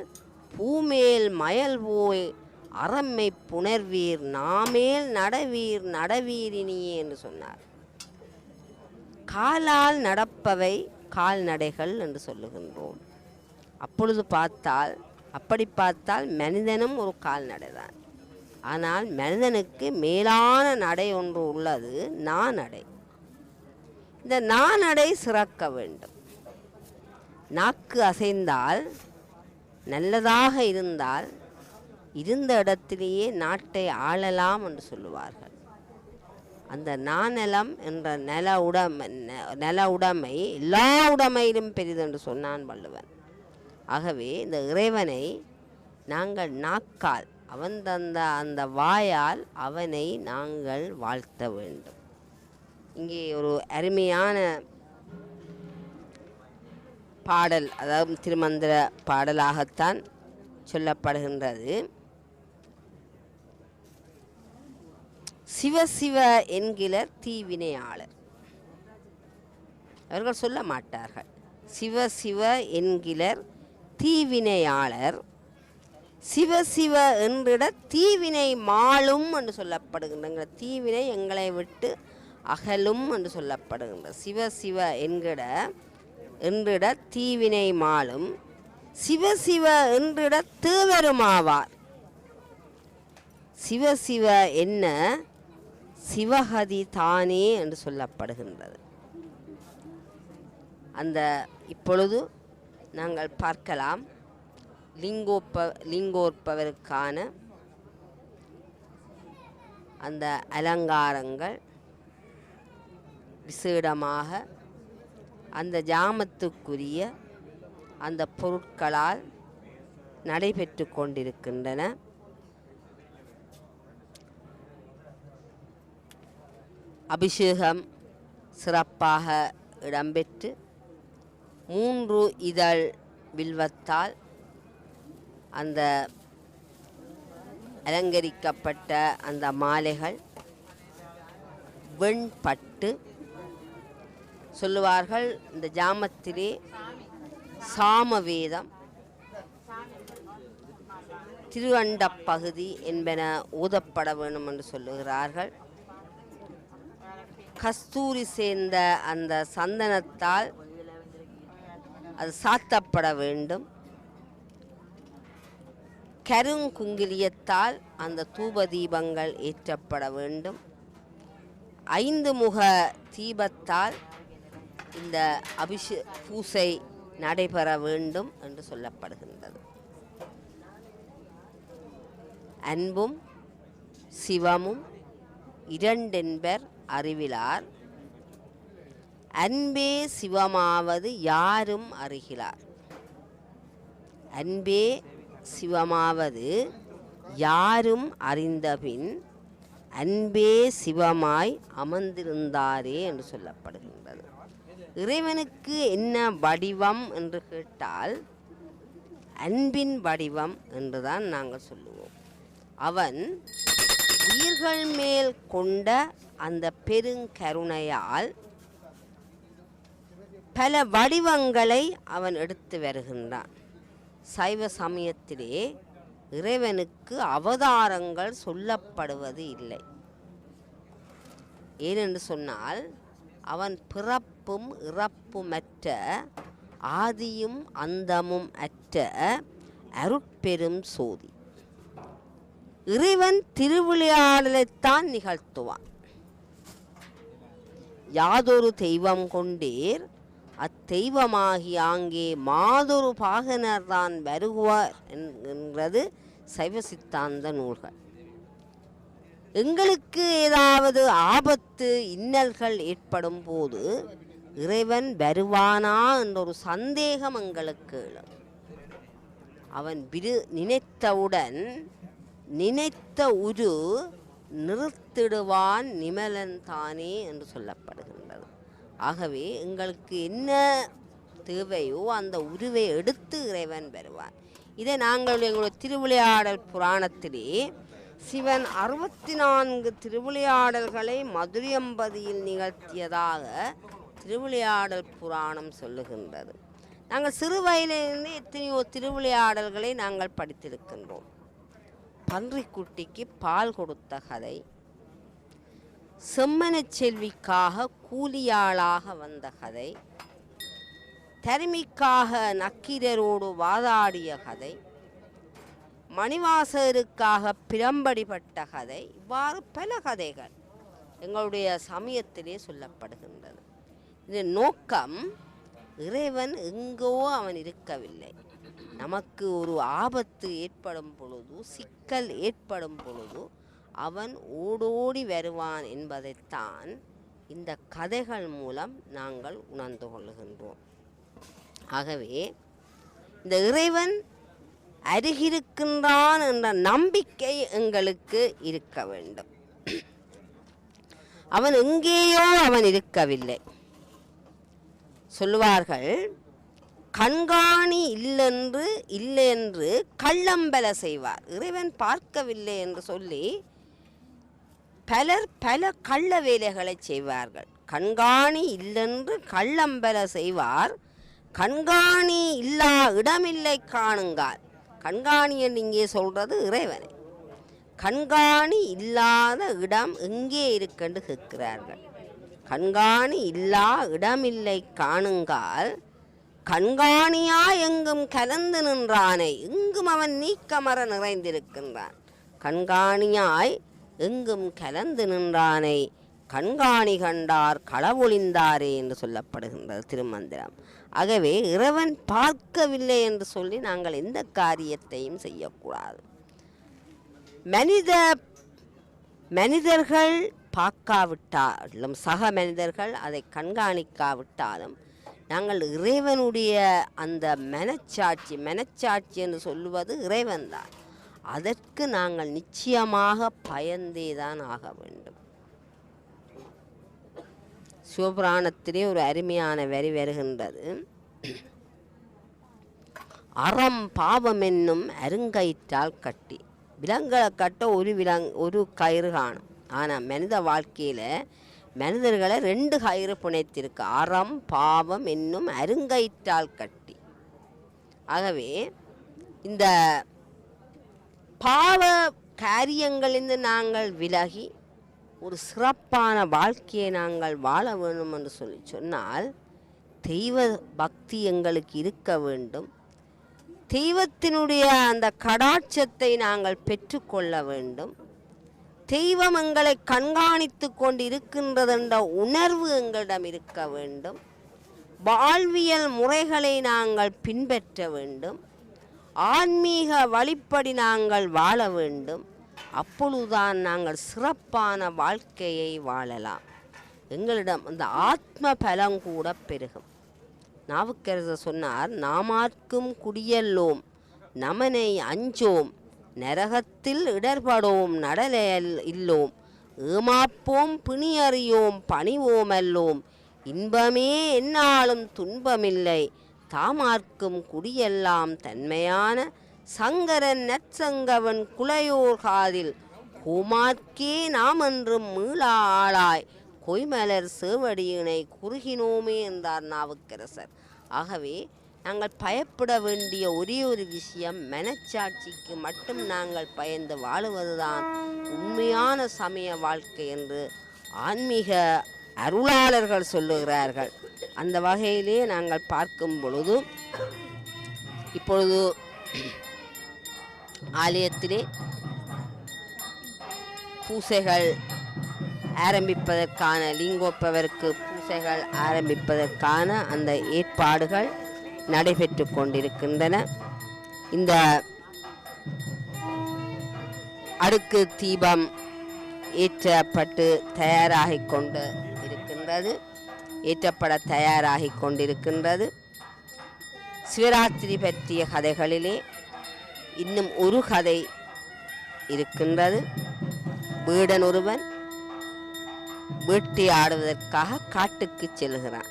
பூமேல் மயல் போய் அறம்மை புணர்வீர் நாமேல் நடவீர் நடவீரினியே என்று சொன்னார். காலால் நடப்பவை கால்நடைகள் என்று சொல்லுகின்றோம். அப்படி பார்த்தால் மனிதனும் ஒரு கால்நடை தான். ஆனால் மனிதனுக்கு மேலான நடை ஒன்று உள்ளது, நாநடை. இந்த நாநடை சிறக்க வேண்டும். நாக்கு அசைந்தால், நல்லதாக இருந்தால் இருந்த இடத்திலேயே நாட்டை ஆளலாம் என்று சொல்லுவார்கள். அந்த நாணலம் என்ற நல உடைமை எல்லா உடைமையிலும் பெரிது என்று சொன்னான் வள்ளுவன். ஆகவே இந்த இறைவனை நாங்கள் நாக்கால், அவன் தந்த அந்த வாயால் அவனை நாங்கள் வாழ்த்த வேண்டும். இங்கே ஒரு அருமையான பாடல், அதாவது திருமந்திர பாடலாகத்தான் சொல்லப்படுகின்றது. சிவ சிவ என்கிலர் தீவினையாளர். அவர்கள் சொல்ல மாட்டார்கள். சிவ சிவ என்கிலர் தீவினையாளர், சிவ சிவ என்றிட தீவினை மாளும் என்று சொல்லப்படுகின்ற, தீவினை எங்களை விட்டு அகலும் என்று சொல்லப்படுகின்ற. சிவ சிவ என்றிட தீவினை மாளும், சிவ சிவ என்றிட தேவருமாவார். சிவ சிவ என்ன சிவகதி தானே என்று சொல்லப்படுகின்றது. அந்த இப்பொழுது நாங்கள் பார்க்கலாம் லிங்கோற்பவருக்கான அந்த அலங்காரங்கள் விசேடமாக அந்த ஜாமத்துக்குரிய அந்த பொருட்களால் நடைபெற்று கொண்டிருக்கின்றன. அபிஷேகம் சிறப்பாக இடம்பெற்று 3 இதழ் வில்வத்தால் அந்த அலங்கரிக்கப்பட்ட அந்த மாலைகள் வெண்பட்டு சொல்லுவார்கள். இந்த ஜாமத்திலே சாமவேதம், திருஅண்டப் பகுதி என்பன ஊதப்பட வேண்டும் என்று சொல்லுகிறார்கள். கஸ்தூரி சேர்ந்த அந்த சந்தனத்தால் அது சாத்தப்பட வேண்டும். கருங்குங்கிலியத்தால் அந்த தூப தீபங்கள் ஏற்றப்பட வேண்டும். 5 முக தீபத்தால் இந்த பூசை நடைபெற வேண்டும் என்று சொல்லப்படுகின்றது. அன்பும் சிவமும் இரண்டென்பர் அறிவிலார், அன்பே சிவமாவது யாரும் அறிகிறார். அன்பே சிவமாவது யாரும் அறிந்தபின் அன்பே சிவமாய் அமர்ந்திருந்தாரே என்று சொல்லப்படுகின்றது. இறைவனுக்கு என்ன வடிவம் என்று கேட்டால் அன்பின் வடிவம் என்றுதான் நாங்கள் சொல்லுவோம். அவன் உயிர்கள் மேல் கொண்ட அந்த பெருங்கருணையால் பல வடிவங்களை அவன் எடுத்து வருகின்றான். சைவ சமயத்திலே இறைவனுக்கு அவதாரங்கள் சொல்லப்படுவது இல்லை. ஏனென்று சொன்னால் அவன் பிறப்பும் இறப்புமற்ற ஆதியும் அந்தமும் அற்ற அருட்பெரும் சோதி. இறைவன் திருவிளையாடலைத்தான் நிகழ்த்துவான். யாதொரு தெய்வம் கொண்டீர் அத்தெய்வமாகி ஆங்கே மாதொரு பாகனர்தான் வருகுவார் என்கிறது சைவ சித்தாந்த நூல்கள். எங்களுக்கு ஏதாவது ஆபத்து இன்னல்கள் ஏற்படும் போது இறைவன் வருவானா என்ற ஒரு சந்தேகம் எங்களுக்கு எழும். அவன் நினைத்தவுடன் நினைத்த உரு நிறுத்திடுவான் நிமலன் தானே என்று சொல்லப்படுகின்றது. ஆகவே எங்களுக்கு என்ன தேவையோ அந்த உருவை எடுத்து இறைவன் வருவான். இதை நாங்கள் எங்களுடைய திருவிளையாடல் புராணத்திலே சிவன் 64 திருவிளையாடல்களை மதுரையம்பதியில் நிகழ்த்தியதாக திருவிளையாடல் புராணம் சொல்லுகின்றது. நாங்கள் சிறு வயதிலிருந்து எத்தனையோ திருவிளையாடல்களை நாங்கள் படித்திருக்கின்றோம். பன்றிக்குட்டிக்கு பால் கொடுத்த கதை, செம்மனச் செல்விக்காக கூலியாளாக வந்த கதை, தருமிக்காக நக்கீரரோடு வாதாடிய கதை, மணிவாசகருக்காக பிரம்படிப்பட்ட கதை, இவ்வாறு பல கதைகள் எங்களுடைய சமயத்திலே சொல்லப்படுகின்றது. இதன் நோக்கம் இறைவன் எங்கோ அவன் இருக்கவில்லை. நமக்கு ஒரு ஆபத்து ஏற்படும் பொழுது, சிக்கல் ஏற்படும் பொழுது அவன் ஓடோடி வருவான் என்பதைத்தான் இந்த கதைகள் மூலம் நாங்கள் உணர்ந்து கொள்ளுகின்றோம். ஆகவே இந்த இறைவன் அருகிருக்கின்றான் என்ற நம்பிக்கை எங்களுக்கு இருக்க வேண்டும். அவன் எங்கேயோ அவன் இருக்கவில்லை. சொல்லுவார்கள், கண்காணி இல்லை என்று கள்ளம்பல செய்வார். இறைவன் பார்க்கவில்லை என்று சொல்லி பலர் பல கள்ள வேலைகளை செய்வார்கள். கண்காணி இல்லென்று கள்ளம்பல செய்வார், கண்காணி இல்லா இடமில்லை காணுங்கால். கண்காணி என்று இங்கே சொல்றது இறைவனை. கண்காணி இல்லாத இடம் எங்கே இருக்குன்னு கேட்கிறார்கள். கண்காணி இல்லா இடமில்லை காணுங்கால் கண்காணியா எங்கும் கலந்து நின்றானை, எங்கும் அவன் நீக்கமர நிறைந்திருக்கின்றான். கண்காணியாய் எங்கும் கலந்து நின்றானை கண்காணி கண்டார் களவொழிந்தாரே என்று சொல்லப்படுகின்றது திருமந்திரம். ஆகவே இறைவன் பார்க்கவில்லை என்று சொல்லி நாங்கள் எந்த காரியத்தையும் செய்யக்கூடாது. மனிதர்கள் பார்க்காவிட்டாலும், சக மனிதர்கள் அதை கண்காணிக்காவிட்டாலும், நாங்கள் இறைவனுடைய அந்த மனச்சாட்சி என்று சொல்லுவது இறைவன்தான். அதற்கு நாங்கள் நிச்சயமாக பயந்தேதான் ஆக வேண்டும். சிவபுராணத்திலே ஒரு அருமையான வரி வருகின்றது. அறம் பாவம் என்னும் அருங்கயிற்றால் கட்டி. விலங்குகளை கட்ட ஒரு கயிறு காணும். ஆனால் மனித வாழ்க்கையில் மனிதர்களை 2 கயிறு புனைத்திருக்கு. அறம் பாவம் என்னும் அருங்கயிற்றால் கட்டி. ஆகவே இந்த பாவ காரியங்களிலிருந்து நாங்கள் விலகி ஒரு சிறப்பான வாழ்க்கையை நாங்கள் வாழ வேண்டும் என்று சொன்னால் தெய்வ பக்தி எங்களுக்கு இருக்க வேண்டும். தெய்வத்தினுடைய அந்த கடாட்சத்தை நாங்கள் பெற்றுக்கொள்ள வேண்டும். தெய்வம் எங்களை கண்காணித்து கொண்டு இருக்கின்றது என்ற உணர்வு எங்களிடம் இருக்க வேண்டும். வாழ்வியல் முறைகளை நாங்கள் பின்பற்ற வேண்டும். ஆன்மீக வழிப்படி நாங்கள் வாழ வேண்டும். அப்பொழுதுதான் நாங்கள் சிறப்பான வாழ்க்கையை வாழலாம். எங்களிடம் அந்த ஆத்ம பலம் கூட பெருகும். நாவுக்கரசர் சொன்னார், நாமார்க்கும் குடியல்லோம் நமனை அஞ்சோம் நரகத்தில் இடர்படோம் நடலையல் இல்லோம் ஏமாப்போம் பிணியறியோம் பணிவோம் அல்லோம் இன்பமே என்னாலும் துன்பமில்லை தாமார்க்கும் குடியெல்லாம் தன்மையான சங்கரன் நற்சங்கவன் குலையோர் காதில் கோமார்க்கே நாம் என்றும் மீளா ஆளாய் கொய்மலர் சேவடியினை குறுகினோமே என்றார் நாவுக்கரசர். ஆகவே நாங்கள் பயப்பட வேண்டிய ஒரே ஒரு விஷயம், மனச்சாட்சிக்கு மட்டும் நாங்கள் பயந்து வாழுவதுதான் உண்மையான சமய வாழ்க்கை என்று ஆன்மீக அருளாளர்கள் சொல்லுகிறார்கள். அந்த வகையிலே நாங்கள் பார்க்கும் பொழுது இப்பொழுது ஆலயத்திலே பூசைகள் ஆரம்பிப்பதற்கான, லிங்கோப்பவருக்கு பூசைகள் ஆரம்பிப்பதற்கான அந்த ஏற்பாடுகள் நடைபெற்று கொண்டிருக்கின்றன. இந்த அடுக்கு தீபம் ஏற்றப்பட்டு தயாராகி கொண்டு இருக்கின்றது, ஏற்றப்பட தயாராகி கொண்டிருக்கின்றது. சிவராத்திரி பற்றிய கதைகளிலே இன்னும் ஒரு கதை இருக்கின்றது. வேடன் ஒருவன் வேட்டையாடுவதற்காக காட்டுக்கு செல்கிறான்.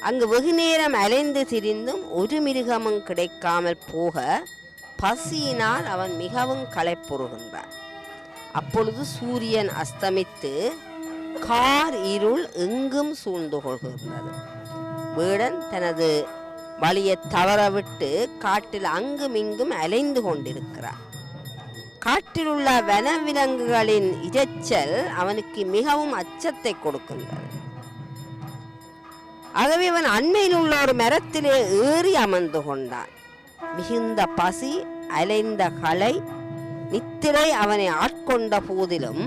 அங்கு வெகு நேரம் அலைந்து திரிந்தும் ஒரு மிருகமும் கிடைக்காமல் போக பசியினால் அவன் மிகவும் களைப்புறுகின்றான். அப்பொழுது சூரியன் அஸ்தமித்து கார் இருள் எங்கும் சூழ்ந்து கொள்கின்றது. வேடன் தனது வழியை தவறவிட்டு காட்டில் அங்கும் இங்கும் அலைந்து கொண்டிருக்கிறான். காட்டில் உள்ள வனவிலங்குகளின் இரைச்சல் அவனுக்கு மிகவும் அச்சத்தை கொடுக்கின்றது. ஆகவே அவன் அண்மையில் உள்ள ஒரு மரத்திலே ஏறி அமர்ந்து கொண்டான். மிகுந்த பசி, அலைந்த களை, நித்திரை அவனை ஆட்கொண்ட போதிலும்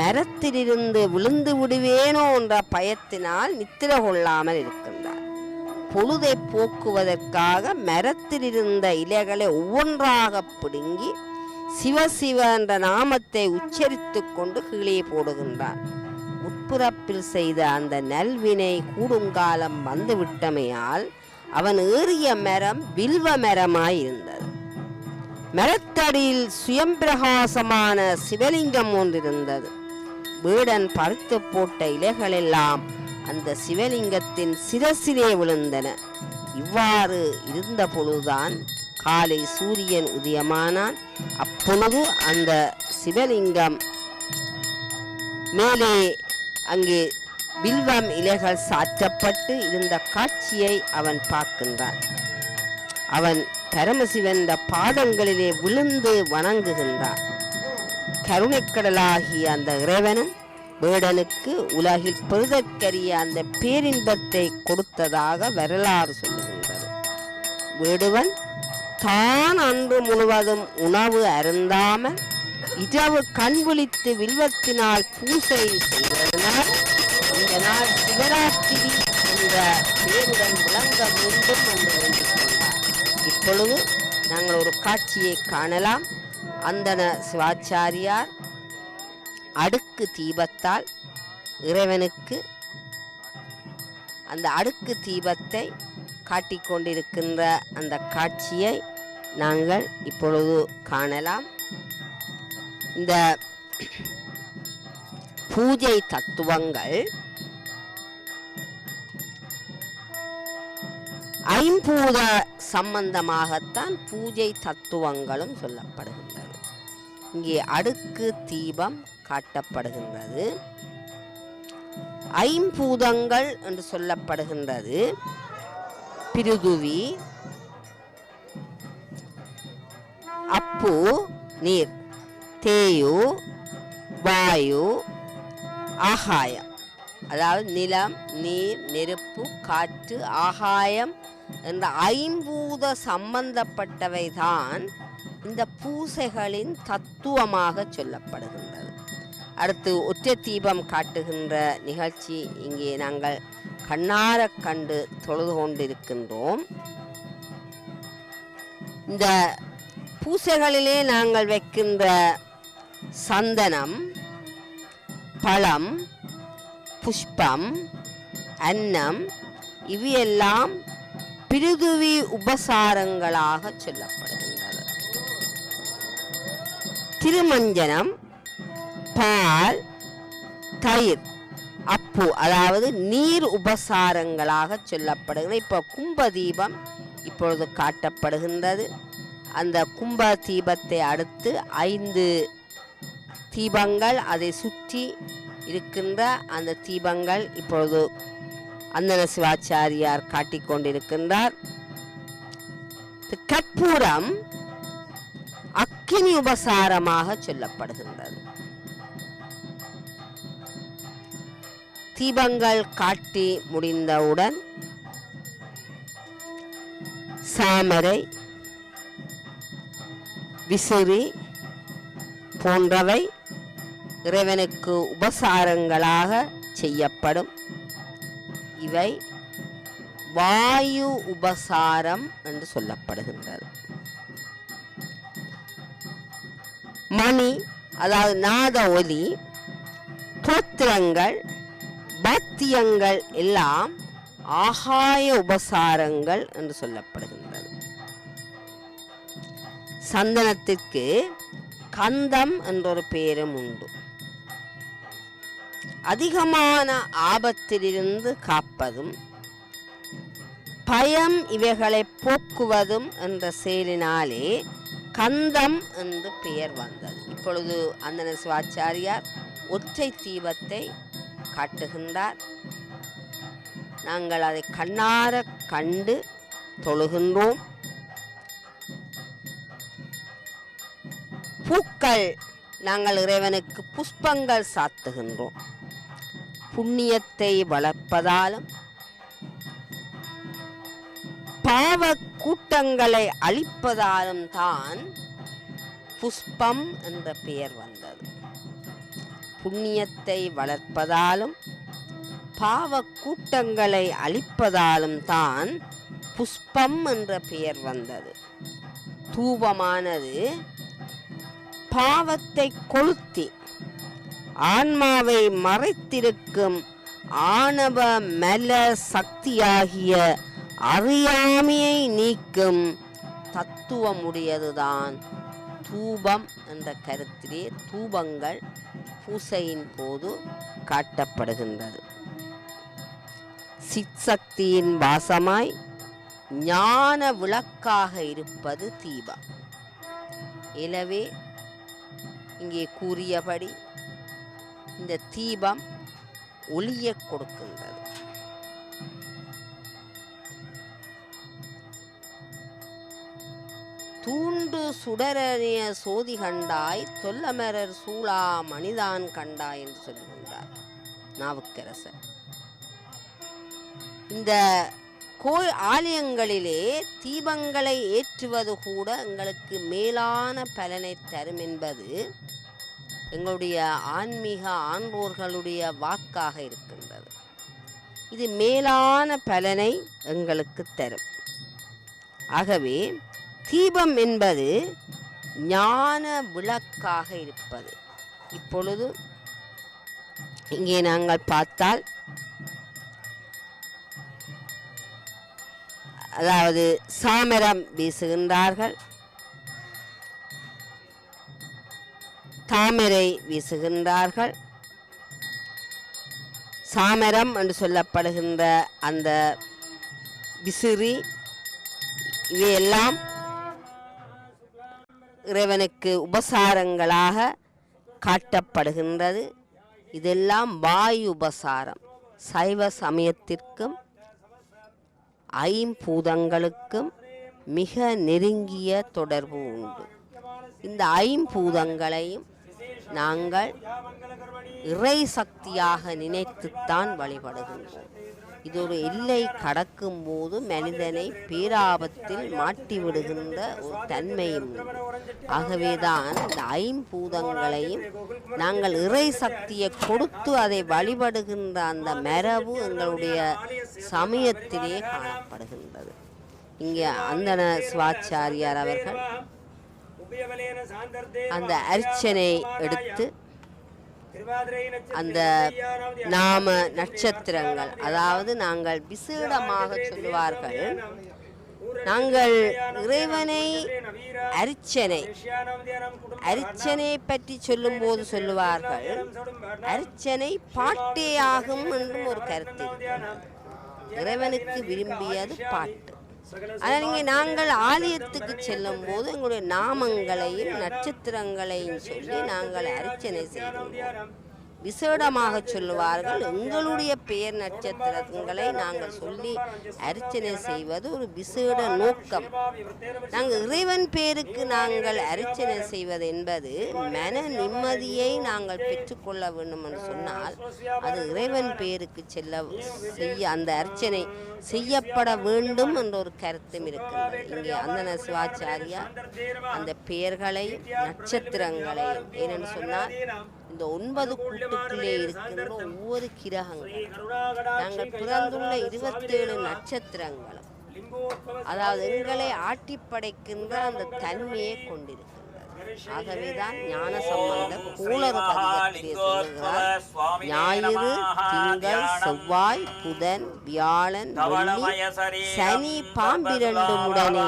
மரத்திலிருந்து விழுந்து விடுவேனோ என்ற பயத்தினால் நித்திரை கொள்ளாமல் இருக்கின்றான். பொழுதை போக்குவதற்காக மரத்தில் இருந்த இலைகளை ஒவ்வொன்றாக பிடுங்கி சிவசிவ என்ற நாமத்தை உச்சரித்து கொண்டு கீழே போடுகின்றான். முற்பிறப்பில் செய்த அந்த நல்வினை கூடுங்காலம் வந்துவிட்டமையால் அவன் ஏறிய மரம் வில்வ மரமாயிருந்தது. மரத்தடியில் சுயம்பிரகாசமான சிவலிங்கம் ஒன்றிருந்தது. வேடன் பறித்து போட்ட இலைகளெல்லாம் அந்த சிவலிங்கத்தின் சிரசிலே விழுந்தன. இவ்வாறு இருந்த பொழுதுதான் காலை சூரியன் உதயமானான். அப்பொழுது அந்த சிவலிங்கம் மேலே அங்கே வில்வம் இலைகள் சாற்றப்பட்டு இருந்த காட்சியை அவன் பார்க்கின்றான். அவன் பரமசிவன் பாதங்களிலே விழுந்து வணங்குகின்றான். கருணைக்கடலாகிய அந்த இறைவனும் வேடனுக்கு உலகில் பெருதற்கரிய அந்த பேரின்பத்தை கொடுத்ததாக வரலாறு சொல்லுகின்றது. வேடுவன் தான் அன்று முழுவதும் உணவு அருந்தாமல் இரவு கண் விழித்து வில்வத்தினால் பூசை செய்ததனால் இந்த நாள் சிவராத்திரி என்ற பேருடன் விளங்க வேண்டும் என்று வேண்டிக் கொண்டார். இப்பொழுது நாங்கள் ஒரு காட்சியை காணலாம். அந்தன சிவாச்சாரியார் அடுக்கு தீபத்தால் இறைவனுக்கு அந்த அடுக்கு தீபத்தை காட்டிக்கொண்டிருக்கின்ற அந்த காட்சியை நாங்கள் இப்பொழுது காணலாம். இந்த பூஜை தத்துவங்கள் ஐம்பூத சம்பந்தமாகத்தான் பூஜை தத்துவங்களும் சொல்லப்படுகின்றது. இங்கே அடுக்கு தீபம் காட்டப்படுகின்றது. ஐம்பூதங்கள் என்று சொல்லப்படுகின்றது பிருதுவி, அப்பு நீர், தேயு வாயு, ஆகாயம். அதாவது நிலம், நீர், நெருப்பு, காற்று, ஆகாயம் என்ற ஐம்பூத சம்பந்தப்பட்டவைதான் இந்த பூசைகளின் தத்துவமாக சொல்லப்படுகின்றது. அடுத்து ஒற்றை தீபம் காட்டுகின்ற நிகழ்ச்சி இங்கே நாங்கள் கண்ணார கண்டு தொழுது கொண்டிருக்கின்றோம். இந்த பூசைகளிலே நாங்கள் வைக்கின்ற சந்தனம், பழம், புஷ்பம், அன்னம் இவையெல்லாம் பிருதுவி உபசாரங்களாக சொல்லப்படுகின்றது. திருமஞ்சனம், பால், தயிர், அப்பு அதாவது நீர் உபசாரங்களாக சொல்லப்படுகிறது. இப்போ கும்ப தீபம் இப்பொழுது காட்டப்படுகின்றது. அந்த கும்ப தீபத்தை அடுத்து 5 தீபங்கள் அதை சுற்றி இருக்கின்ற அந்த தீபங்கள் இப்பொழுது அந்தன சிவாச்சாரியார் காட்டிக்கொண்டிருக்கின்றார். கற்பூரம் அக்கினி உபசாரமாக சொல்லப்படுகின்றது. தீபங்கள் காட்டி முடிந்தவுடன் சாமரை, விசிறி போன்றவை இறைவனுக்கு உபசாரங்களாக செய்யப்படும். இவை வாயு உபசாரம் என்று சொல்லப்படுகின்றது. மணி, அதாவது நாத ஒலி, தோத்திரங்கள், பாத்தியங்கள் எல்லாம் ஆகாய உபசாரங்கள் என்று சொல்லப்படுகின்றது. சந்தனத்திற்கு கந்தம் என்றொரு பெயரும் உண்டு. அதிகமான ஆபத்திலிருந்து காப்பதும் பயம் இவைகளை போக்குவதும் என்ற செயலினாலே கந்தம் என்று பெயர் வந்தது. இப்பொழுது அந்தன சிவாச்சாரியார் ஒற்றை தீபத்தை காட்டுகின்றார். நாங்கள் அதை கண்ணார கண்டு தொழுகின்றோம். பூக்கள், நாங்கள் இறைவனுக்கு புஷ்பங்கள் சாத்துகின்றோம். புண்ணியத்தை வளர்ப்பதாலும் பாவ கூட்டங்களை அழிப்பதாலும் தான் புஷ்பம் என்ற பெயர் வந்தது. புண்ணியத்தை வளர்ப்பதாலும் பாவ கூட்டங்களை அழிப்பதாலும் தான் புஷ்பம் என்ற பெயர் வந்தது. தூபமானது பாவத்தை கொளுத்தி ஆன்மாவை மறைத்திருக்கும் ஆணவ மல சக்தியாகிய அறியாமையை நீக்கும் தத்துவமுடையதுதான் தூபம் என்ற கருத்திலே தூபங்கள் பூசையின் போது காட்டப்படுகின்றது. சிற்சக்தியின் வாசமாய் ஞான விளக்காக இருப்பது தீபம். எனவே இங்கே கூறியபடி இந்த தீபம் ஒளியை கொடுக்கின்றது. தூண்டு சுடரணிய சோதி கண்டாய் தொல்லமரர் சூளா மணிதான் கண்டாய் என்று சொல்லுகின்றார் நாவுக்கரசர். இந்த ஆலயங்களிலே தீபங்களை ஏற்றுவது கூட எங்களுக்கு மேலான பலனை தரும் என்பது எங்களுடைய ஆன்மீக ஆன்றோர்களுடைய வாக்காக இருக்கின்றது. இது மேலான பலனை எங்களுக்கு தரும். ஆகவே தீபம் என்பது ஞான விளக்காக இருப்பது. இப்பொழுது இங்கே நாங்கள் பார்த்தால், அதாவது சாமரம் வீசுகின்றார்கள், தாமரை வீசுகின்றார்கள். சாமரம் என்று சொல்லப்படுகின்ற அந்த விசிறி இவையெல்லாம் இறைவனுக்கு உபசாரங்களாக காட்டப்படுகின்றது. இதெல்லாம் வாயு உபசாரம். சைவ சமயத்திற்கும் ஐம்பூதங்களுக்கும் மிக நெருங்கிய தொடர்பு உண்டு. இந்த ஐம்பூதங்களையும் நாங்கள் இறை சக்தியாக நினைத்துத்தான் வழிபடுகின்றோம். இது ஒரு எல்லை கடக்கும் போது மனிதனை பேராபத்தில் மாட்டிவிடுகின்ற ஒரு தன்மையும் உண்டு. ஆகவேதான் இந்த ஐம்பூதங்களையும் நாங்கள் இறை சக்தியை கொடுத்து அதை வழிபடுகின்ற அந்த மரபு எங்களுடைய சமயத்திலே காணப்படுகின்றது. இங்கே அந்தன சிவாச்சாரியார் அவர்கள் அந்த அர்ச்சனை எடுத்து அந்த நாம நட்சத்திரங்கள், அதாவது நாங்கள் விசேடமாக சொல்லுவார்கள், நாங்கள் இறைவனை அர்ச்சனை பற்றி சொல்லும் போது சொல்லுவார்கள், அர்ச்சனை பாட்டேயாகும் என்றும் ஒரு கருத்து. இறைவனுக்கு விரும்பியது பாட்டு. ஆனால் இங்கே நாங்கள் ஆலயத்துக்கு செல்லும் போது எங்களுடைய நாமங்களையும் நட்சத்திரங்களையும் சொல்லி நாங்கள் அர்ச்சனை செய்கின்றோம். விசேடமாக சொல்லுவார்கள். எங்களுடைய பெயர் நட்சத்திரங்களை நாங்கள் சொல்லி அர்ச்சனை செய்வது ஒரு விசேட நோக்கம். நாங்கள் இறைவன் பேருக்கு நாங்கள் அர்ச்சனை செய்வது என்பது மன நிம்மதியை நாங்கள் பெற்றுக்கொள்ள வேண்டும் என்று சொன்னால் அது இறைவன் பேருக்கு செய்ய அந்த அர்ச்சனை செய்யப்பட வேண்டும் என்ற ஒரு கருத்தும் இருக்கிறது. இங்கே அந்தன சிவாச்சாரியா அந்த பெயர்களை நட்சத்திரங்களையும் ஏனென்று சொன்னால் இந்த 9 கூட்டுக்குள்ளே இருக்கின்ற ஒவ்வொரு கிரகங்கள் நாங்கள் பிறந்துள்ள 27 நட்சத்திரங்களும் அதாவது எங்களை ஆட்டி படைக்கின்ற அந்த தன்மையை கொண்டிருக்கின்றது. ஆகவேதான் ஞான சம்பந்தர் கூலர் பதிகத்திலே சொல்லுகிறார், ஞாயிறு திங்கள் செவ்வாய் புதன் வியாழன் வெள்ளி சனி பாம்பிரண்டுமுடனே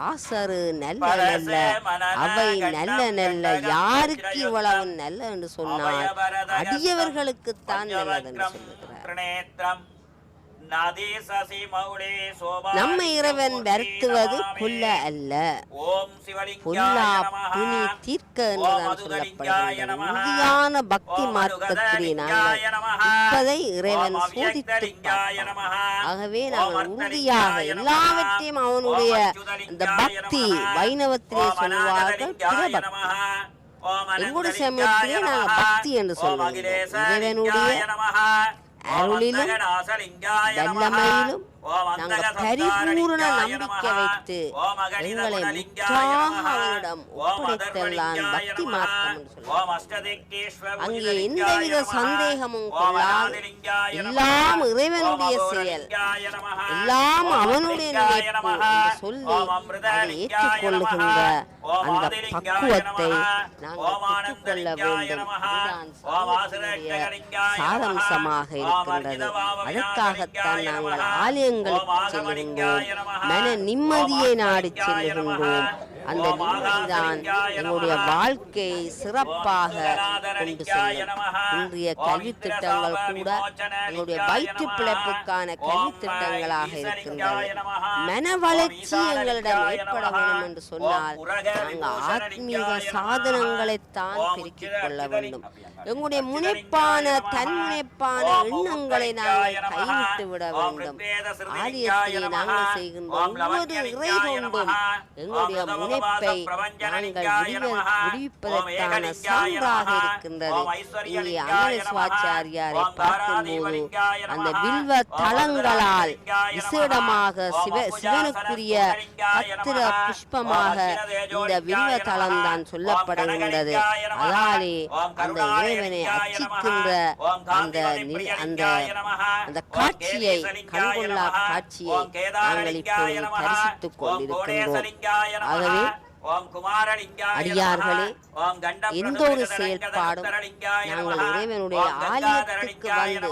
ஆசரு நல்ல நல்ல அவை நல்ல நல்ல யாருக்கு இவ்வளவு நல்ல என்று சொன்னால் அடியவர்களுக்குத்தான் நல்லது என்று சொல்லுகிறார். நம்மை இறைவன் வருத்துவது கொல்ல அல்ல, பொல்லா புனி தீர்க்க என்றுதான் சொல்லப்படுகிறது. உறுதியான பக்தி மார்க்கத்திலே நாங்கள் இருப்பதை இறைவன் சோதித்து ஆகவே நாங்கள் உறுதியாக எல்லாவற்றையும் அவனுடைய இந்த பக்தி வைணவத்திலே சொல்வார்கள் பிரபக்தி. எங்களுடைய சமயத்திலே நாங்கள் பக்தி என்று சொல்லுவோம். இறைவனுடைய அருளிலும் வல்லமையிலும் நாங்கள் பரிபூர்ண நம்பிக்கை வைத்து எங்களை முற்றாக அவரிடம் ஒப்படைத்தெல்லாம் பக்தி மார்க்கம் என்று சொல்லுவோம். அங்கே எந்தவித சந்தேகமும் கொள்ளாது எல்லாம் இறைவனுடைய செயல், எல்லாம் அவனுடைய நினைப்பு என்று சொல்லி அதை ஏற்றுக்கொள்ளுகின்ற அந்த பக்குவத்தை நாங்கள் பெற்றுக்கொள்ள வேண்டும். சாரம்சமாக இருக்கின்றது. அதற்காகத்தான் நாங்கள் ஆலயங்களுக்கு செல்லுகின்றோம், மன நிம்மதியை நாடி செல்லுகின்றோம். அந்த நிம்மதிதான் எங்களுடைய வாழ்க்கையை சிறப்பாக கொண்டு செல்லும். இன்றைய கல்வி திட்டங்கள் கூட எங்களுடைய வயிற்று பிழைப்புக்கான கல்வி திட்டங்களாக இருக்கின்றது. மன வளர்ச்சி எங்களிடம் ஏற்பட வேண்டும் என்று சொன்னால் நாங்கள் ஆத்மீக சாதனங்களைத்தான் பெருக்கிக் கொள்ள வேண்டும். எங்களுடைய முனைப்பான தன்முனைப்பான எண்ணங்களை நாங்கள் கைவிட்டு விட வேண்டும். ஆலயத்திலே நாங்கள் செய்கின்ற ஒவ்வொரு இறை கொண்டும் எங்களுடைய முனைப்பை நாங்கள் விடுவிப்பதற்கான சான்றாக இருக்கின்றது. இங்கே அமர சிவாச்சாரியாரை பார்க்கும்போது அந்த வில்வ தலங்களால் விசேடமாக சிவனுக்குரிய பத்திர புஷ்பமாக இந்த வில்வ தலம் தான் சொல்லப்படுகின்றது. அதாலே அந்த இறைவனை அர்ச்சிக்கின்ற அந்த காட்சியை கண்கொள்ளா காட்சியை நாங்கள் இப்போது தரிசித்துக் கொண்டிருக்கின்றோம். ஆகவே அடியார்களே, எந்த ஒரு செயல்பாடும் நாங்கள் இறைவனுடைய ஆலயத்துக்கு வந்து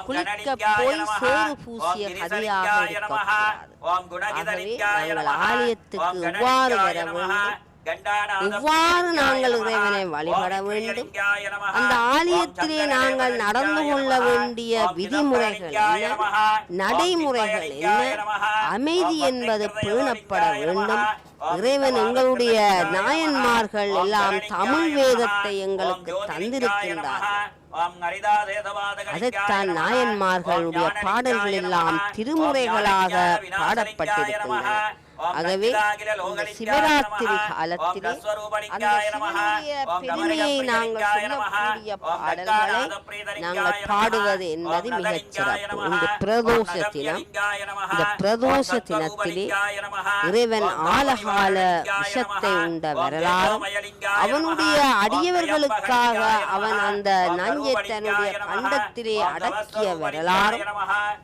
குளிக்க போய் சேறு பூசிய கதையாக இருக்கக்கூடாது. ஆகவே நாங்கள் ஆலயத்துக்கு எவ்வாறு வர வேண்டும், எவ்வாறு நாங்கள் இறைவனை வழிபட வேண்டும், அந்த ஆலயத்திலே நாங்கள் நடந்து கொள்ள வேண்டிய விதிமுறைகள் என்ன, நடைமுறைகள் என்ன, அமைதி என்பது பேணப்பட வேண்டும். இறைவன் எங்களுடைய நாயன்மார்கள் எல்லாம் தமிழ் வேதத்தை எங்களுக்கு தந்திருக்கின்றார்கள். அதைத்தான் நாயன்மார்களுடைய பாடல்கள் எல்லாம் திருமுறைகளாக பாடப்பட்டிருக்கின்றன. ஆகவே சிவராத்திரி காலத்திலே அந்த சிவனுடைய பெருமையை நாங்கள் சொல்லக்கூடிய பாடல்களை நாங்கள் பாடுவது என்பது மிகச் சிறப்பு. இந்த பிரதோஷ தினத்திலே இறைவன் ஆலகால விஷத்தை உண்ட வரலாறும் அவனுடைய அடியவர்களுக்காக அவன் அந்த நஞ்சை தன்னுடைய கண்டத்திலே அடக்கிய வரலாறும்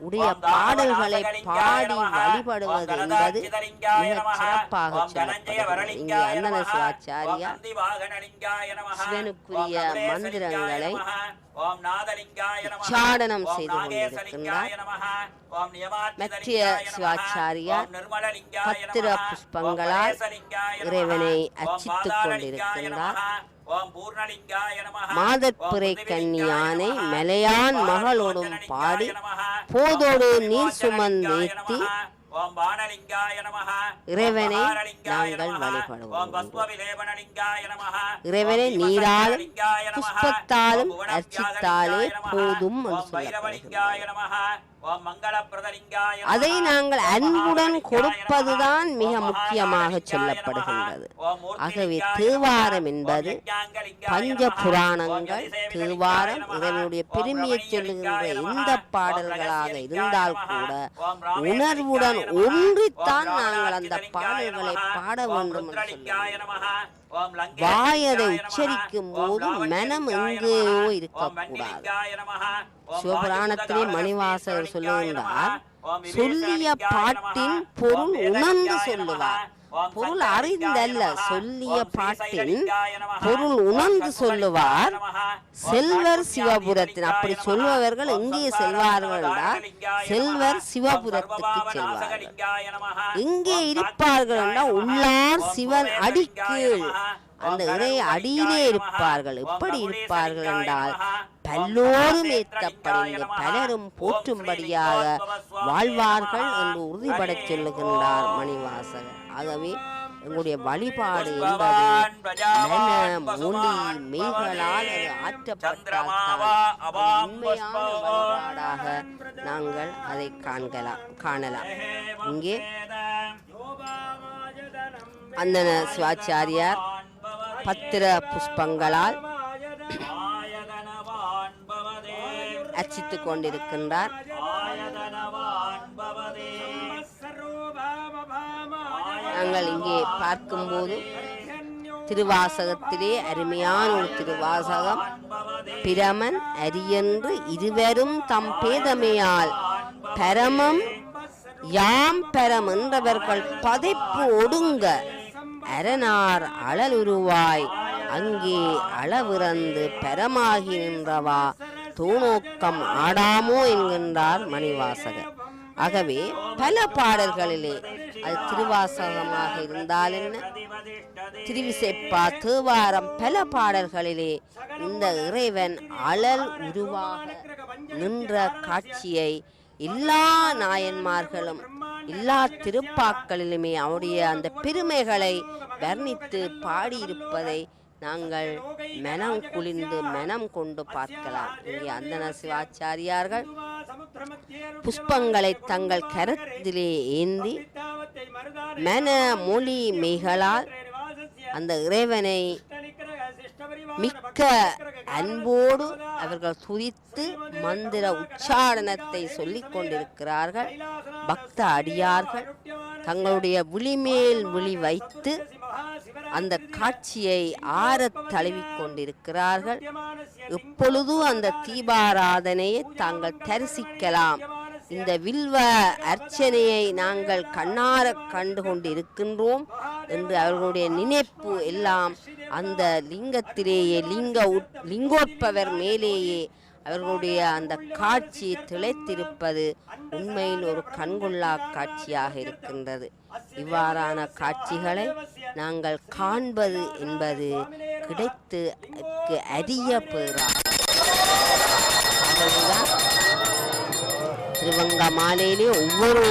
உடைய பாடல்களை பாடி வழிபடுவது என்பது மிகச் சிறப்பாக சொல்லப்படுகிறது. இங்கே அந்தன சிவாச்சாரியா சிவனுக்குரிய மந்திரங்களை உச்சாடனம் செய்து கொண்டிருக்கின்றார். மத்திய சிவாச்சாரியா பத்திர புஷ்பங்களால் இறைவனை அர்ச்சித்துக் கொண்டிருக்கின்றார். மாதற்புரை கன்னியானை மலையான் மகளோடும் பாடி போதோடு நீர் சுமந்தேத்தி இறைவனை நாங்கள் வழிபடுவோம். இறைவனை நீராலும் புஷ்பத்தாலும் அர்ச்சித்தாலே போதும் என்று சொல்லப்படுகிறது. அதை நாங்கள் அன்புடன் கொடுப்பதுதான் மிக முக்கியமாக சொல்லப்படுகின்றது. ஆகவே தேவாரம் என்பது பஞ்ச புராணங்கள், தேவாரம் இதனுடைய பெருமையை சொல்லுகின்ற எந்த பாடல்களாக இருந்தால் கூட உணர்வுடன் ஒன்றித்தான் நாங்கள் அந்த பாடல்களை பாட வேண்டும் என்று சொல்லுவோம். வாயதை உச்சரிக்கும் போது மனம் எங்கேயோ இருக்கக்கூடாது. சிவபுராணத்திலே மணிவாசகர் சொல்லுகின்றார், சொல்லிய பாட்டின் பொருள் உணர்ந்து சொல்லுவார். பொருள் அறிந்தல்ல, சொல்லிய பாட்டின் பொருள் உணர்ந்து சொல்லுவார். செல்வர் சிவபுரத்தின், அப்படி சொல்பவர்கள் எங்கே செல்வார்கள் என்றால் செல்வர் சிவபுரத்துக்கு செல்வார்கள். எங்கே இருப்பார்கள் என்றால் உள்ளார் சிவன் அடிக்கீழ், அந்த இறை அடியிலே இருப்பார்கள். எப்படி இருப்பார்கள் என்றால் பல்லோரும் ஏற்றப்படிந்து பலரும் போற்றும்படியாக வாழ்வார்கள் என்று உறுதிபட சொல்லுகின்றார் மணிவாசகர். ஆகவே எங்களுடைய வழிபாடு என்பது மன மொழி மெய்களால் அது ஆற்றப்பட்டால் உண்மையான வழிபாடாக நாங்கள் அதை காணலாம். இங்கே அந்தன சிவாச்சாரியார் பத்திர புஷ்பங்களால் அர்ச்சித்துக் கொண்டிருக்கின்றார். நாங்கள் இங்கே பார்க்கும்போது திருவாசகத்திலே அருமையான ஒரு திருவாசகம், பிரமன் அரியன்று இருவரும் தம் பேதமையால் பரமம் யாம் பெறம் என்றவர்கள் பதைப்பு ஒடுங்க அரணார் அழலுருவாய் அங்கே அளவிறந்து பெறமாகி நின்றவா தூணோக்கம் ஆடாமோ என்கின்றார் மணிவாசகர். ஆகவே பல பாடல்களிலே அது திருவாசகமாக இருந்தால் என்ன, திருவிசைப்பா, தேவாரம், பல பாடல்களிலே இந்த இறைவன் அழல் உருவாக நின்ற காட்சியை எல்லா நாயன்மார்களும் எல்லா திருப்பாக்களிலுமே அவருடைய அந்த பெருமைகளை வர்ணித்து பாடியிருப்பதை நாங்கள் மனம் குளிர்ந்து மனம் கொண்டு பார்க்கலாம். இங்கே அந்தன சிவாச்சாரியார்கள் புஷ்பங்களை தங்கள் கரத்திலே ஏந்தி மன மொழி மெய்களால் அந்த இறைவனை மிக்க அன்போடு அவர்கள் துதித்து மந்திர உச்சாரணத்தை சொல்லிக் கொண்டிருக்கிறார்கள். பக்த அடியார்கள் தங்களுடைய விழிமேல் விழி வைத்து அந்த காட்சியை ஆறத் தழுவிக் கொண்டிருக்கிறார்கள். எப்பொழுதும் அந்த தீபாராதனையை தாங்கள் தரிசிக்கலாம். இந்த வில்வ அர்ச்சனையை நாங்கள் கண்ணார கண்டு கொண்டு இருக்கின்றோம் என்று அவர்களுடைய நினைப்பு எல்லாம் அந்த லிங்கத்திலேயே லிங்கோற்பவர் மேலேயே அவர்களுடைய அந்த காட்சி திளைத்திருப்பது உண்மையில் ஒரு கண்கொள்ளா காட்சியாக இருக்கின்றது. இவ்வாறான காட்சிகளை நாங்கள் காண்பது என்பது கிடைத்து அரிய பேராகும். திருவங்க மாலையிலே ஒவ்வொரு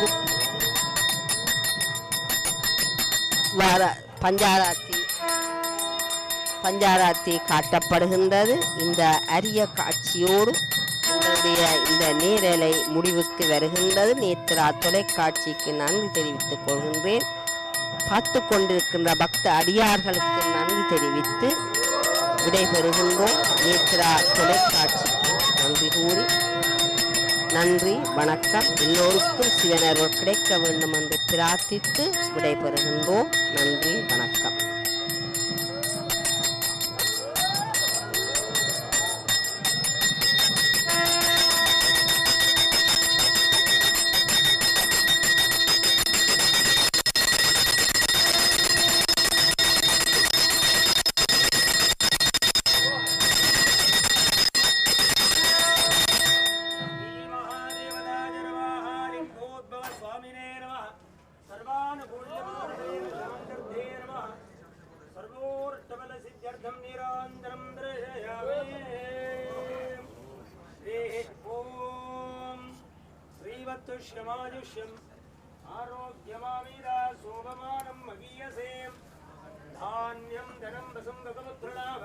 பஞ்சாராத்தி காட்டப்படுகின்றது. இந்த அரிய காட்சியோடு உங்களுடைய இந்த நேரலை முடிவுக்கு வருகின்றது. நேத்ரா தொலைக்காட்சிக்கு நன்றி தெரிவித்துக் கொள்கின்றேன். பார்த்து கொண்டிருக்கின்ற பக்த அடியார்களுக்கு நன்றி தெரிவித்து விடைபெறுகின்றோம். நேத்ரா தொலைக்காட்சிக்கு நன்றி கூறி நன்றி, வணக்கம். எல்லோருக்கும் சிவனர்கள் கிடைக்க வேண்டும் என்று பிரார்த்தித்து விடைபெறுகின்றோம். நன்றி, வணக்கம். आरोग्यमामीरा शोभमानं मगीयसे धान्यं धनं वसं गगमुत्रलाभ